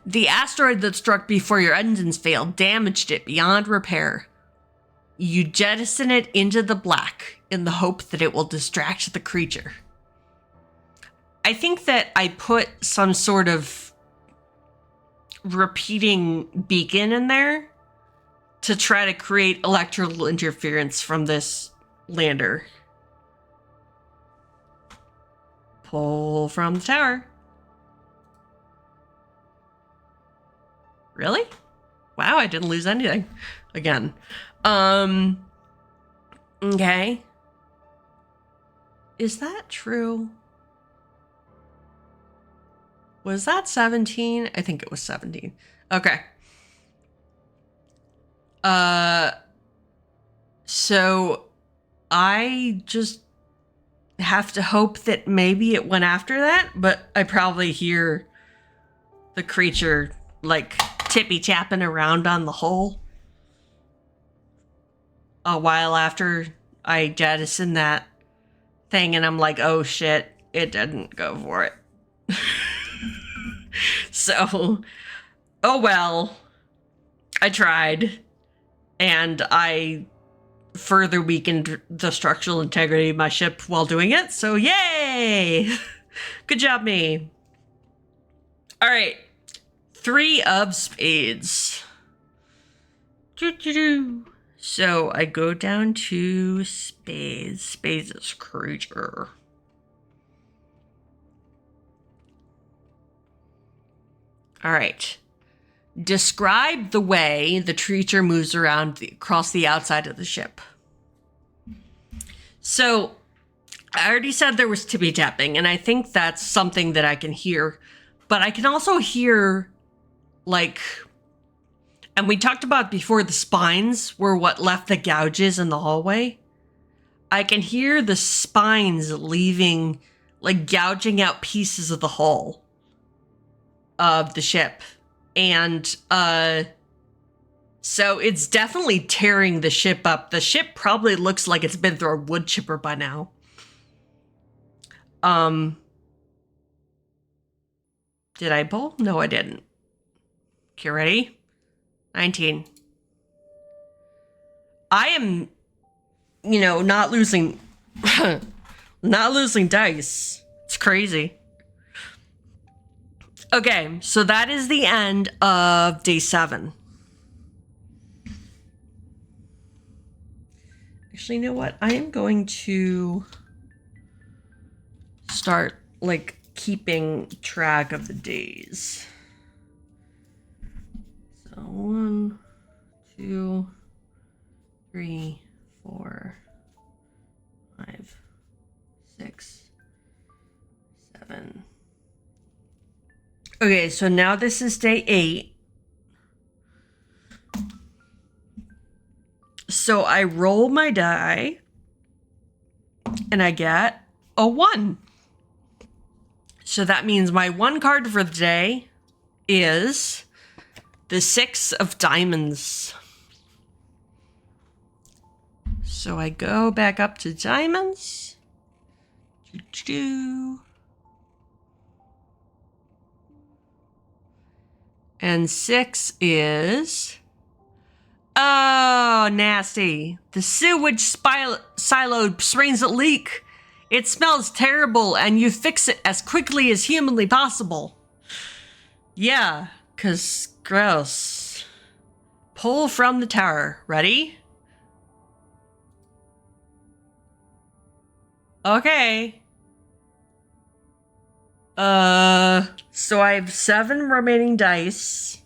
The asteroid that struck before your engines failed damaged it beyond repair. You jettison it into the black in the hope that it will distract the creature. I think that I put some sort of repeating beacon in there to try to create electrical interference from this lander. Pull from the tower. Really? Wow, I didn't lose anything. Again. Okay. Is that true? Was that 17? I think it was 17. Okay. So I just have to hope that maybe it went after that, but I probably hear the creature like tippy-tapping around on the hull a while after I jettison that thing, and I'm like, oh shit, it didn't go for it. So, oh well, I tried, and I further weakened the structural integrity of my ship while doing it, so yay! Good job, me. Alright, 3 of Spades. So I go down to Spades. Spades is creature. Alright. Describe the way the creature moves around across the outside of the ship. So, I already said there was tippy tapping, and I think that's something that I can hear. But I can also hear, like, and we talked about before, the spines were what left the gouges in the hallway. I can hear the spines leaving, like, gouging out pieces of the hull of the ship. And, so it's definitely tearing the ship up. The ship probably looks like it's been through a wood chipper by now. Did I pull? No, I didn't. Okay, ready? 19. I am, not losing, not losing dice. It's crazy. Okay, so that is the end of day 7. Actually, you know what? I am going to start, like, keeping track of the days. So 1, 2, 3, 4, 5, 6, 7. Okay, so now this is day 8. So I roll my die, and I get a 1. So that means my 1 card for the day is the 6 of diamonds. So I go back up to diamonds. And 6 is... Oh, nasty. The sewage silo springs a leak. It smells terrible, and you fix it as quickly as humanly possible. Yeah, 'cause gross. Pull from the tower. Ready? Okay. So I have 7 remaining dice.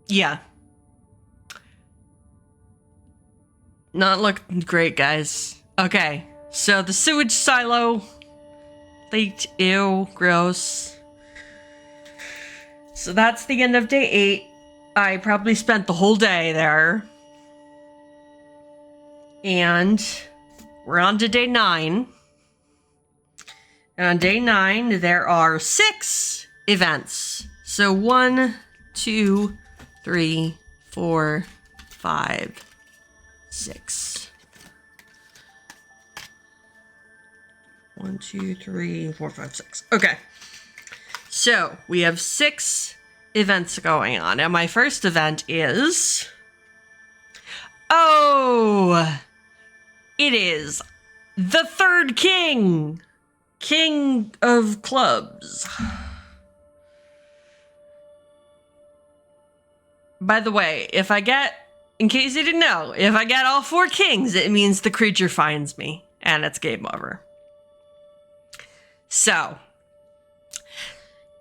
Yeah. Not looking great, guys. Okay, so the sewage silo leaked. Ew, gross. So that's the end of day 8. I probably spent the whole day there. And we're on to day 9. And on day 9, there are 6 events. So 1, 2, 3, 4, 5, 6. 1, 2, 3, 4, 5, 6. Okay. So we have 6 events going on. And my first event is... Oh! It is the 3rd king! King of clubs. By the way, in case you didn't know, if I get all 4 kings, it means the creature finds me, and it's game over. So,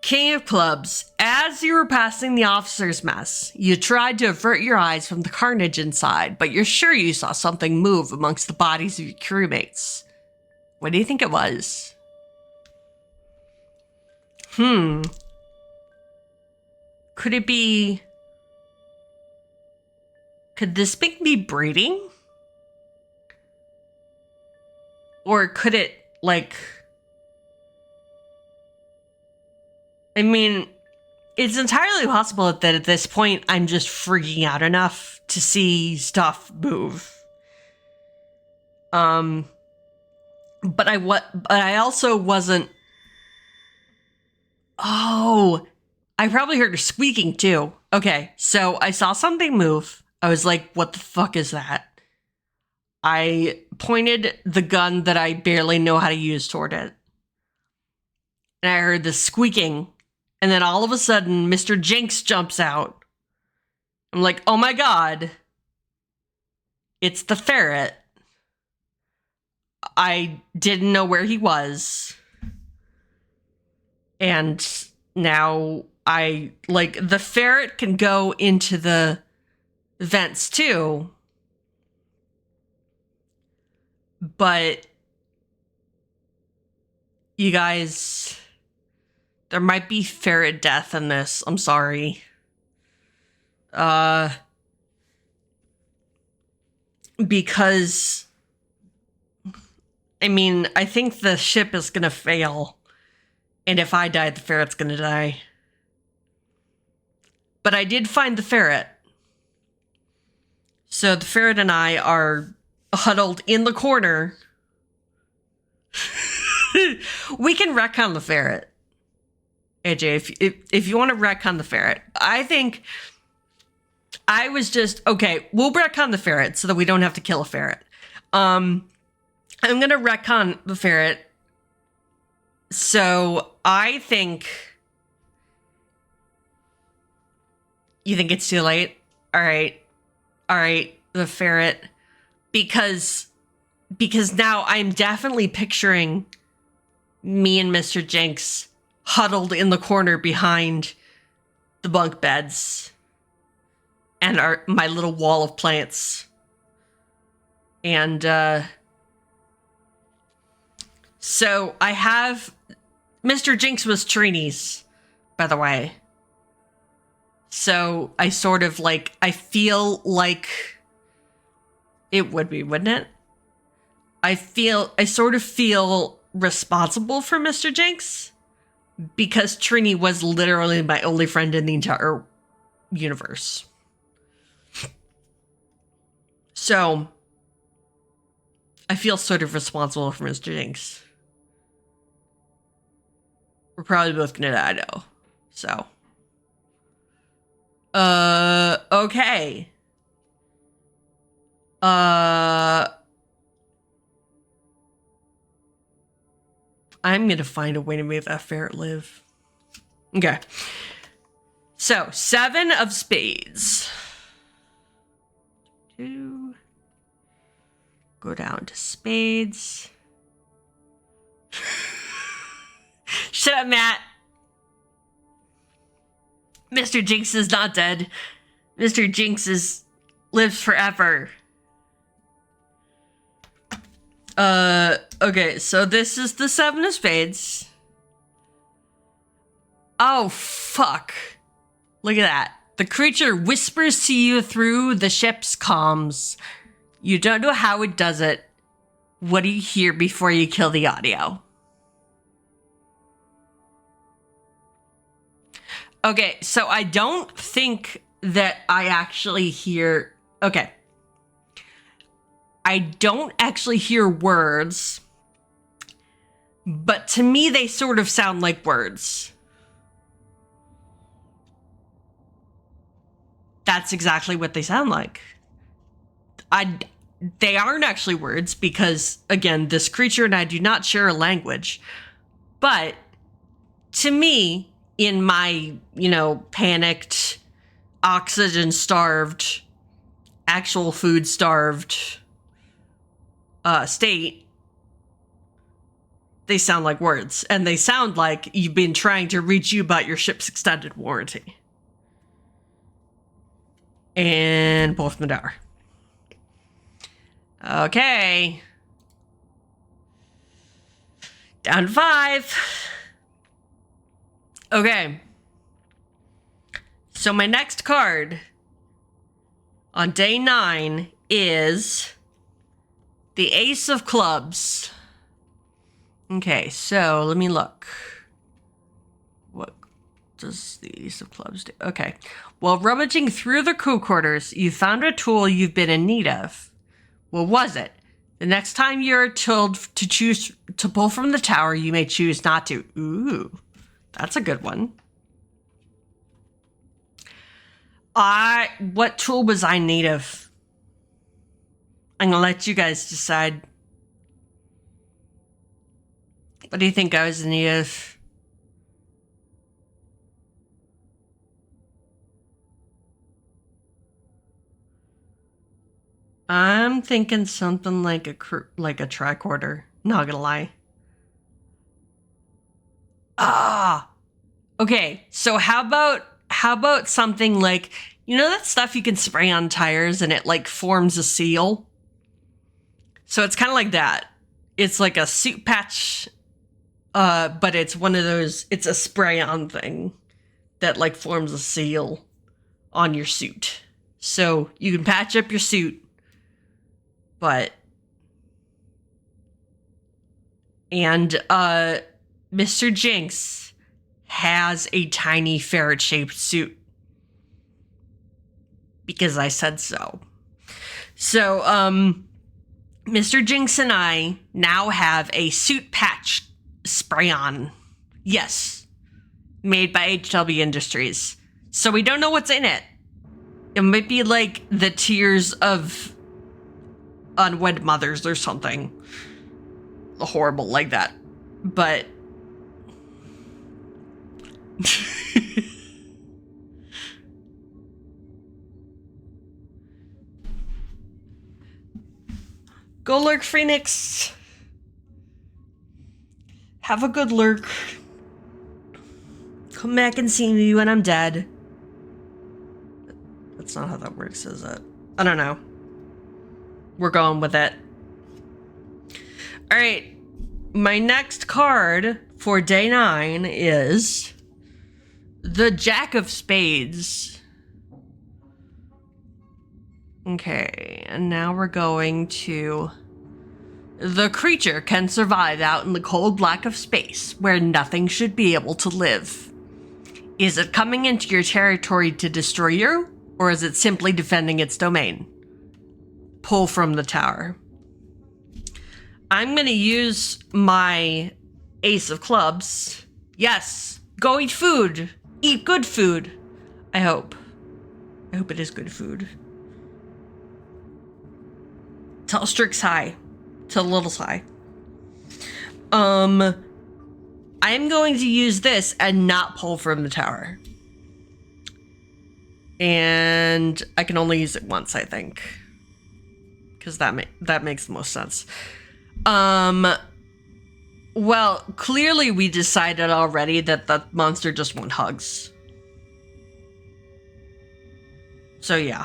King of Clubs, as you were passing the officer's mess, you tried to avert your eyes from the carnage inside, but you're sure you saw something move amongst the bodies of your crewmates. What do you think it was? Could it be... Could this thing be breeding? Or could it, like... I mean, it's entirely possible that at this point I'm just freaking out enough to see stuff move. But I also wasn't... Oh, I probably heard her squeaking too. Okay, so I saw something move. I was like, what the fuck is that? I pointed the gun that I barely know how to use toward it. And I heard the squeaking. And then all of a sudden, Mr. Jinx jumps out. I'm like, oh my god. It's the ferret. I didn't know where he was. And now the ferret can go into the vents too. But you guys, there might be ferret death in this. I'm sorry. Because, I mean, I think the ship is gonna fail. And if I die, the ferret's gonna die. But I did find the ferret. So the ferret and I are huddled in the corner. We can retcon the ferret. AJ, if you want to retcon the ferret. I think I was just, okay, we'll retcon the ferret so that we don't have to kill a ferret. I'm going to retcon the ferret. So I think... You think it's too late? All right, the ferret. Because now I'm definitely picturing me and Mr. Jinx huddled in the corner behind the bunk beds and my little wall of plants. And so I have Mr. Jinx was Trini's, by the way. So I sort of I feel like it would be, wouldn't it? I sort of feel responsible for Mr. Jinx because Trini was literally my only friend in the entire universe. So I feel sort of responsible for Mr. Jinx. We're probably both gonna die though. So. Okay. I'm gonna find a way to make that ferret live. Okay. So, 7 of spades. 2. Go down to spades. Shut up, Matt. Mr. Jinx is not dead. Mr. Jinx lives forever. Okay, so this is the 7 of spades. Oh, fuck. Look at that. The creature whispers to you through the ship's comms. You don't know how it does it. What do you hear before you kill the audio? Okay, so I don't think that I actually hear... Okay. I don't actually hear words, but to me they sort of sound like words. That's exactly what they sound like. They aren't actually words because, again, this creature and I do not share a language. But to me, in my, panicked, oxygen-starved, actual food-starved state, they sound like words. And they sound like you've been trying to reach you about your ship's extended warranty. And both of them are. Okay. Down to 5. Okay. So my next card on day 9 is the Ace of Clubs. Okay, so let me look. What does the Ace of Clubs do? Okay. While rummaging through the crew quarters, you found a tool you've been in need of. What was it? The next time you're told to choose to pull from the tower, you may choose not to. Ooh, that's a good one. What tool was I in need of? I'm gonna let you guys decide. What do you think I was in need of? I'm thinking something like a tricorder. Not gonna lie. Okay, so how about something like, you know that stuff you can spray on tires and it like forms a seal? So it's kind of like that. It's like a suit patch, but it's one of those, it's a spray-on thing that like forms a seal on your suit. So you can patch up your suit, and Mr. Jinx has a tiny ferret-shaped suit. Because I said so. So, Mr. Jinx and I now have a suit patch spray-on. Yes. Made by HW Industries. So we don't know what's in it. It might be like the tears of unwed mothers or something. Horrible like that. But... Go lurk, Phoenix. Have a good lurk. Come back and see me when I'm dead. That's not how that works, is it? I don't know. We're going with it. Alright. My next card for day 9 is the Jack of Spades. Okay, and now we're going to... The creature can survive out in the cold black of space, where nothing should be able to live. Is it coming into your territory to destroy you, or is it simply defending its domain? Pull from the tower. I'm going to use my Ace of Clubs. Yes, go eat food. Eat good food. I hope. I hope it is good food. Tell Strix hi. Tell Littles hi. I am going to use this and not pull from the tower. And I can only use it once, I think. Because that makes the most sense. Well, clearly we decided already that the monster just wants hugs. So yeah.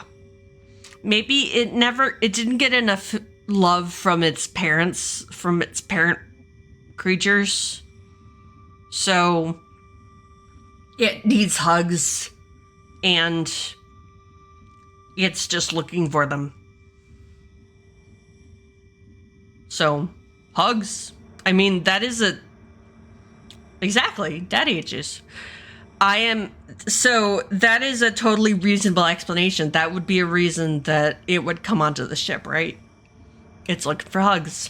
Maybe it didn't get enough love from its parent creatures. So it needs hugs, and it's just looking for them. So, hugs. I mean, that is exactly, daddy issues. So that is a totally reasonable explanation. That would be a reason that it would come onto the ship, right? It's looking for hugs.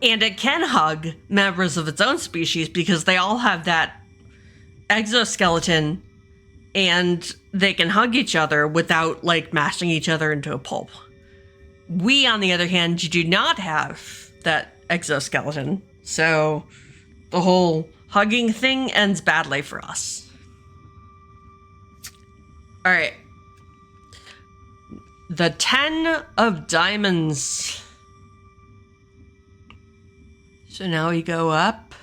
And it can hug members of its own species because they all have that exoskeleton, and they can hug each other without, like, mashing each other into a pulp. We, on the other hand, do not have that exoskeleton, so the whole hugging thing ends badly for us. Alright. The 10 of Diamonds. So now we go up.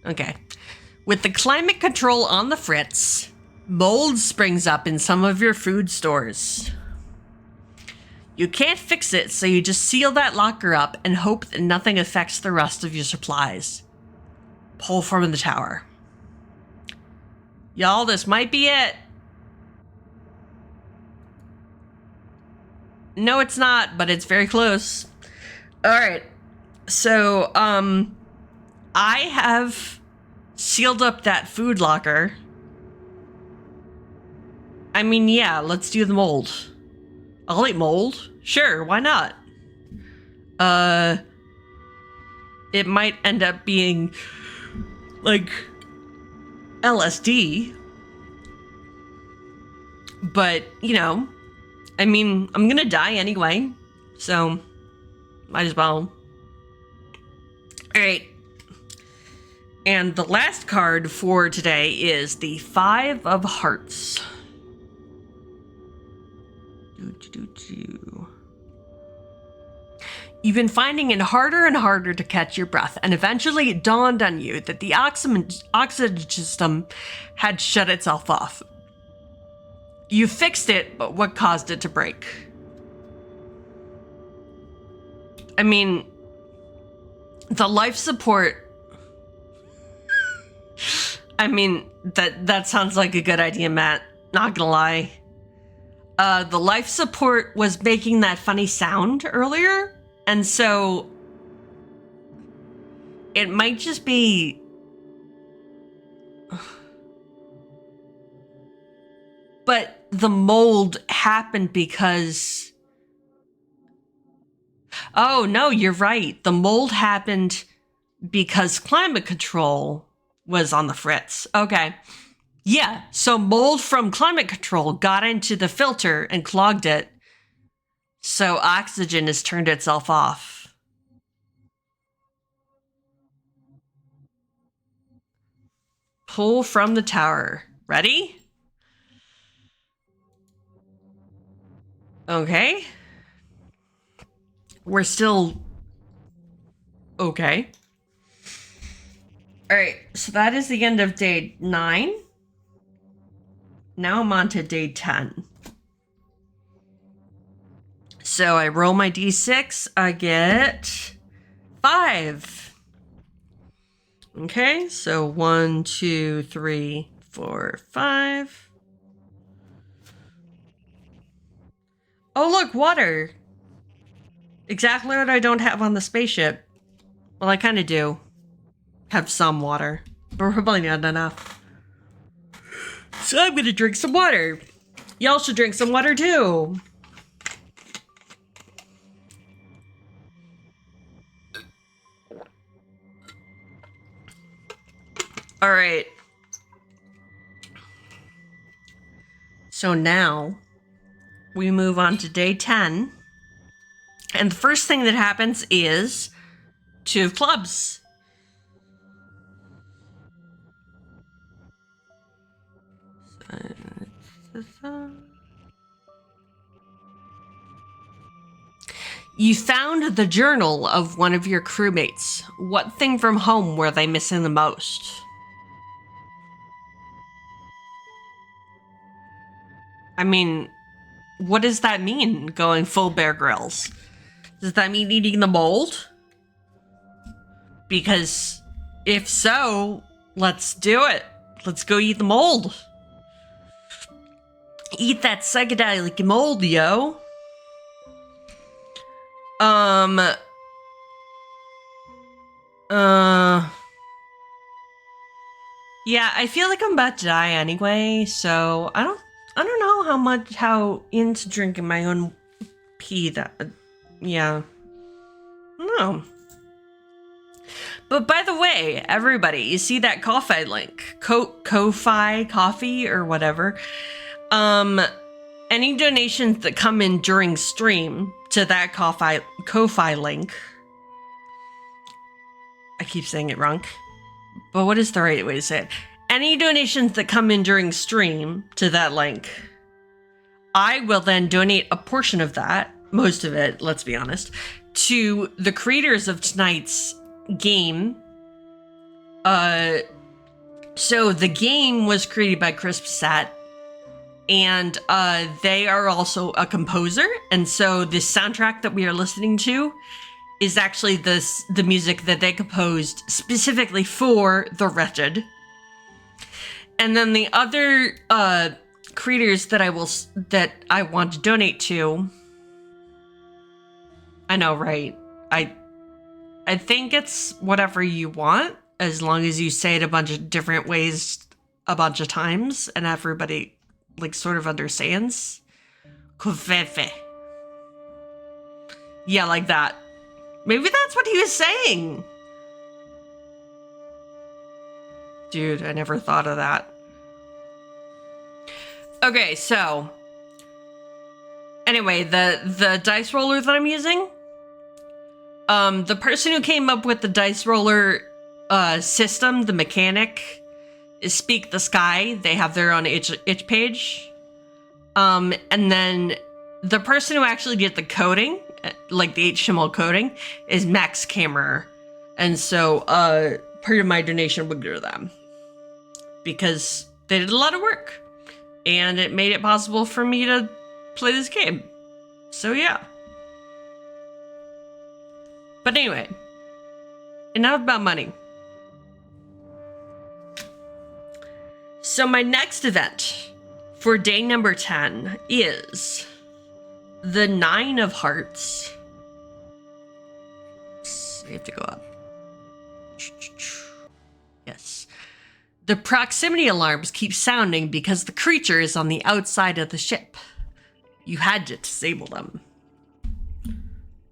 Okay. With the climate control on the fritz, mold springs up in some of your food stores. You can't fix it, so you just seal that locker up and hope that nothing affects the rest of your supplies. Pull from the tower. Y'all, this might be it. No, it's not, but it's very close. Alright. So, I have sealed up that food locker. I mean, yeah, let's do the mold. I'll eat mold. Sure, why not? It might end up being, like, LSD. But, you know, I mean, I'm gonna die anyway, so might as well. Alright. And the last card for today is the 5 of Hearts. You've been finding it harder and harder to catch your breath, and eventually it dawned on you that the oxygen system had shut itself off. You fixed it, but what caused it to break? I mean, the life support... I mean, that sounds like a good idea, Matt. Not gonna lie. The life support was making that funny sound earlier, and so it might just be... But the mold happened because... Oh, no, you're right. The mold happened because climate control was on the fritz. Okay. Yeah, so mold from climate control got into the filter and clogged it. So oxygen has turned itself off. Pull from the tower. Ready? Okay. We're still... Okay. Alright, so that is the end of day 9. Now I'm on to day 10. So I roll my d6, I get 5. Okay, so 1, 2, 3, 4, 5. Oh look, water! Exactly what I don't have on the spaceship. Well, I kind of do have some water, but probably not enough. So I'm gonna drink some water. Y'all should drink some water too. All right. So now we move on to day 10. And the first thing that happens is 2 of clubs. You found the journal of one of your crewmates. What thing from home were they missing the most? I mean, what does that mean, going full Bear Grylls? Does that mean eating the mold? Because if so, let's do it. Let's go eat the mold. Eat that psychedelic mold, yo. Yeah, I feel like I'm about to die anyway, so I don't know how into drinking my own pee that, yeah. I don't know. But by the way, everybody, you see that Ko-Fi link? Ko-Fi coffee or whatever. Any donations that come in during stream to that Ko-Fi link. I keep saying it wrong. But what is the right way to say it? Any donations that come in during stream to that link, I will then donate a portion of that, most of it, let's be honest, to the creators of tonight's game. So the game was created by Chris Bissette, and they are also a composer, and so the soundtrack that we are listening to is actually the music that they composed specifically for The Wretched. And then the other creators that I want to donate to, I know, right? I think it's whatever you want, as long as you say it a bunch of different ways a bunch of times and everybody like sort of understands. Kofefe. Yeah, like that. Maybe that's what he was saying. Dude, I never thought of that. Okay, so anyway, the dice roller that I'm using, the person who came up with the dice roller system, the mechanic, is Speak the Sky. They have their own itch page. And then the person who actually did the coding like the HTML coding, is Max Camera. And so part of my donation would go to them because they did a lot of work and it made it possible for me to play this game. So yeah. But anyway, enough about money. So my next event for day number 10 is the 9 of Hearts. We have to go up. Yes. The proximity alarms keep sounding because the creature is on the outside of the ship. You had to disable them.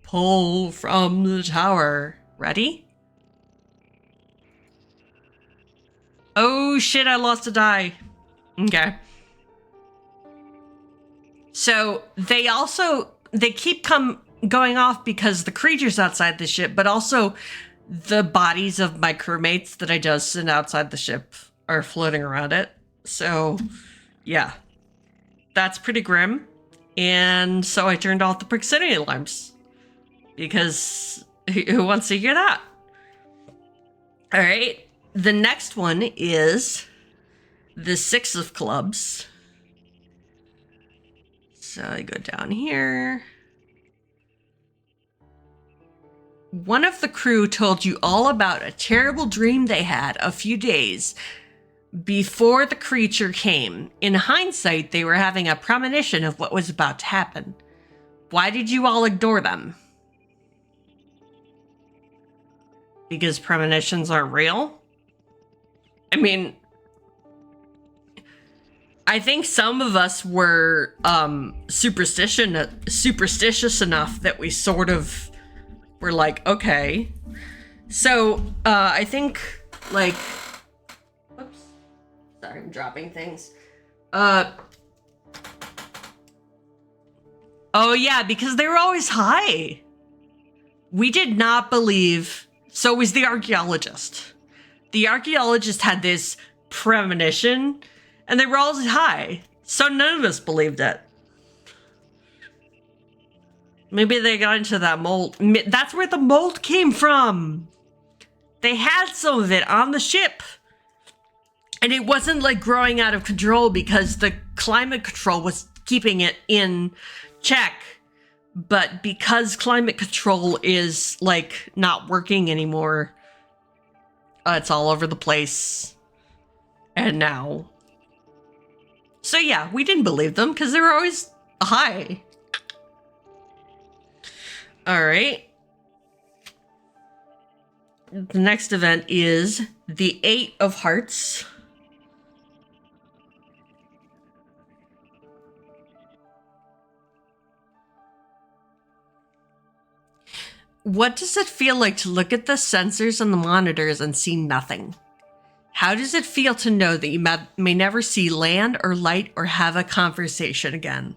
Pull from the tower. Ready? Oh shit, I lost a die. Okay. So they keep going off because the creature's outside the ship, but also the bodies of my crewmates that I just sent outside the ship are floating around it. So yeah, that's pretty grim. And so I turned off the proximity alarms because who wants to hear that? All right. The next one is the 6 of clubs. So I go down here. One of the crew told you all about a terrible dream they had a few days before the creature came. In hindsight, they were having a premonition of what was about to happen. Why did you all ignore them? Because premonitions aren't real? I mean, I think some of us were superstitious enough that we sort of were like, okay. So I think like, oops, sorry, I'm dropping things. Oh yeah, because they were always high. We did not believe. So was the archaeologist. The archaeologist had this premonition, and they were always high. So none of us believed it. Maybe they got into that mold. That's where the mold came from. They had some of it on the ship. And it wasn't like growing out of control because the climate control was keeping it in check. But because climate control is like not working anymore, it's all over the place. And now. So yeah, we didn't believe them because they were always high. All right. The next event is the 8 of Hearts. What does it feel like to look at the sensors and the monitors and see nothing? How does it feel to know that you may never see land or light or have a conversation again?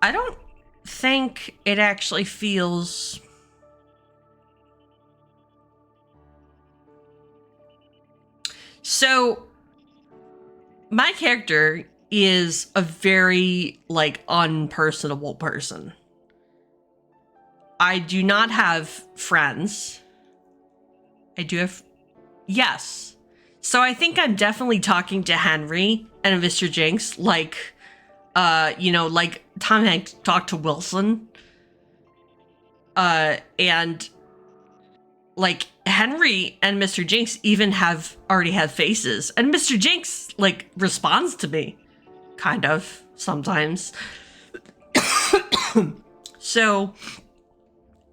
I don't think it actually feels... So, my character is a very, like, unpersonable person. I do not have friends. I do have... Yes. So I think I'm definitely talking to Henry and Mr. Jinx, like, like Tom Hanks talked to Wilson. And, like, Henry and Mr. Jinx even already have faces. And Mr. Jinx, like, responds to me. Kind of, sometimes. So...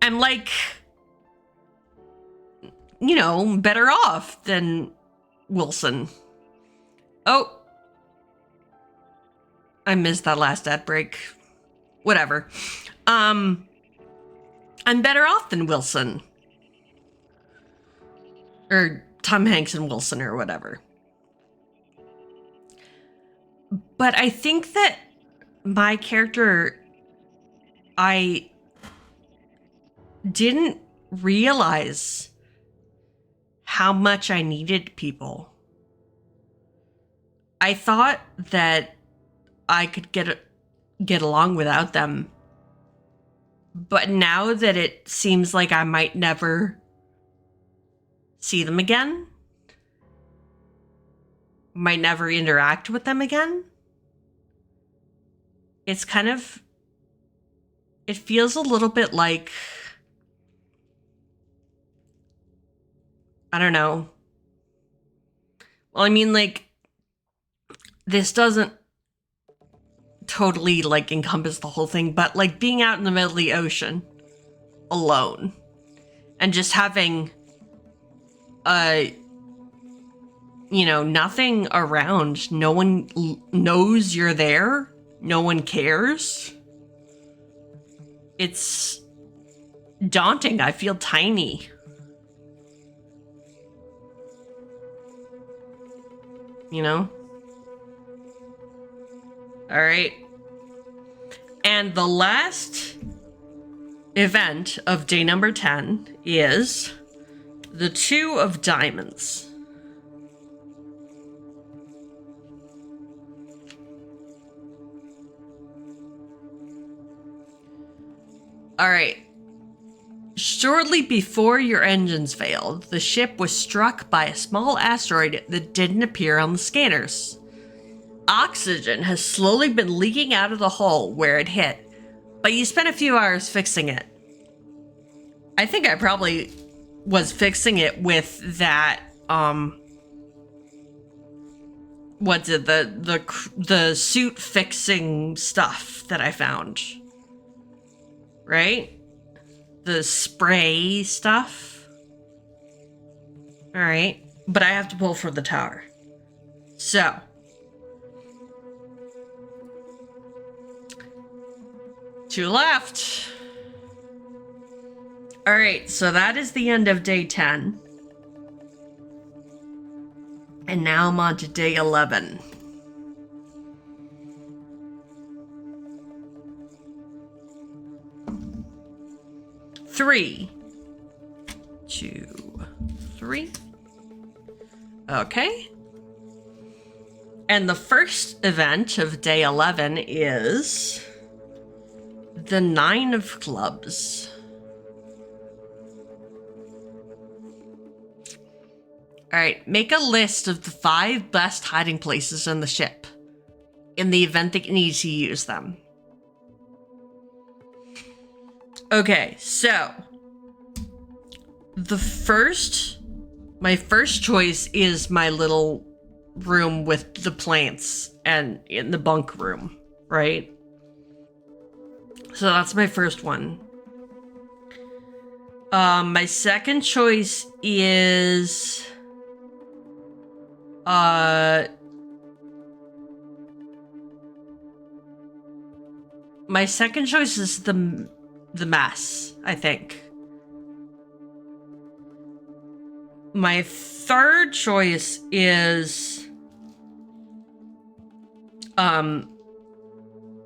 I'm like, better off than Wilson. Oh. I missed that last ad break. Whatever. I'm better off than Wilson. Or Tom Hanks and Wilson or whatever. But I think that my character, I didn't realize how much I needed people. I thought that I could get along without them. But now that it seems like I might never see them again, might never interact with them again, it's kind of, it feels a little bit like, I don't know. Well, I mean, like, this doesn't totally, like, encompass the whole thing, but, like, being out in the middle of the ocean alone and just having, you know, nothing around. No one knows you're there. No one cares. It's daunting. I feel tiny. You know? All right. And the last event of day number 10 is the 2 of diamonds. All right. Shortly before your engines failed, the ship was struck by a small asteroid that didn't appear on the scanners. Oxygen has slowly been leaking out of the hole where it hit, but you spent a few hours fixing it. I think I probably was fixing it with that, what's it, the suit fixing stuff that I found. Right? The spray stuff. All right. But I have to pull for the tower. So. Two left. All right. So that is the end of day 10. And now I'm on to day 11. Three, 2, 3. Okay. And the first event of day 11 is the 9 of clubs. All right, make a list of the 5 best hiding places in the ship in the event that you need to use them. Okay, so my first choice is my little room with the plants and in the bunk room, right? So that's my first one. My second choice is the mess, I think. My third choice is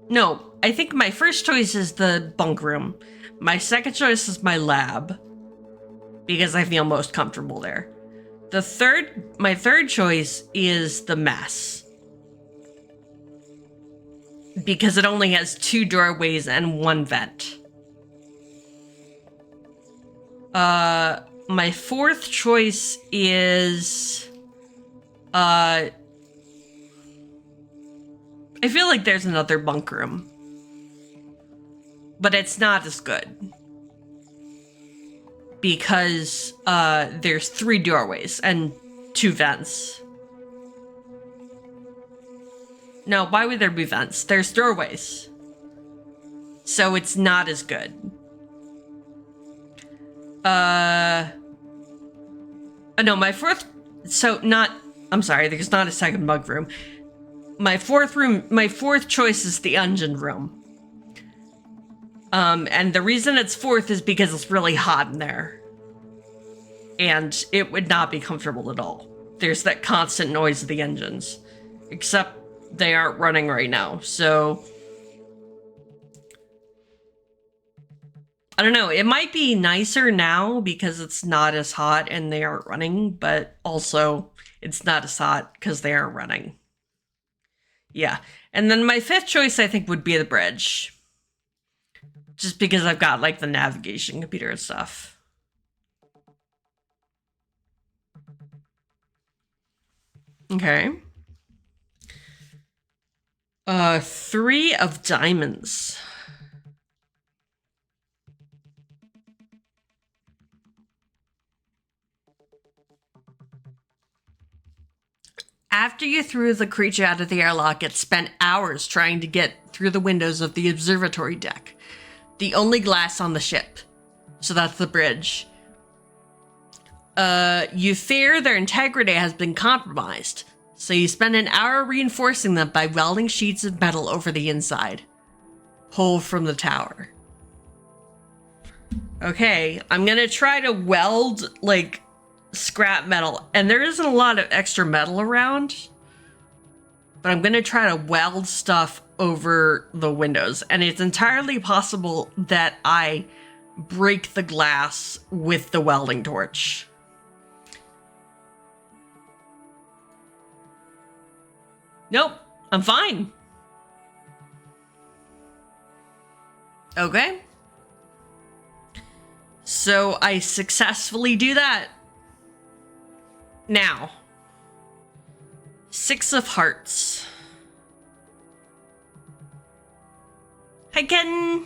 no, I think my first choice is the bunk room. My second choice is my lab because I feel most comfortable there. My third choice is the mess because it only has 2 doorways and 1 vent. My fourth choice is, I feel like there's another bunk room, but it's not as good because, there's 3 doorways and 2 vents. No, why would there be vents? There's doorways. So it's not as good. No, my fourth, I'm sorry, there's not a second bunk room. My fourth choice is the engine room. And the reason it's fourth is because it's really hot in there. And it would not be comfortable at all. There's that constant noise of the engines. Except they aren't running right now, so I don't know. It might be nicer now because it's not as hot and they aren't running, but also it's not as hot because they aren't running. Yeah. And then my fifth choice, I think, would be the bridge. Just because I've got, like, the navigation computer and stuff. Okay. 3 of diamonds. After you threw the creature out of the airlock, it spent hours trying to get through the windows of the observatory deck, the only glass on the ship. So that's the bridge. You fear their integrity has been compromised, so you spend an hour reinforcing them by welding sheets of metal over the inside. Pull from the tower. Okay, I'm gonna try to weld, like, scrap metal, and there isn't a lot of extra metal around, but I'm gonna try to weld stuff over the windows, and it's entirely possible that I break the glass with the welding torch. Nope, I'm fine. Okay. So I successfully do that. Now, 6 of hearts. Hi, Ken.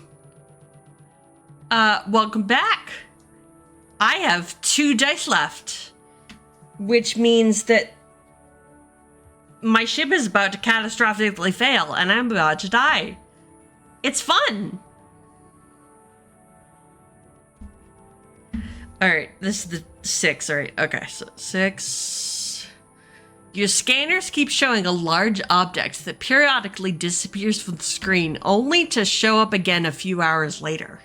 Welcome back. I have 2 dice left, which means that my ship is about to catastrophically fail and I'm about to die. It's fun. All right, this is the 6, all right, okay, so 6. Your scanners keep showing a large object that periodically disappears from the screen, only to show up again a few hours later.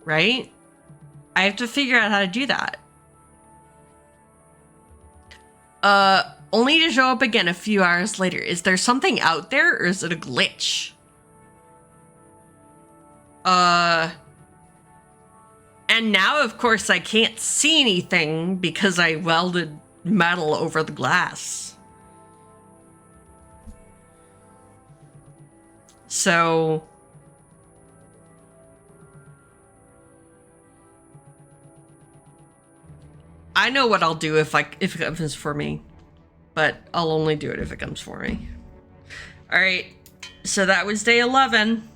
Right? I have to figure out how to do that. Only to show up again a few hours later. Is there something out there, or is it a glitch? And now, of course, I can't see anything because I welded metal over the glass. So I know what I'll do if it comes for me, but I'll only do it if it comes for me. All right, so that was day 11.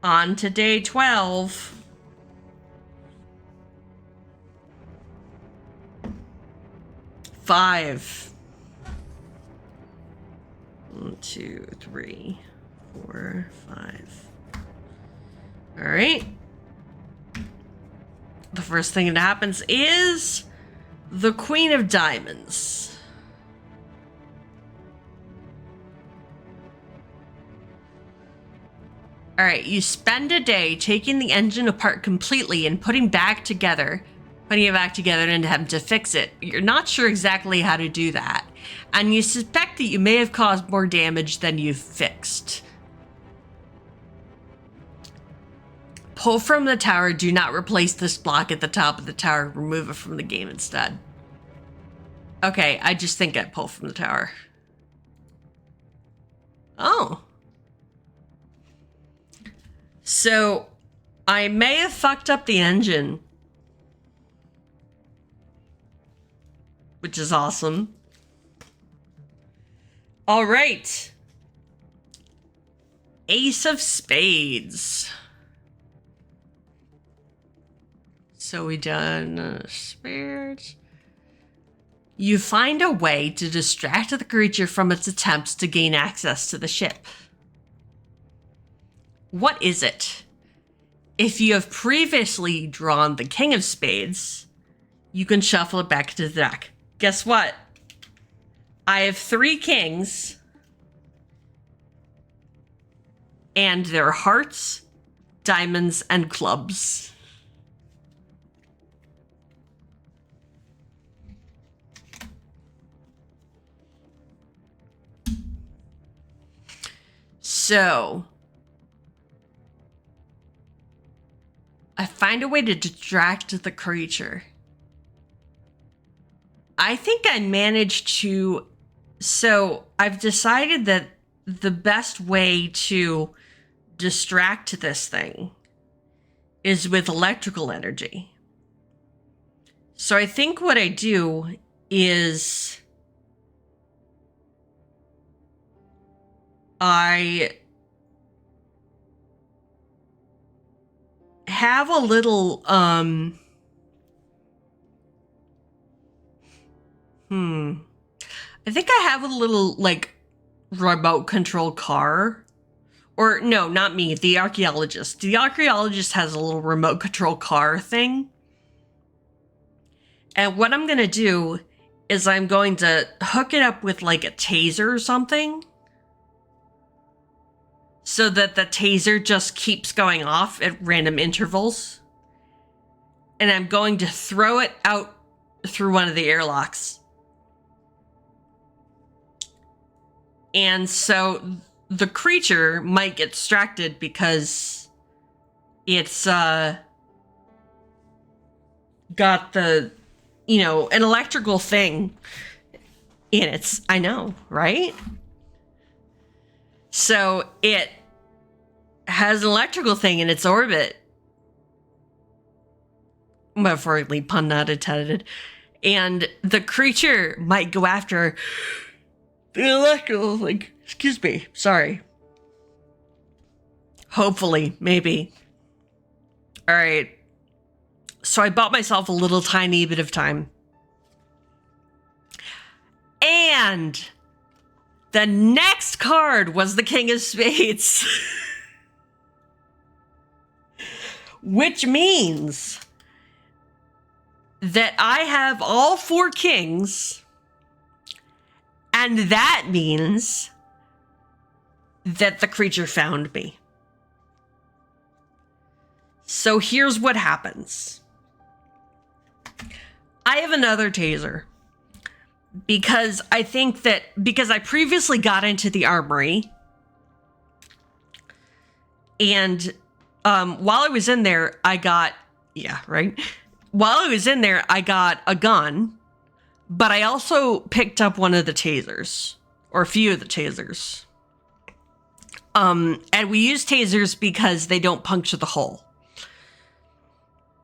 On to day 12. Five. 1, 2, 3, 4, 5. All right. The first thing that happens is the Queen of Diamonds. All right, you spend a day taking the engine apart completely and putting it back together and attempt to fix it. You're not sure exactly how to do that, and you suspect that you may have caused more damage than you've fixed. Pull from the tower. Do not replace this block at the top of the tower. Remove it from the game instead. Okay, I just think I pull from the tower. Oh. So, I may have fucked up the engine, which is awesome. All right. Ace of Spades. So we done spades. You find a way to distract the creature from its attempts to gain access to the ship. What is it? If you have previously drawn the King of Spades, you can shuffle it back to the deck. Guess what? I have 3 kings, and they're hearts, diamonds, and clubs. So, I find a way to distract the creature. I think I managed to So I've decided that the best way to distract this thing is with electrical energy. So I think what I do is I have a little I think I have a little like remote control car. Or no, not me, the archaeologist. The archaeologist has a little remote control car thing. And what I'm going to do is I'm going to hook it up with like a taser or something. So that the taser just keeps going off at random intervals. And I'm going to throw it out through one of the airlocks. And so the creature might get distracted because it's got the, an electrical thing in its, I know, right? So it has an electrical thing in its orbit. Metaphorically, pun not intended. And the creature might go after the electrical, like, excuse me, sorry. Hopefully, maybe. All right. So I bought myself a little tiny bit of time. And the next card was the King of Spades. Which means that I have all 4 kings. And that means that the creature found me. So here's what happens. I have another taser. Because I think that, because I previously got into the armory. And while I was in there, I got, While I was in there, I got a gun. But I also picked up one of the tasers. Or a few of the tasers. And we use tasers because they don't puncture the hull.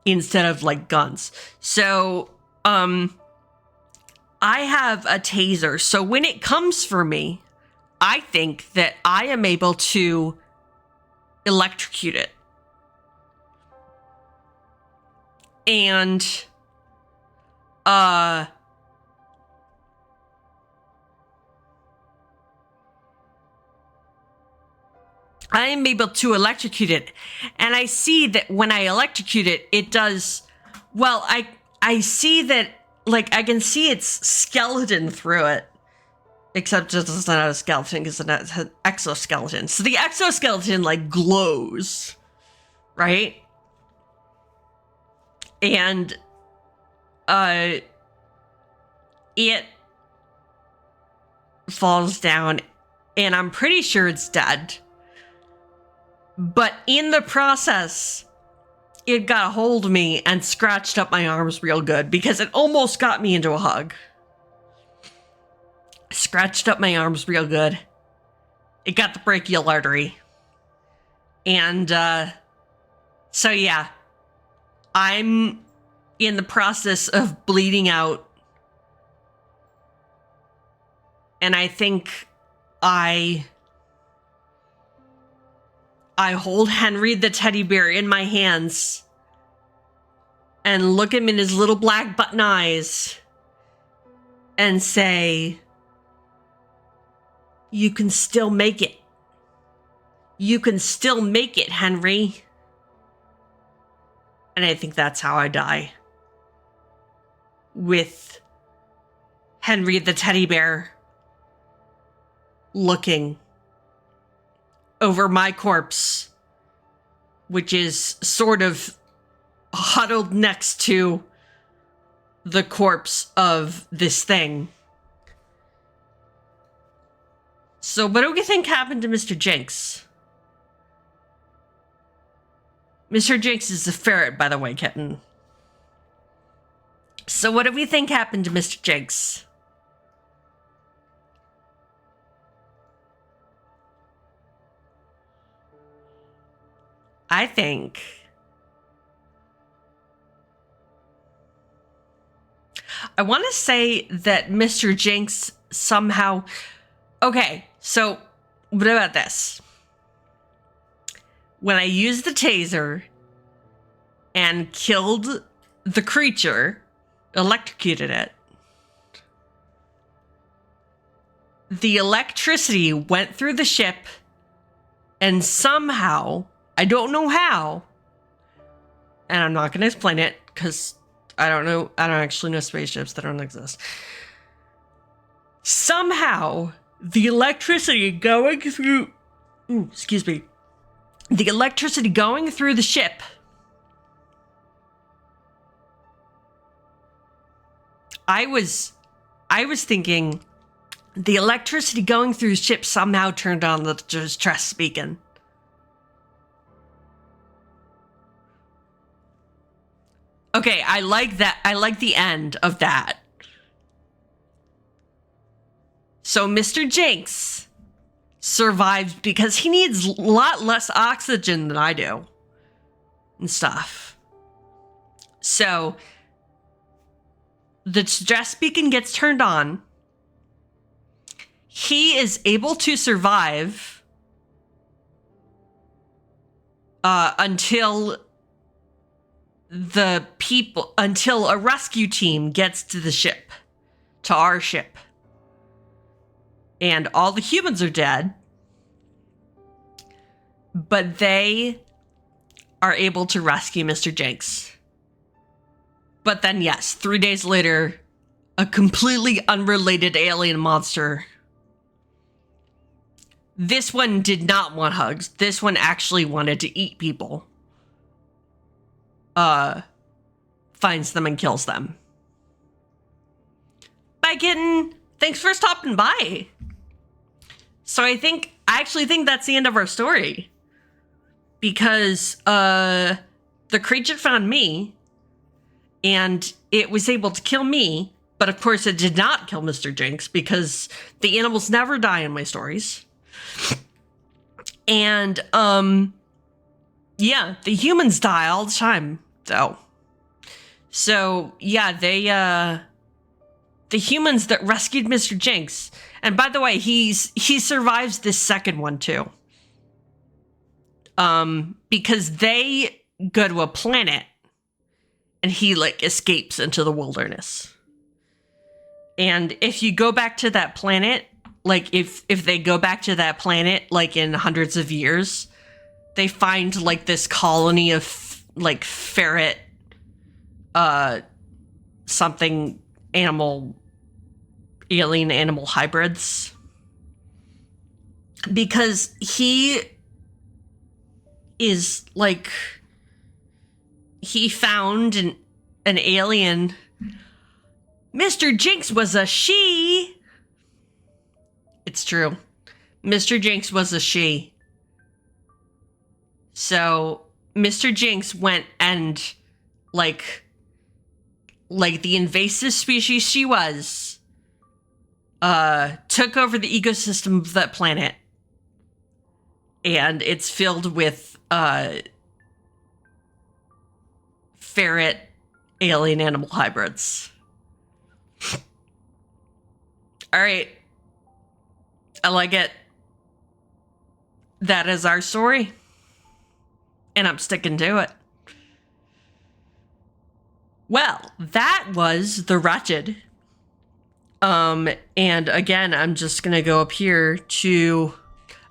Instead of, like, guns. So, I have a taser. So when it comes for me, I think that I am able to electrocute it. And, I am able to electrocute it. And I see that when I electrocute it, it does, well, I see that, like, I can see its skeleton through it. Except it's not a skeleton, because it's an exoskeleton. So the exoskeleton, like, glows. Right? And, it falls down, and I'm pretty sure it's dead. But in the process, it got a hold of me and scratched up my arms real good because it almost got me into a hug. Scratched up my arms real good. It got the brachial artery. And, so yeah. I'm in the process of bleeding out. And I think I hold Henry the teddy bear in my hands and look him in his little black button eyes and say, "You can still make it. You can still make it, Henry." And I think that's how I die. With Henry the teddy bear looking over my corpse, which is sort of huddled next to the corpse of this thing. So what do you think happened to Mr. Jinx? Mr. Jinx is a ferret, by the way, kitten. So what do we think happened to Mr. Jinx? I think I want to say that Mr. Jinx somehow... Okay, so what about this? When I used the taser and killed the creature, electrocuted it, the electricity went through the ship, and somehow, I don't know how, and I'm not going to explain it because I don't know. I don't actually know spaceships that don't exist. Somehow, the electricity going through... excuse me. The electricity going through the ship I was thinking the electricity going through the ship somehow turned on the distress beacon. Okay, I like that. I like the end of that. So Mr. Jinx survived because he needs a lot less oxygen than I do and stuff. So the distress beacon gets turned on. He is able to survive until a rescue team gets to the ship, to our ship. And all the humans are dead, but they are able to rescue Mr. Jinx. But then, yes, 3 days later, a completely unrelated alien monster. This one did not want hugs. This one actually wanted to eat people. Finds them and kills them. Bye, kitten. Thanks for stopping by. So I actually think that's the end of our story. Because, the creature found me, and it was able to kill me, but of course it did not kill Mr. Jinx, because the animals never die in my stories. And, yeah, the humans die all the time, though. So, yeah, the humans that rescued Mr. Jinx, and by the way, he survives this second one, too. Because they go to a planet, and he, escapes into the wilderness. And if you go back to that planet, if they go back to that planet, in hundreds of years, they find, this colony of, ferret, something alien animal hybrids. Because he is, he found an alien. Mr. Jinx was a she. It's true. Mr. Jinx was a she. So Mr. Jinx went and like the invasive species she was, took over the ecosystem of that planet. And it's filled with ferret alien animal hybrids. All right. I like it. That is our story. And I'm sticking to it. Well, that was The Wretched. And again, I'm just gonna go up here to...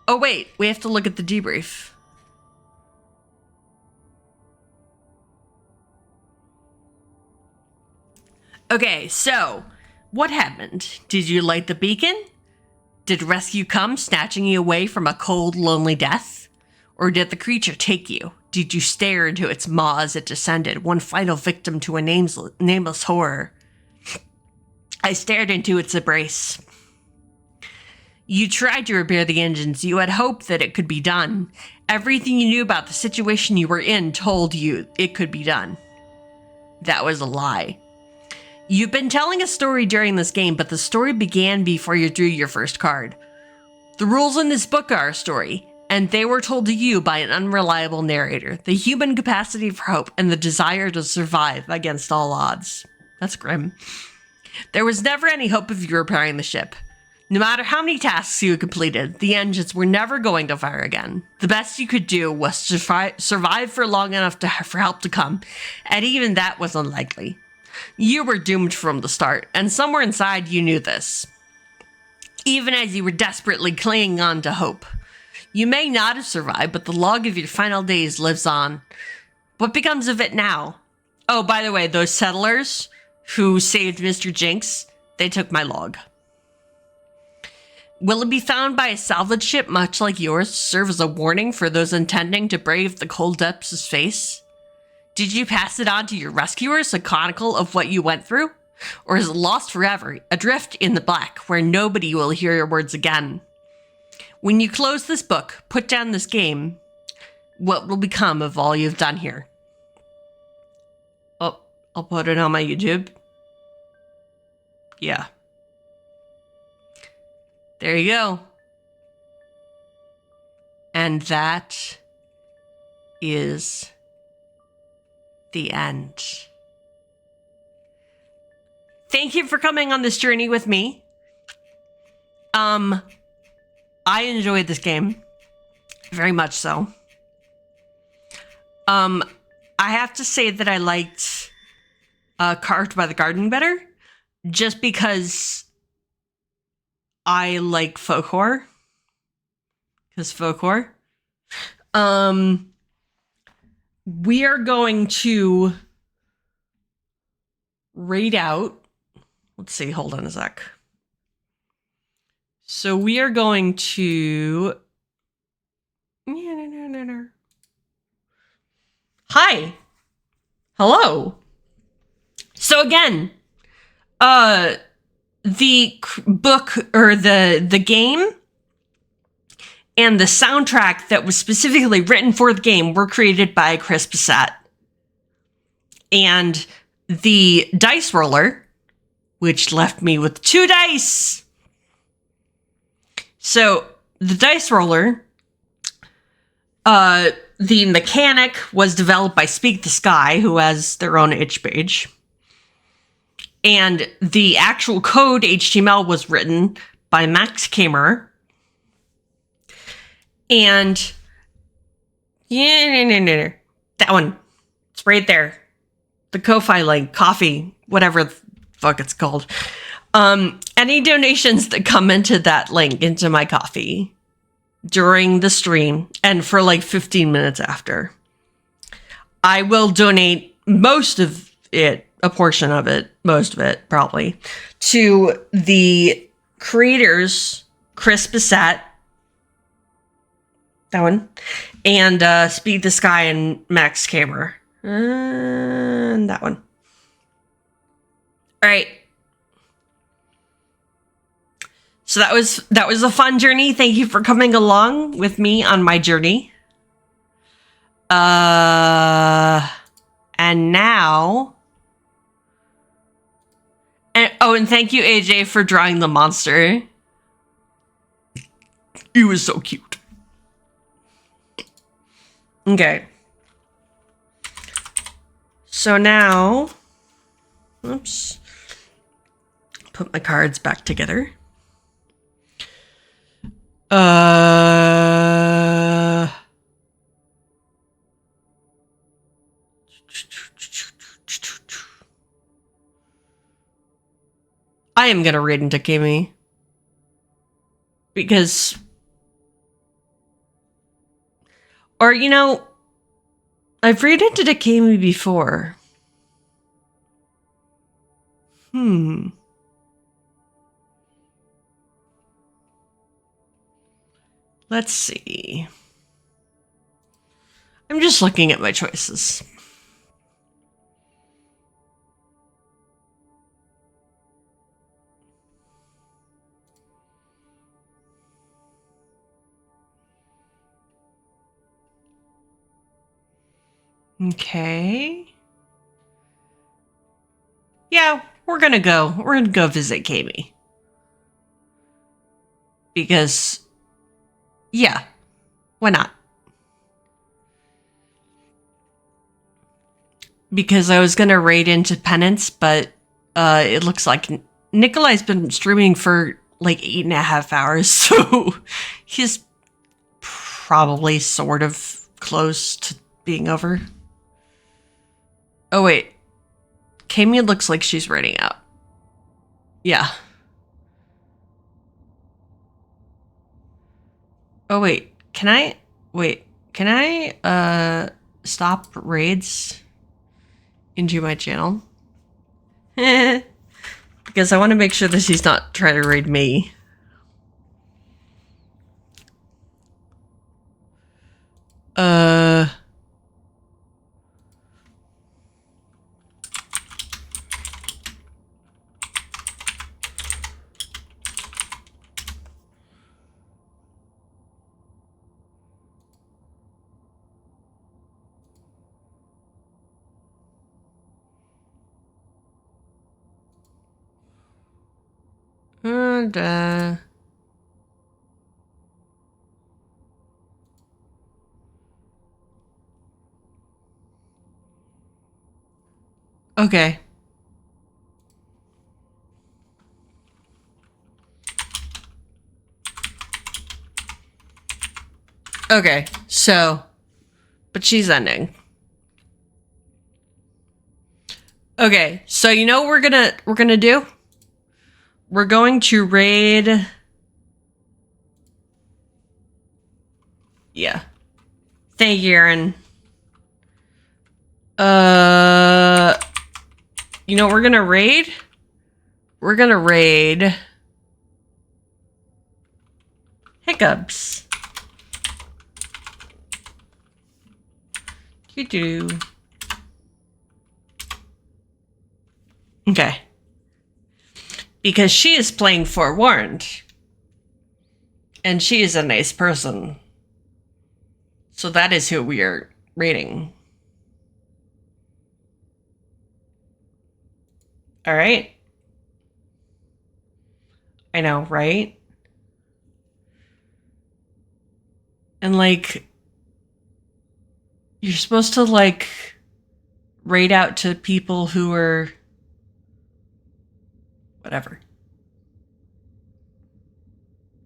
Oh wait, we have to look at the debrief. Okay, so, what happened? Did you light the beacon? Did rescue come, snatching you away from a cold, lonely death? Or did the creature take you? Did you stare into its maw as it descended, one final victim to a nameless horror? I stared into its embrace. You tried to repair the engines. You had hoped that it could be done. Everything you knew about the situation you were in told you it could be done. That was a lie. You've been telling a story during this game, but the story began before you drew your first card. The rules in this book are a story. And they were told to you by an unreliable narrator. The human capacity for hope and the desire to survive against all odds. That's grim. There was never any hope of you repairing the ship. No matter how many tasks you completed, the engines were never going to fire again. The best you could do was to survive for long enough for help to come, and even that was unlikely. You were doomed from the start, and somewhere inside you knew this. Even as you were desperately clinging on to hope. You may not have survived, but the log of your final days lives on. What becomes of it now? Oh, by the way, those settlers who saved Mr. Jinx, they took my log. Will it be found by a salvage ship much like yours to serve as a warning for those intending to brave the cold depths of space? Did you pass it on to your rescuers, a chronicle of what you went through? Or is it lost forever, adrift in the black, where nobody will hear your words again? When you close this book, put down this game, what will become of all you've done here? Oh, I'll put it on my YouTube. Yeah. There you go. And that is the end. Thank you for coming on this journey with me. I enjoyed this game. Very much so. I have to say that I liked Carved by the Garden better. Just because I like folk horror. Because folk horror. We are going to read out. Let's see, hold on a sec. So we are going to. Hi. Hello. So again, the book or the game and the soundtrack that was specifically written for the game were created by Chris Bissette. And the dice roller, which left me with 2 dice. So the dice roller, the mechanic was developed by Speak the Sky, who has their own itch page. And the actual code HTML was written by Max Kamer. And yeah, that one. It's right there. The Ko-Fi link, coffee, whatever the fuck it's called. Any donations that come into that link, into my coffee during the stream and for like 15 minutes after, I will donate most of it, a portion of it, most of it probably, to the creators, Chris Bissette, that one, and Speed the Sky and Max Kamer, and that one. All right. So that was a fun journey. Thank you for coming along with me on my journey. And now, and thank you, AJ, for drawing the monster. He was so cute. Okay. So now, oops, put my cards back together. I am gonna read into Kimi because, or you know, I've read into Takemi before. Let's see. I'm just looking at my choices. Okay. Yeah, we're gonna go visit Kami. Because, yeah. Why not? Because I was gonna raid into Penance, but it looks like Nikolai's been streaming for like 8.5 hours, so he's probably sort of close to being over. Oh wait, Kami looks like she's raiding out. Yeah. Oh wait, can I stop raids into my channel? Because I want to make sure that he's not trying to raid me. And, okay. Okay, so, but she's ending. Okay, so you know what we're gonna do? We're going to raid. Yeah. Thank you, Aaron. You know what we're gonna raid? We're gonna raid Hiccups. Do. Okay. Because she is playing Forewarned. And she is a nice person. So that is who we are rating. Alright. I know, right? And like, you're supposed to like raid out to people who are whatever.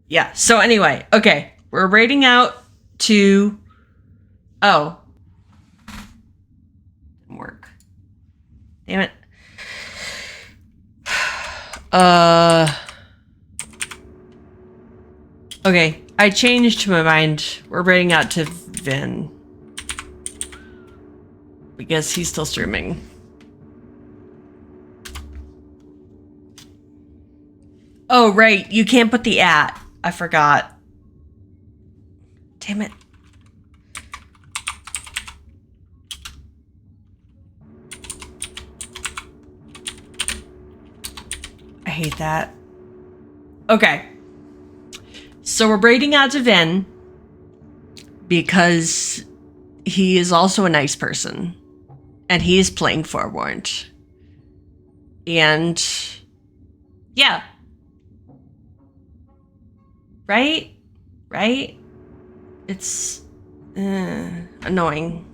Yeah, so anyway, okay. We're raiding out to... Oh. Didn't work. Damn it. Okay, I changed my mind. We're raiding out to Vin. Because he's still streaming. Oh, right. You can't put the @ I forgot. Damn it. I hate that. Okay. So we're braiding out to Vin because he is also a nice person. And he is playing Forewarned. And yeah. Right? Right? It's annoying.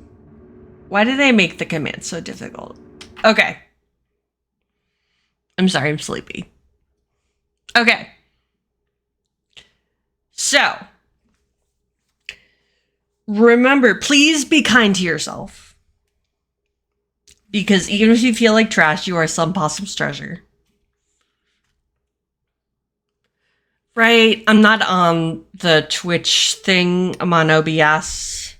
Why do they make the command so difficult? Okay. I'm sorry, I'm sleepy. Okay. So, remember, please be kind to yourself. Because even if you feel like trash, you are some possum's treasure. Right? I'm not on the Twitch thing. I'm on OBS.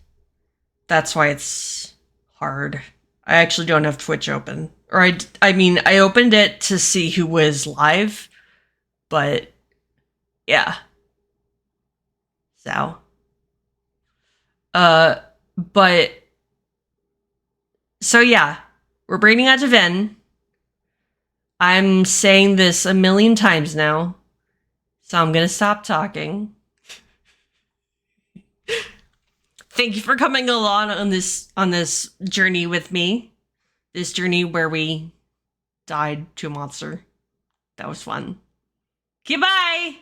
That's why it's hard. I actually don't have Twitch open. Or I mean, I opened it to see who was live. But, yeah. So. But. So, yeah. We're bringing out to Vin. I'm saying this a million times now. So I'm gonna stop talking. Thank you for coming along on this journey with me. This journey where we died to a monster. That was fun. Goodbye!